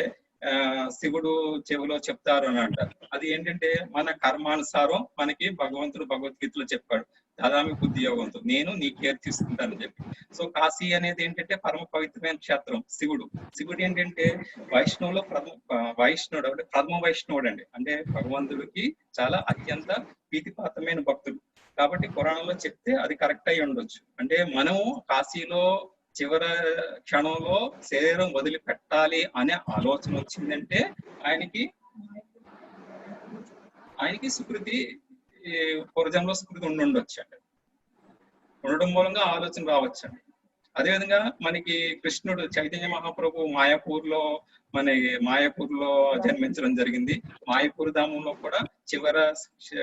శివుడు చెవిలో చెప్తారు అని అంటారు. అది ఏంటంటే మన కర్మానుసారం మనకి భగవంతుడు భగవద్గీతలో చెప్పాడు, దాదామి బుద్ధి యోగంతో నేను నీ కేర్ తీసుకుంటానని చెప్పి. సో కాశీ అనేది ఏంటంటే పరమ పవిత్రమైన క్షేత్రం. శివుడు ఏంటంటే వైష్ణవులో వైష్ణవుడు అంటే ప్రథమ వైష్ణవుడు అండి. అంటే భగవంతుడికి చాలా అత్యంత ప్రీతిపాత్రమైన భక్తుడు. కాబట్టి పురాణంలో చెప్తే అది కరెక్ట్ అయి ఉండొచ్చు. అంటే మనము కాశీలో చివరి క్షణంలో శరీరం వదిలిపెట్టాలి అనే ఆలోచన వచ్చిందంటే ఆయనకి సుకృతి పూర్వజంలో సుకృతి ఉండొచ్చు అండి. ఉండడం మూలంగా ఆలోచన రావచ్చండి. అదేవిధంగా మనకి కృష్ణుడు చైతన్య మహాప్రభు మాయాపూర్లో జన్మించడం జరిగింది. మాయాపూర్ ధామంలో కూడా చివరి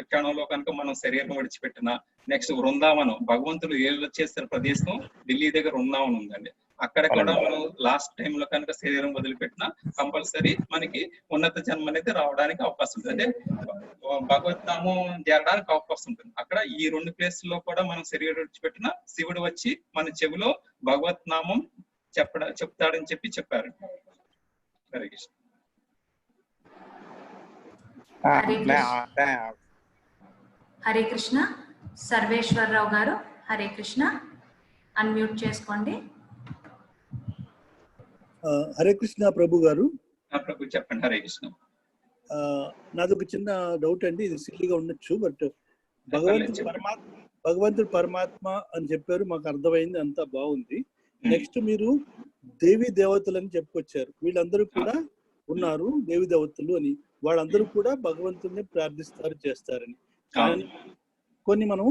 క్షణంలో కనుక మనం శరీరం విడిచిపెట్టిన నెక్స్ట్ వృందావనం, భగవంతుడు ఏళ్ళు చేసిన ప్రదేశం ఢిల్లీ దగ్గర వృందావనం ఉందండి. అక్కడ కూడా మనం లాస్ట్ టైం లో కనుక శరీరం వదిలిపెట్టిన కంపల్సరీ మనకి ఉన్నత జన్మ అనేది రావడానికి అవకాశం ఉంటుంది. అంటే భగవద్ధామం చేరడానికి అవకాశం ఉంటుంది. అక్కడ ఈ 2 ప్లేసుల్లో కూడా మనం శరీరం విడిచిపెట్టిన శివుడు వచ్చి మన చెవిలో భగవత్ నామం చెప్తాడని చెప్పారు. హరే కృష్ణ. హరే కృష్ణ. సర్వేశ్వరరావు గారు హరే కృష్ణ, అన్మ్యూట్ చేసుకోండి. హరే కృష్ణ ప్రభు గారు. ప్రభు చెప్పండి. హరే కృష్ణ. నాదొక చిన్న డౌట్ అండి, ఇది సిల్లీగా ఉండొచ్చు. బట్ భగవంతుడు పరమాత్మ అని చెప్పారు, మాకు అర్థమైంది, అంతా బాగుంది. నెక్స్ట్ మీరు దేవీ దేవతలు అని చెప్పుకొచ్చారు. వీళ్ళందరూ కూడా ఉన్నారు దేవీ దేవతలు అని, వాళ్ళందరూ కూడా భగవంతుడిని ప్రార్థిస్తారు, చేస్తారని. కానీ కొన్ని మనం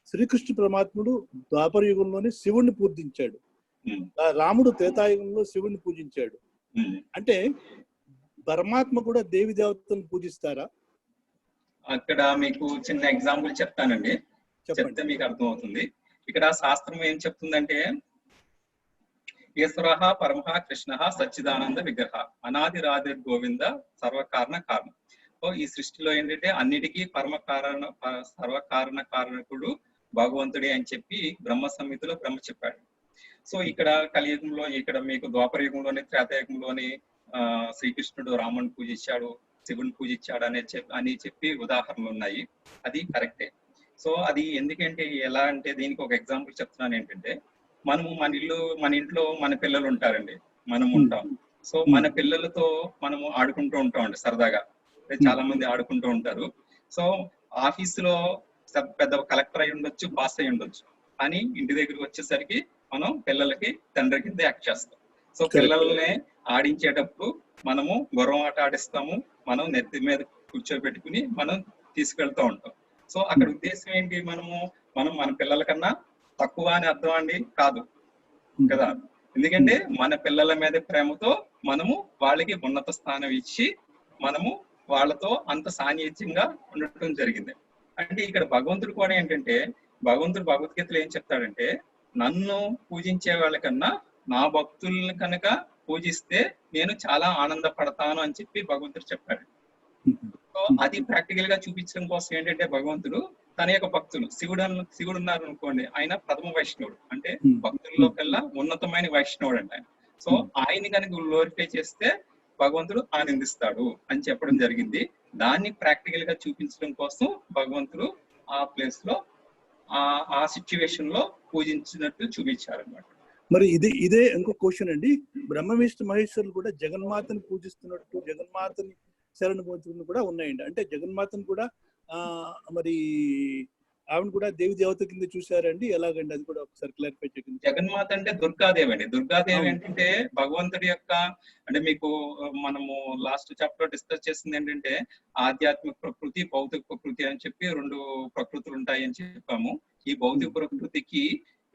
శ్రీకృష్ణ పరమాత్ముడు ద్వాపర యుగంలోనే శివుణ్ణి పూజించాడు, రాముడు త్రేతాయుగంలో శివుణ్ణి పూజించాడు. అంటే పరమాత్మ కూడా దేవి దేవతలను పూజిస్తారా? అక్కడ మీకు చిన్న ఎగ్జాంపుల్ చెప్తానండి, చెప్తే మీకు అర్థమవుతుంది. ఇక్కడ శాస్త్రం ఏం చెప్తుందంటే ఈశ్వర పరమః కృష్ణ సచ్చిదానంద విగ్రహ అనాదిరాది గోవింద సర్వకారణ కారణం. సో ఈ సృష్టిలో ఏంటంటే అన్నిటికీ సర్వకారణ కారణకుడు భగవంతుడే అని చెప్పి బ్రహ్మ సంహితలో బ్రహ్మ చెప్పాడు. సో ఇక్కడ కలియుగంలో, ఇక్కడ మీకు ద్వాపర యుగంలోని త్రేతాయుగంలోని శ్రీకృష్ణుడు రాముని పూజించాడు, శివుని పూజించాడు అని చెప్పి ఉదాహరణలు ఉన్నాయి. అది కరెక్టే. సో అది ఎందుకంటే ఎలా అంటే దీనికి ఒక ఎగ్జాంపుల్ చెప్తున్నాను. ఏంటంటే మనము మన ఇంట్లో మన పిల్లలు ఉంటారండి, మనం ఉంటాం. సో మన పిల్లలతో మనము ఆడుకుంటూ ఉంటామండి సరదాగా. చాలా మంది ఆడుకుంటూ ఉంటారు. సో ఆఫీసులో పెద్ద కలెక్టర్ అయి ఉండొచ్చు, బాస్ అయి ఉండొచ్చు, అని ఇంటి దగ్గరికి వచ్చేసరికి మనం పిల్లలకి తండ్రి కింద యాక్ట్ చేస్తాం. సో పిల్లల్ని ఆడించేటప్పుడు మనము గుర్రం ఆట ఆడిస్తాము, మనం నెత్తి మీద కూర్చోబెట్టుకుని మనం తీసుకెళ్తూ ఉంటాం. సో అక్కడ ఉద్దేశం ఏంటి, మనం మన పిల్లల కన్నా తక్కువ అని అర్థం అండి కాదు కదా. ఎందుకంటే మన పిల్లల మీద ప్రేమతో మనము వాళ్ళకి ఉన్నత స్థానం ఇచ్చి మనము వాళ్ళతో అంత సాన్నిహిత్యంగా ఉండటం జరిగింది. అంటే ఇక్కడ భగవంతుడు కూడా ఏంటంటే, భగవంతుడు భగవద్గీతలో ఏం చెప్తాడంటే, నన్ను పూజించే వాళ్ళకన్నా నా భక్తుల్ని కనుక పూజిస్తే నేను చాలా ఆనందపడతాను అని చెప్పి భగవంతుడు చెప్పాడు. సో అది ప్రాక్టికల్ గా చూపించడం కోసం ఏంటంటే భగవంతుడు తన యొక్క భక్తులు, శివుడు ఉన్నారు అనుకోండి, ఆయన ప్రథమ వైష్ణవుడు, అంటే భక్తుల్లో కల్లా ఉన్నతమైన వైష్ణవుడు అంట ఆయన. సో ఆయన్ని కనుక గ్లోరిఫై చేస్తే భగవంతుడు ఆనందిస్తాడు అని చెప్పడం జరిగింది. దాన్ని ప్రాక్టికల్ గా చూపించడం కోసం భగవంతుడు ఆ ప్లేస్ లో ఆ సిచ్యువేషన్ లో పూజించినట్టు చూపించారు అన్నమాట. మరి ఇదే ఇంకో క్వశ్చన్ అండి. బ్రహ్మ విష్ణు మహేశ్వరులు కూడా జగన్మాతని పూజిస్తున్నట్టు, జగన్మాతని శరణ పోతులు కూడా ఉన్నాయండి. అంటే జగన్మాతను కూడా మరి ఆవిడ కూడా దేవి దేవత కింద చూసారండి, ఎలాగండి అది కూడా ఒకసారి క్లారిఫై చేయండి. జగన్మాత అంటే దుర్గాదేవి అండి. దుర్గాదేవి ఏంటంటే భగవంతుడి యొక్క, అంటే మీకు మనము లాస్ట్ చాప్టర్ డిస్కస్ చేసింది ఏంటంటే ఆధ్యాత్మిక ప్రకృతి, భౌతిక ప్రకృతి అని చెప్పి 2 ప్రకృతులు ఉంటాయి అని చెప్పాము. ఈ భౌతిక ప్రకృతికి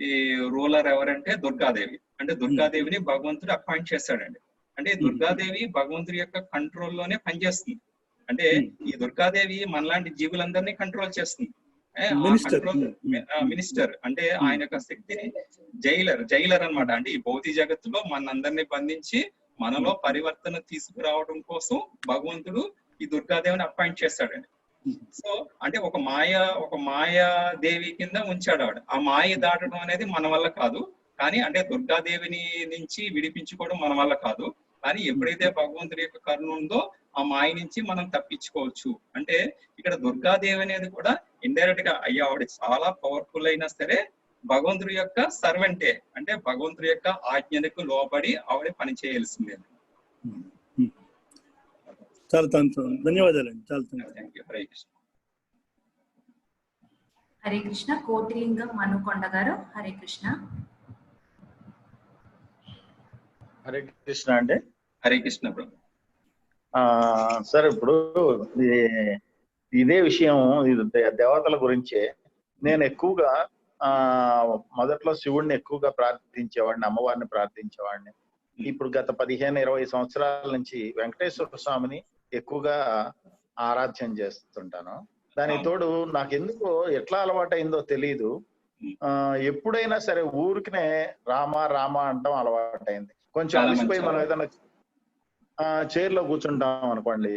ఈ రూలర్ ఎవరంటే దుర్గాదేవి. అంటే దుర్గాదేవిని భగవంతుడు అపాయింట్ చేశాడండి. అంటే దుర్గాదేవి భగవంతుడి యొక్క కంట్రోల్లోనే పనిచేస్తుంది. అంటే ఈ దుర్గాదేవి మనలాంటి జీవులందరినీ కంట్రోల్ చేస్తుంది. మినిస్టర్ అంటే ఆయన యొక్క శక్తిని జైలర్ అన్నమాట. అంటే ఈ భౌతిక జగత్తులో మనందరినీ బంధించి మనలో పరివర్తన తీసుకురావడం కోసం భగవంతుడు ఈ దుర్గాదేవిని అపాయింట్ చేస్తాడండి. సో అంటే ఒక మాయా దేవి కింద ఉంచాడు ఆవిడ. ఆ మాయ దాటడం అనేది మన వల్ల కాదు, కానీ అంటే దుర్గాదేవిని నుంచి విడిపించుకోవడం మన వల్ల కాదు. కానీ ఎప్పుడైతే భగవంతుడి యొక్క కరుణ ఉందో ఆ మాయ నుంచి మనం తప్పించుకోవచ్చు. అంటే ఇక్కడ దుర్గాదేవి అనేది కూడా ఇండైరెక్ట్ గా అయ్యా ఆవిడ చాలా పవర్ఫుల్ అయినా సరే భగవంతుడి యొక్క సర్వెంటే, అంటే భగవంతుడి యొక్క ఆజ్ఞలకు లోబడి ఆవిడ పని చేయాల్సిందే. చాలా ధన్యవాదాలండి. చాలా థ్యాంక్ యూ. హరే కృష్ణ. హరే కృష్ణ. కోటిలింగం మనుకొండ గారు, హరే కృష్ణ. హరే కృష్ణ అండి. హరే కృష్ణ బ్రో. సార్ ఇప్పుడు ఇదే విషయం, ఇది దేవతల గురించే. నేను ఎక్కువగా మొదట్లో శివుడిని ఎక్కువగా ప్రార్థించేవాడిని, అమ్మవారిని ప్రార్థించేవాడిని. ఇప్పుడు గత 15-20 సంవత్సరాల నుంచి వెంకటేశ్వర స్వామిని ఎక్కువగా ఆరాధ్యం చేస్తుంటాను. దానికి తోడు నాకెందుకో ఎట్లా అలవాటైందో తెలియదు, ఎప్పుడైనా సరే ఊరికినే రామ రామ అంటాం అలవాటైంది. కొంచెం అలసిపోయి మనం ఏదైనా చైర్ లో కూర్చుంటాం అనుకోండి,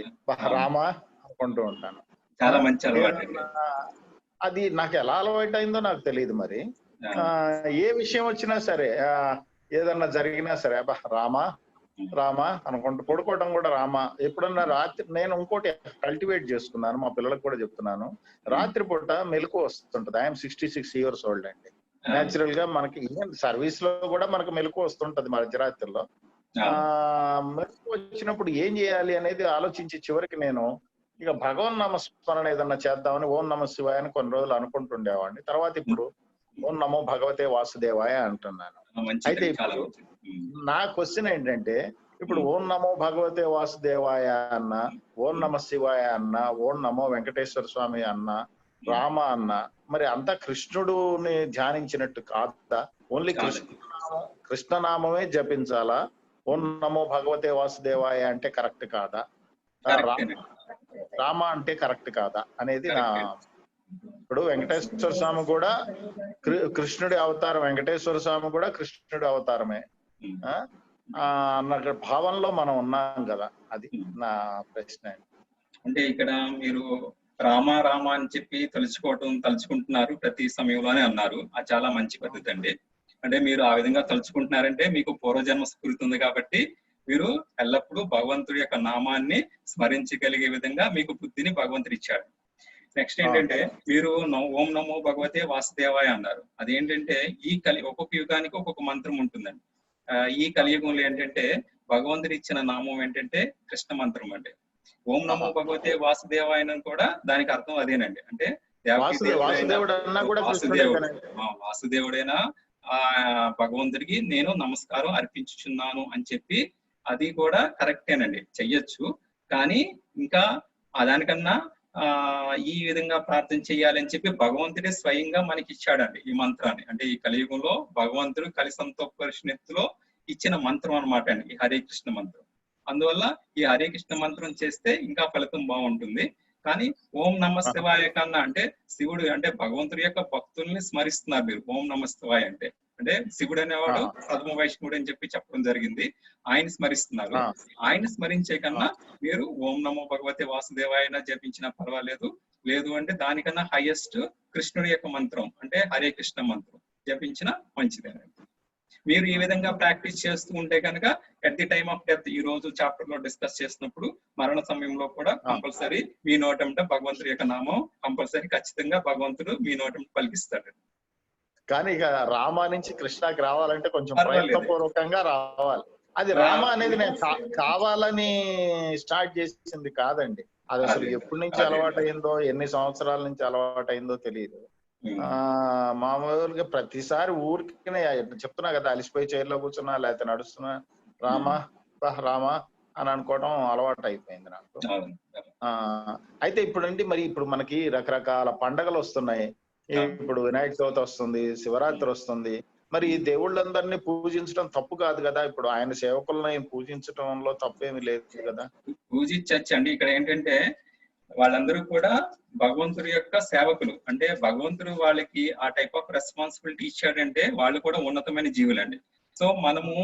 రామ అనుకుంటూ ఉంటాను. చాలా మంచి అలవాటు. అది నాకు ఎలా అలవాటు అయిందో నాకు తెలియదు. మరి ఏ విషయం వచ్చినా సరే, ఏదన్నా జరిగినా సరే అబ్బా రామ రామ అనుకుంటూ పడుకోవడం కూడా రామ. ఎప్పుడన్నా రాత్రి నేను ఇంకోటి కల్టివేట్ చేసుకున్నాను, మా పిల్లలకు కూడా చెప్తున్నాను, రాత్రిపూట మెలకు వస్తుంటది. ఐఎమ్ 66 years old అండి. నేచురల్ గా మనకి సర్వీస్ లో కూడా మనకు మెలకు వస్తుంటది మధ్యరాత్రిలో. మెలకు వచ్చినప్పుడు ఏం చేయాలి అనేది ఆలోచించి చివరికి నేను ఇక భగవన్ నామస్మరణ ఏదన్నా చేద్దామని ఓం నమ శివాయ అని కొన్ని రోజులు అనుకుంటుండేవాడిని. తర్వాత ఇప్పుడు ఓం నమో భగవతే వాసుదేవాయ అంటున్నాను. అయితే ఇప్పుడు నా క్వశ్చన్ ఏంటంటే, ఇప్పుడు ఓం నమో భగవతే వాసుదేవాయ అన్న, ఓం నమ శివాయ అన్న, ఓం నమో వెంకటేశ్వర స్వామి అన్న, రామ అన్న, మరి అంతా కృష్ణుడుని ధ్యానించినట్టు కాదా? ఓన్లీ కృష్ణనామమే జపించాలా? ఓం నమో భగవతే వాసుదేవాయ అంటే కరెక్ట్ కాదా? రామ అంటే కరెక్ట్ కాదా అనేది నా. ఇప్పుడు వెంకటేశ్వర స్వామి కూడా కృష్ణుడి అవతారం, వెంకటేశ్వర స్వామి కూడా కృష్ణుడి అవతారమే అన్న భావంలో మనం ఉన్నాం కదా, అది నా ప్రశ్న. అంటే ఇక్కడ మీరు రామ రామ అని చెప్పి తలుచుకుంటున్నారు ప్రతి సమయంలోనే అన్నారు. అది చాలా మంచి పద్ధతి అండి. అంటే మీరు ఆ విధంగా తలుచుకుంటున్నారంటే మీకు పూర్వజన్మ స్ఫూర్తి ఉంది కాబట్టి మీరు ఎల్లప్పుడూ భగవంతుడి యొక్క నామాన్ని స్మరించగలిగే విధంగా మీకు బుద్ధిని భగవంతుడు ఇచ్చాడు. నెక్స్ట్ ఏంటంటే మీరు ఓం నమో భగవతే వాసుదేవాయ అన్నారు. అదేంటంటే ఒక్కొక్క యుగానికి ఒక్కొక్క మంత్రం ఉంటుందండి. ఈ కలియుగంలో ఏంటంటే భగవంతుడు ఇచ్చిన నామం ఏంటంటే కృష్ణ మంత్రం అండి. ఓం నమో భగవతే వాసుదేవాయ కూడా దానికి అర్థం అదేనండి. అంటే వాసుదేవుడైనా ఆ భగవంతుడికి నేను నమస్కారం అర్పించుచున్నాను అని చెప్పి అది కూడా కరెక్టేనండి, చెయ్యొచ్చు. కానీ ఇంకా దానికన్నా ఈ విధంగా ప్రార్థన చేయాలని చెప్పి భగవంతుడే స్వయంగా మనకి ఇచ్చాడండి ఈ మంత్రాన్ని. అంటే ఈ కలియుగంలో భగవంతుడు కలిసంతోపనిషత్తులో ఇచ్చిన మంత్రం అనమాట అండి ఈ హరే కృష్ణ మంత్రం. అందువల్ల ఈ హరే కృష్ణ మంత్రం చేస్తే ఇంకా ఫలితం బాగుంటుంది. కానీ ఓం నమ శివాయ కన్నా అంటే శివుడు అంటే భగవంతుడి యొక్క భక్తుల్ని స్మరిస్తున్నారు మీరు. ఓం నమ శివాయ అంటే అంటే శివుడు అనేవాడు సద్మ వైష్ణవుడు అని చెప్పి చెప్పడం జరిగింది. ఆయన స్మరిస్తున్నారు. ఆయన స్మరించే కన్నా మీరు ఓం నమో భగవతే వాసుదేవాయ జపించినా పర్వాలేదు. లేదు అంటే దానికన్నా హైయెస్ట్ కృష్ణుడి యొక్క మంత్రం అంటే హరే కృష్ణ మంత్రం జపించిన మంచిదేనండి. మీరు ఈ విధంగా ప్రాక్టీస్ చేస్తూ ఉంటే కనుక at the time of death, ఈ రోజు చాప్టర్ లో డిస్కస్ చేసినప్పుడు మరణ సమయంలో కూడా కంపల్సరీ మీ నోటంట భగవంతుడి యొక్క నామం కంపల్సరీ ఖచ్చితంగా భగవంతుడు మీ నోటంట పలికిస్తాడు. కానీ ఇక రామ నుంచి కృష్ణకి రావాలంటే కొంచెం ప్రయత్నపూర్వకంగా రావాలి. అది రామ అనేది నేను కావాలని స్టార్ట్ చేసింది కాదండి. అది అసలు ఎప్పటి నుంచి అలవాటైందో, ఎన్ని సంవత్సరాల నుంచి అలవాటైందో తెలియదు. మామూలుగా ప్రతిసారి ఊరికి చెప్తున్నా కదా, అలిసిపోయి చైర్లో కూర్చున్నా లేకపోతే నడుస్తున్నా రామా రామా అని అనుకోవడం అలవాటు అయిపోయింది నాకు. అయితే ఇప్పుడు మనకి రకరకాల పండగలు వస్తున్నాయి. ఇప్పుడు వినాయక చవితి వస్తుంది, శివరాత్రి వస్తుంది. మరి ఈ దేవుళ్ళందరినీ పూజించడం తప్పు కాదు కదా? ఇప్పుడు ఆయన సేవకులను పూజించడంలో తప్పేమీ లేదు కదా? పూజించచ్చు అండి. ఇక్కడ ఏంటంటే వాళ్ళందరూ కూడా భగవంతుడి యొక్క సేవకులు. అంటే భగవంతుడు వాళ్ళకి ఆ టైప్ ఆఫ్ రెస్పాన్సిబిలిటీ ఇచ్చాడంటే వాళ్ళు కూడా ఉన్నతమైన జీవులండి. సో మనము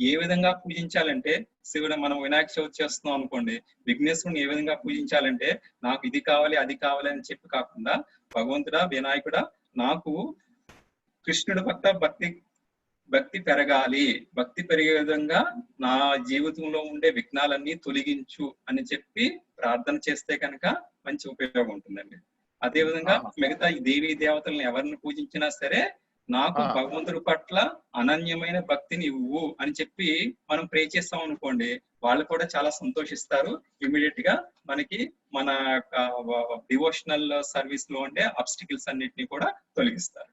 ఏ విధంగా పూజించాలంటే శివుడు, మనం వినాయక చవితి చేస్తున్నాం అనుకోండి, విఘ్నేశ్వరుని ఏ విధంగా పూజించాలంటే నాకు ఇది కావాలి అది కావాలి అని చెప్పి కాకుండా భగవంతుడా వినాయకుడా నాకు కృష్ణుడి పట్ల భక్తి పెరగాలి, భక్తి పెరిగే విధంగా నా జీవితంలో ఉండే విఘ్నాలన్నీ తొలగించు అని చెప్పి ప్రార్థన చేస్తే కనుక మంచి ఉపయోగం ఉంటుందండి. అదే విధంగా మిగతా ఈ దేవీ దేవతలను ఎవరిని పూజించినా సరే నాకు భగవంతుడి పట్ల అనన్యమైన భక్తిని ఇవ్వు అని చెప్పి మనం ప్రే చేస్తాం అనుకోండి, వాళ్ళు కూడా చాలా సంతోషిస్తారు. ఇమీడియట్ గా మనకి మన డివోషనల్ సర్వీస్ లో ఉండే అబ్స్టికల్స్ అన్నిటిని కూడా తొలగిస్తారు.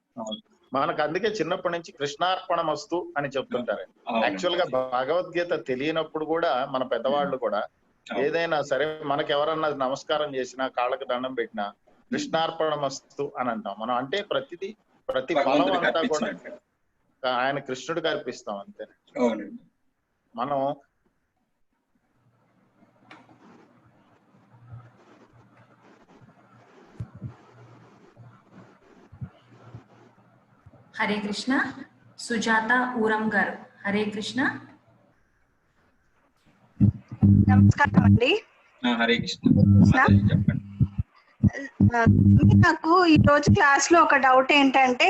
మనకు అందుకే చిన్నప్పటి నుంచి కృష్ణార్పణమస్తు అని చెప్తుంటారు. యాక్చువల్ గా భగవద్గీత తెలియనప్పుడు కూడా మన పెద్దవాళ్ళు కూడా ఏదైనా సరే మనకి ఎవరన్నా నమస్కారం చేసినా కాళ్ళకు దండం పెట్టినా కృష్ణార్పణమస్తు అని అంటాం మనం. అంటే ప్రతి ఫలం అంతా కూడా ఆయన కృష్ణుడికి అర్పిస్తాం అంతే. మనం హరే కృష్ణ. సుజాత ఊరం గారు, హరే కృష్ణ. నమస్కారం అండి. హరే కృష్ణ. చెప్పండి. నాకు ఈ రోజు క్లాస్ లో ఒక డౌట్ ఏంటంటే,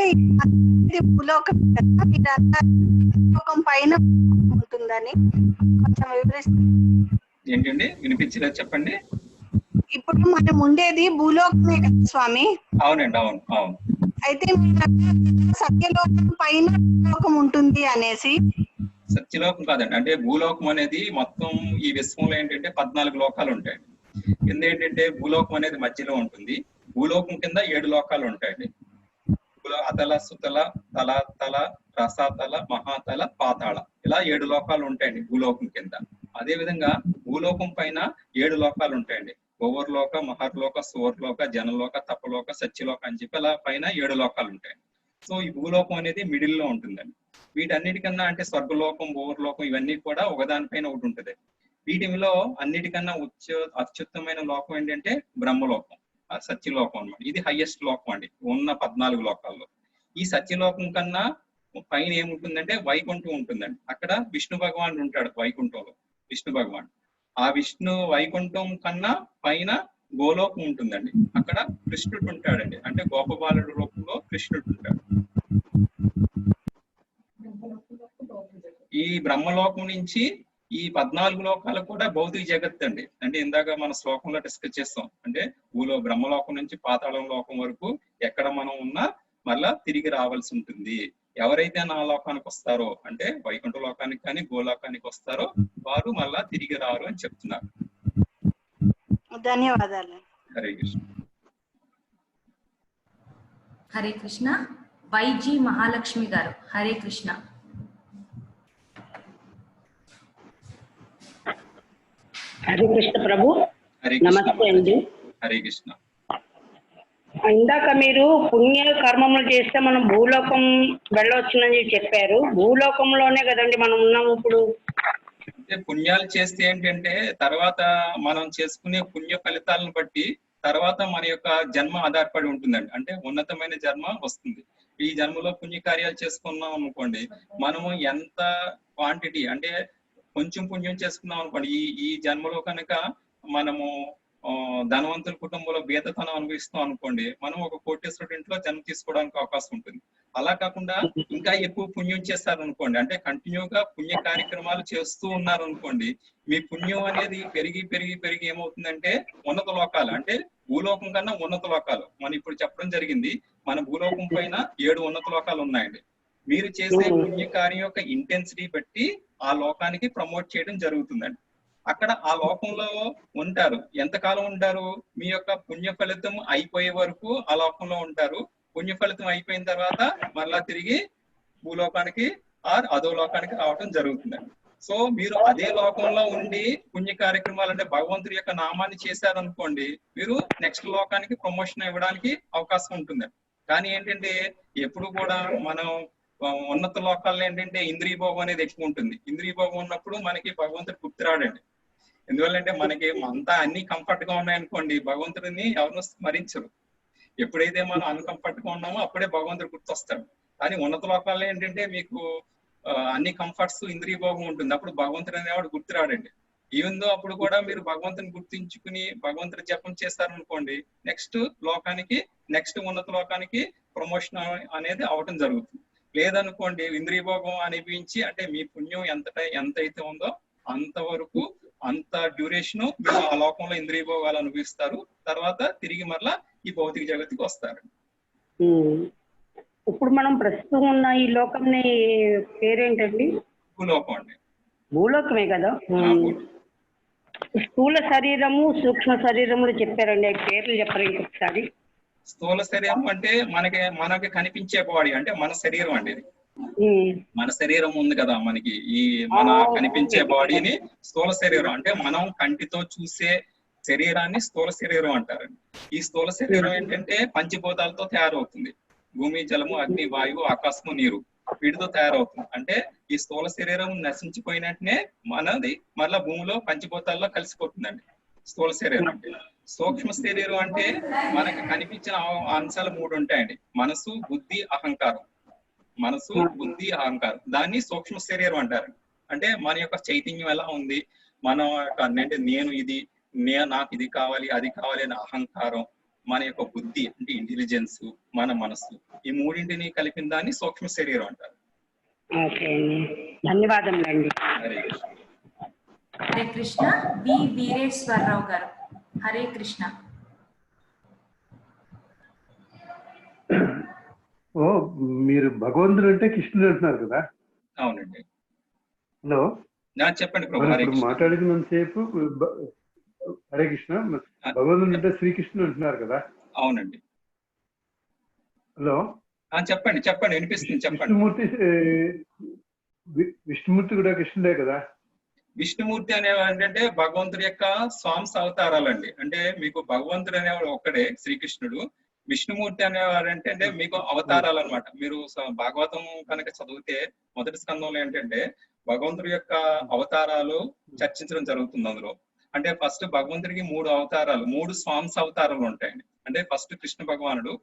భూలోకం పైన ఉంటుందని కొంచెం వివరిస్తాను. ఏంటండి వినిపించలేదు, చెప్పండి. ఇప్పుడు మనం ఉండేది భూలోకమే కదా స్వామి? అవునండి, అవును అవును. అయితే సత్యలోకం పైన లోకం ఉంటుంది అనేసి. సత్యలోకం కాదండి, అంటే భూలోకం అనేది మొత్తం ఈ విశ్వంలో ఏంటంటే 14 లోకాలు ఉంటాయండి. కింద ఏంటంటే భూలోకం అనేది మధ్యలో ఉంటుంది. భూలోకం కింద 7 లోకాలు ఉంటాయండి. అతల, సుతల, తల, తల, రసాతల, మహాతల, పాతాళ, ఇలా 7 లోకాలు ఉంటాయండి భూలోకం కింద. అదే విధంగా భూలోకం పైన 7 లోకాలు ఉంటాయండి. ఓవర్లోక, మహర్లోక, సువర్లోక, జనలోక, తపలోక, సత్యలోక అని చెప్పి అలా పైన 7 లోకాలు ఉంటాయండి. సో ఈ భూలోకం అనేది మిడిల్ లో ఉంటుందండి. వీటన్నిటికన్నా అంటే స్వర్గలోకం, ఓవర్లోకం ఇవన్నీ కూడా ఒకదానిపైన ఒకటి ఉంటుంది. వీటిలో అన్నిటికన్నా అత్యుత్తమైన లోకం ఏంటంటే బ్రహ్మలోకం, సత్యలోకం అన్నమాట. ఇది హైయెస్ట్ లోకం అండి ఉన్న 14 లోకాల్లో. ఈ సత్యలోకం కన్నా పైన ఏముంటుందంటే వైకుంఠం ఉంటుందండి. అక్కడ విష్ణు భగవానుడు ఉంటాడు వైకుంఠంలో. విష్ణు భగవాన్ ఆ విష్ణు వైకుంఠం కన్నా పైన గోలోకం ఉంటుందండి. అక్కడ కృష్ణుడు ఉంటాడండి, అంటే గోపబాలుడు రూపంలో కృష్ణుడు ఉంటాడు. ఈ బ్రహ్మలోకం నుంచి ఈ 14 లోకాలు కూడా భౌతిక జగత్ అండి. అంటే ఇందాక మన శ్లోకంలో డిస్కస్ చేస్తాం. అంటే బ్రహ్మలోకం నుంచి పాతాళం లోకం వరకు ఎక్కడ మనం ఉన్నా మళ్ళా తిరిగి రావాల్సి ఉంటుంది. ఎవరైతే నా లోకానికి వస్తారో అంటే వైకుంఠ లోకానికి కానీ గోలోకానికి వస్తారో వారు మళ్ళా తిరిగి రారు అని చెప్తున్నారు. ధన్యవాదాలు. హరే కృష్ణ. హరే కృష్ణ. వైజీ మహాలక్ష్మి గారు. హరే కృష్ణ. హరే కృష్ణ ప్రభు. హరే కృష్ణ. నమస్తే అండి. హరే కృష్ణ. ఇందాక మీరు పుణ్య కర్మములు చేస్తే మనం భూలోకం వెళ్ళవచ్చునని చెప్పారు. భూలోకంలోనే కదండి మనం ఉన్నాము ఇప్పుడు. అంటే పుణ్యాలు చేస్తే ఏంటంటే తర్వాత మనం చేసుకునే పుణ్య ఫలితాలను బట్టి తర్వాత మన యొక్క జన్మ ఆధారపడి ఉంటుందండి. అంటే ఉన్నతమైన జన్మ వస్తుంది. ఈ జన్మలో పుణ్య కార్యాలు చేసుకున్నాం అనుకోండి, మనము ఎంత క్వాంటిటీ అంటే కొంచెం పుణ్యం చేసుకున్నాం అనుకోండి, ఈ జన్మలో కనుక మనము ధనవంతుల కుటుంబంలో బీదతనం అనుభవిస్తాం అనుకోండి, మనం ఒక కోటేశ్వరుడి ఇంట్లో జన్మ తీసుకోవడానికి అవకాశం ఉంటుంది. అలా కాకుండా ఇంకా ఎక్కువ పుణ్యం చేస్తారు అనుకోండి, అంటే కంటిన్యూగా పుణ్య కార్యక్రమాలు చేస్తూ ఉన్నారు అనుకోండి, మీ పుణ్యం అనేది పెరిగి పెరిగి పెరిగి ఏమవుతుందంటే ఉన్నత లోకాలు, అంటే భూలోకం కన్నా ఉన్నత లోకాలు మనం ఇప్పుడు చెప్పడం జరిగింది. మన భూలోకం పైన 7 ఉన్నత లోకాలు ఉన్నాయండి. మీరు చేసే పుణ్య కార్యం యొక్క ఇంటెన్సిటీ బట్టి ఆ లోకానికి ప్రమోట్ చేయడం జరుగుతుందండి. అక్కడ ఆ లోకంలో ఉంటారు. ఎంతకాలం ఉంటారు? మీ యొక్క పుణ్య ఫలితం అయిపోయే వరకు ఆ లోకంలో ఉంటారు. పుణ్య ఫలితం అయిపోయిన తర్వాత మళ్ళా తిరిగి భూలోకానికి అదో లోకానికి రావడం జరుగుతుందండి. సో మీరు అదే లోకంలో ఉండి పుణ్య కార్యక్రమాలు అంటే భగవంతుడి యొక్క నామాన్ని చేశారనుకోండి, మీరు నెక్స్ట్ లోకానికి ప్రమోషన్ ఇవ్వడానికి అవకాశం ఉంటుందండి. కానీ ఏంటంటే ఎప్పుడు కూడా మనం ఉన్నత లోకాల్లో ఏంటంటే ఇంద్రియ భోగం అనేది ఎక్కువ ఉంటుంది. ఇంద్రియ భోగం ఉన్నప్పుడు మనకి భగవంతుడు గుర్తురాడండి. ఎందువల్లంటే మనకి అంతా అన్ని కంఫర్ట్ గా ఉన్నాయనుకోండి, భగవంతుడిని ఎవరినో స్మరించరు. ఎప్పుడైతే మనం అన్కంఫర్ట్ గా ఉన్నామో అప్పుడే భగవంతుడు గుర్తొస్తాడు. కానీ ఉన్నత లోకాల్లో ఏంటంటే మీకు అన్ని కంఫర్ట్స్ ఇంద్రియ భోగం ఉంటుంది, అప్పుడు భగవంతుడు అనేవాడు గుర్తురాడండి. ఈవెన్ దో అప్పుడు కూడా మీరు భగవంతుని గుర్తించుకుని భగవంతుడి జపం చేస్తారనుకోండి, నెక్స్ట్ ఉన్నత లోకానికి ప్రమోషన్ అనేది అవటం జరుగుతుంది. లేదనుకోండి ఇంద్రియ భోగం అనిపించి అంటే మీ పుణ్యం ఎంత అయితే ఉందో అంతవరకు అంత డ్యూరేషన్ మీరు ఆ లోకంలో ఇంద్రియ భోగాలు అనుభవిస్తారు. తర్వాత తిరిగి మరలా ఈ భౌతిక జగత్తుకి వస్తారు. ఇప్పుడు మనం ప్రస్తుతం ఉన్న ఈ లోకం పేరేంటండి? భూలోకం అండి. భూలోకమే కదా. స్థూల శరీరము సూక్ష్మ శరీరములు చెప్పారండి, పేర్లు చెప్పరు ఇంకొకసారి. స్థూల శరీరం అంటే మనకి కనిపించే బాడీ, అంటే మన శరీరం అండి. ఇది మన శరీరం ఉంది కదా మనకి, ఈ మన కనిపించే బాడీని స్థూల శరీరం అంటే మనం కంటితో చూసే శరీరాన్ని స్థూల శరీరం అంటారండి. ఈ స్థూల శరీరం ఏంటంటే పంచభూతాలతో తయారవుతుంది. భూమి, జలము, అగ్ని, వాయువు, ఆకాశము, నీరు వీటితో తయారవుతుంది. అంటే ఈ స్థూల శరీరం నశించిపోయినట్టునే మనది మళ్ళా భూమిలో పంచభూతాల్లో కలిసిపోతుందండి స్థూల శరీరం అంటే. సూక్ష్మ శరీరం అంటే మనకి కనిపించిన అంశాలు 3 ఉంటాయండి: మనసు, బుద్ధి, అహంకారం. మనసు, బుద్ధి, అహంకారం, దాన్ని సూక్ష్మ శరీరం అంటారు. అంటే మన యొక్క చైతన్యం ఎలా ఉంది, మన యొక్క అంటే నాకు ఇది కావాలి అది కావాలి అనే అహంకారం, మన యొక్క బుద్ధి అంటే ఇంటెలిజెన్స్, మన మనసు, ఈ 3ంటిని కలిపిన దాన్ని సూక్ష్మ శరీరం అంటారు. ధన్యవాదములండి. హరే కృష్ణ. హరే కృష్ణ. వి వీరేశ్వరరావు గారు. హరే కృష్ణ. మీరు భగవంతుడు అంటే కృష్ణుడు అంటున్నారు కదా? అవునండి. హలో, చెప్పండి ప్రభు. మాట్లాడుకున్నంతసేపు హరే కృష్ణ, భగవంతుడు అంటే శ్రీకృష్ణుడు అంటున్నారు కదా? అవునండి. హలో, చెప్పండి వినిపిస్తుంది, చెప్పండి. విష్ణుమూర్తి కూడా కృష్ణుడే కదా? విష్ణుమూర్తి అనేవాడు ఏంటంటే భగవంతుడి యొక్క స్వాంశ అవతారాలండి. అంటే మీకు భగవంతుడు అనేవాడు ఒక్కడే శ్రీకృష్ణుడు. విష్ణుమూర్తి అనేవాడు అంటే మీకు అవతారాలు అనమాట. మీరు భాగవతం కనుక చదివితే మొదటి స్కందంలో ఏంటంటే భగవంతుడి యొక్క అవతారాలు చర్చించడం జరుగుతుంది అందులో. అంటే ఫస్ట్ భగవంతుడికి 3 అవతారాలు, 3 స్వాంశ అవతారాలు ఉంటాయండి. అంటే ఫస్ట్ కృష్ణ భగవానుడు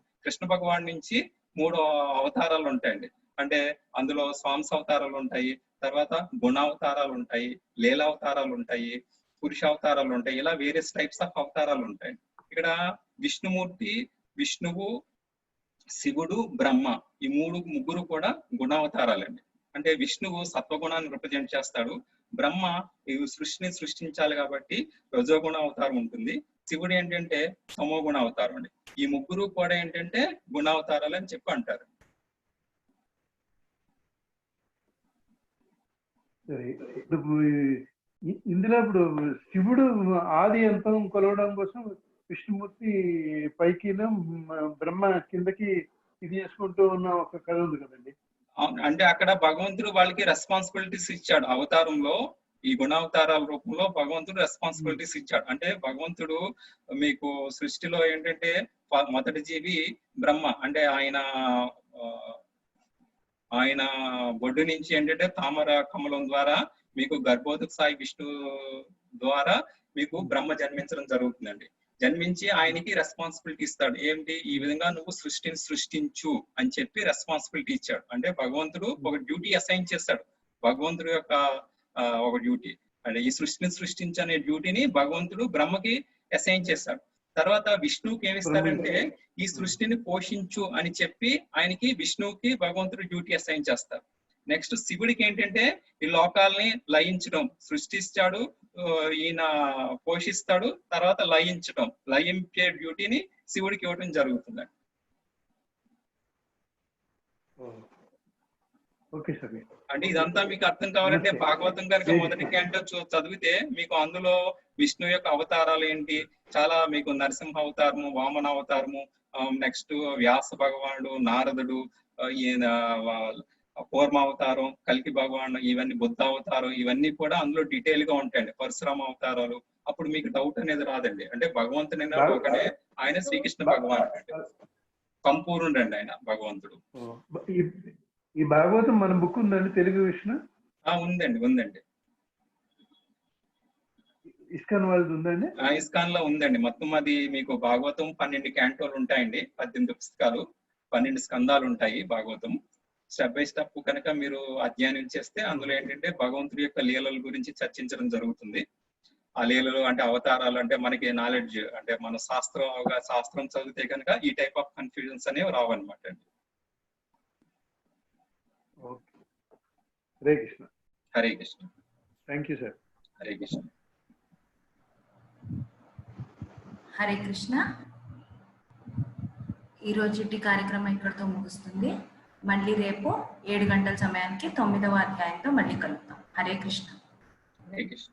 నుంచి 3 అవతారాలు ఉంటాయండి. అంటే అందులో స్వాంశ అవతారాలు ఉంటాయి, తర్వాత గుణావతారాలు ఉంటాయి, లీలావతారాలు ఉంటాయి, పురుషావతారాలు ఉంటాయి, ఇలా వేరియస్ టైప్స్ ఆఫ్ అవతారాలు ఉంటాయి. ఇక్కడ విష్ణుమూర్తి, విష్ణువు, శివుడు, బ్రహ్మ ఈ ముగ్గురు కూడా గుణావతారాలండి. అంటే విష్ణువు సత్వగుణాన్ని రిప్రజెంట్ చేస్తాడు, బ్రహ్మ ఈ సృష్టిని సృష్టించాలి కాబట్టి రజోగుణ అవతారం ఉంటుంది, శివుడు ఏంటంటే తమోగుణ అవతారం అండి. ఈ ముగ్గురు కూడా ఏంటంటే గుణావతారాలు అని చెప్పి అంటారు. ఇందులో ఇప్పుడు శివుడు ఆది అంతం కొలవడం కోసం విష్ణుమూర్తి పైకి, బ్రహ్మ కిందకి ఇది చేసుకుంటూ ఉన్న ఒక కథ ఉంది కదండి. అవును, అంటే అక్కడ భగవంతుడు వాళ్ళకి రెస్పాన్సిబిలిటీస్ ఇచ్చాడు అవతారంలో. ఈ గుణావతారాల రూపంలో భగవంతుడు రెస్పాన్సిబిలిటీస్ ఇచ్చాడు. అంటే భగవంతుడు మీకు సృష్టిలో ఏంటంటే మొదటి జీవి బ్రహ్మ, అంటే ఆయన బొడ్డు నుంచి ఏంటంటే తామర కమలం ద్వారా మీకు గర్భోదక సాయి విష్ణు ద్వారా మీకు బ్రహ్మ జన్మించడం జరుగుతుందండి. జన్మించి ఆయనకి రెస్పాన్సిబిలిటీ ఇస్తాడు. ఏంటి, ఈ విధంగా నువ్వు సృష్టిని సృష్టించు అని చెప్పి రెస్పాన్సిబిలిటీ ఇచ్చాడు. అంటే భగవంతుడు ఒక డ్యూటీ అసైన్ చేస్తాడు. భగవంతుడు యొక్క ఒక డ్యూటీ అంటే ఈ సృష్టిని సృష్టించు అనే డ్యూటీని భగవంతుడు బ్రహ్మకి అసైన్ చేస్తాడు. తర్వాత విష్ణువుకి ఏమిస్తాడంటే ఈ సృష్టిని పోషించు అని చెప్పి ఆయనకి విష్ణువుకి భగవంతుడు డ్యూటీ అసైన్ చేస్తారు. నెక్స్ట్ శివుడికి ఏంటంటే ఈ లోకాలని లయించడం, సృష్టిస్తాడు, ఈయన పోషిస్తాడు, తర్వాత లయించడం, లయించే డ్యూటీని శివుడికి ఇవ్వడం జరుగుతుంది. అంటే ఇదంతా మీకు అర్థం కావాలంటే భాగవతం కనుక మొదటి క్యాంటో చదివితే మీకు అందులో విష్ణు యొక్క అవతారాలు ఏంటి, చాలా మీకు నరసింహ అవతారము, వామన అవతారము, నెక్స్ట్ వ్యాస భగవానుడు, నారదుడు, ఈయన కూర్మ అవతారం, కల్కి భగవాన్, ఇవన్నీ బుద్ధ అవతారం, ఇవన్నీ కూడా అందులో డీటెయిల్ గా ఉంటాయండి. పరశురామ అవతారాలు. అప్పుడు మీకు డౌట్ అనేది రాదండి. అంటే భగవంతుడైనా ఒకడే, ఆయన శ్రీకృష్ణ భగవాన్ సంపూర్ణుడు అండి ఆయన భగవంతుడు. ఈ భాగవతం మన బుక్ ఉందండి తెలుగు విష్ణు? ఉందండి, ఉందండి. ఇస్కాన్ వాళ్ళది ఉందండి? ఇస్కాన్ లో ఉందండి. మొత్తం అది మీకు భాగవతం 12 క్యాంటోలు ఉంటాయండి, 18 పుస్తకాలు, 12 స్కందాలు ఉంటాయి భాగవతం. స్టెప్ బై స్టెప్ కనుక మీరు అధ్యయనం చేస్తే అందులో ఏంటంటే భగవంతుడి యొక్క లీలల గురించి చర్చించడం జరుగుతుంది. ఆ లీలలు అంటే అవతారాలు అంటే మనకి నాలెడ్జ్, అంటే మన శాస్త్రం చదివితే కనుక ఈ టైప్ ఆఫ్ కన్ఫ్యూజన్స్ అనేవి రావన్నమాట అండి. Hare Krishna. Hare Krishna. Thank you sir. Hare Krishna. Hare Krishna. ఈ రోజుటి కార్యక్రమం ఇక్కడితో ముగుస్తుంది. మళ్ళీ రేపు 7 గంటల సమయానికి 9వ అధ్యాయంతో మళ్ళీ కలుద్దాం. హరే కృష్ణ. హరే కృష్ణ.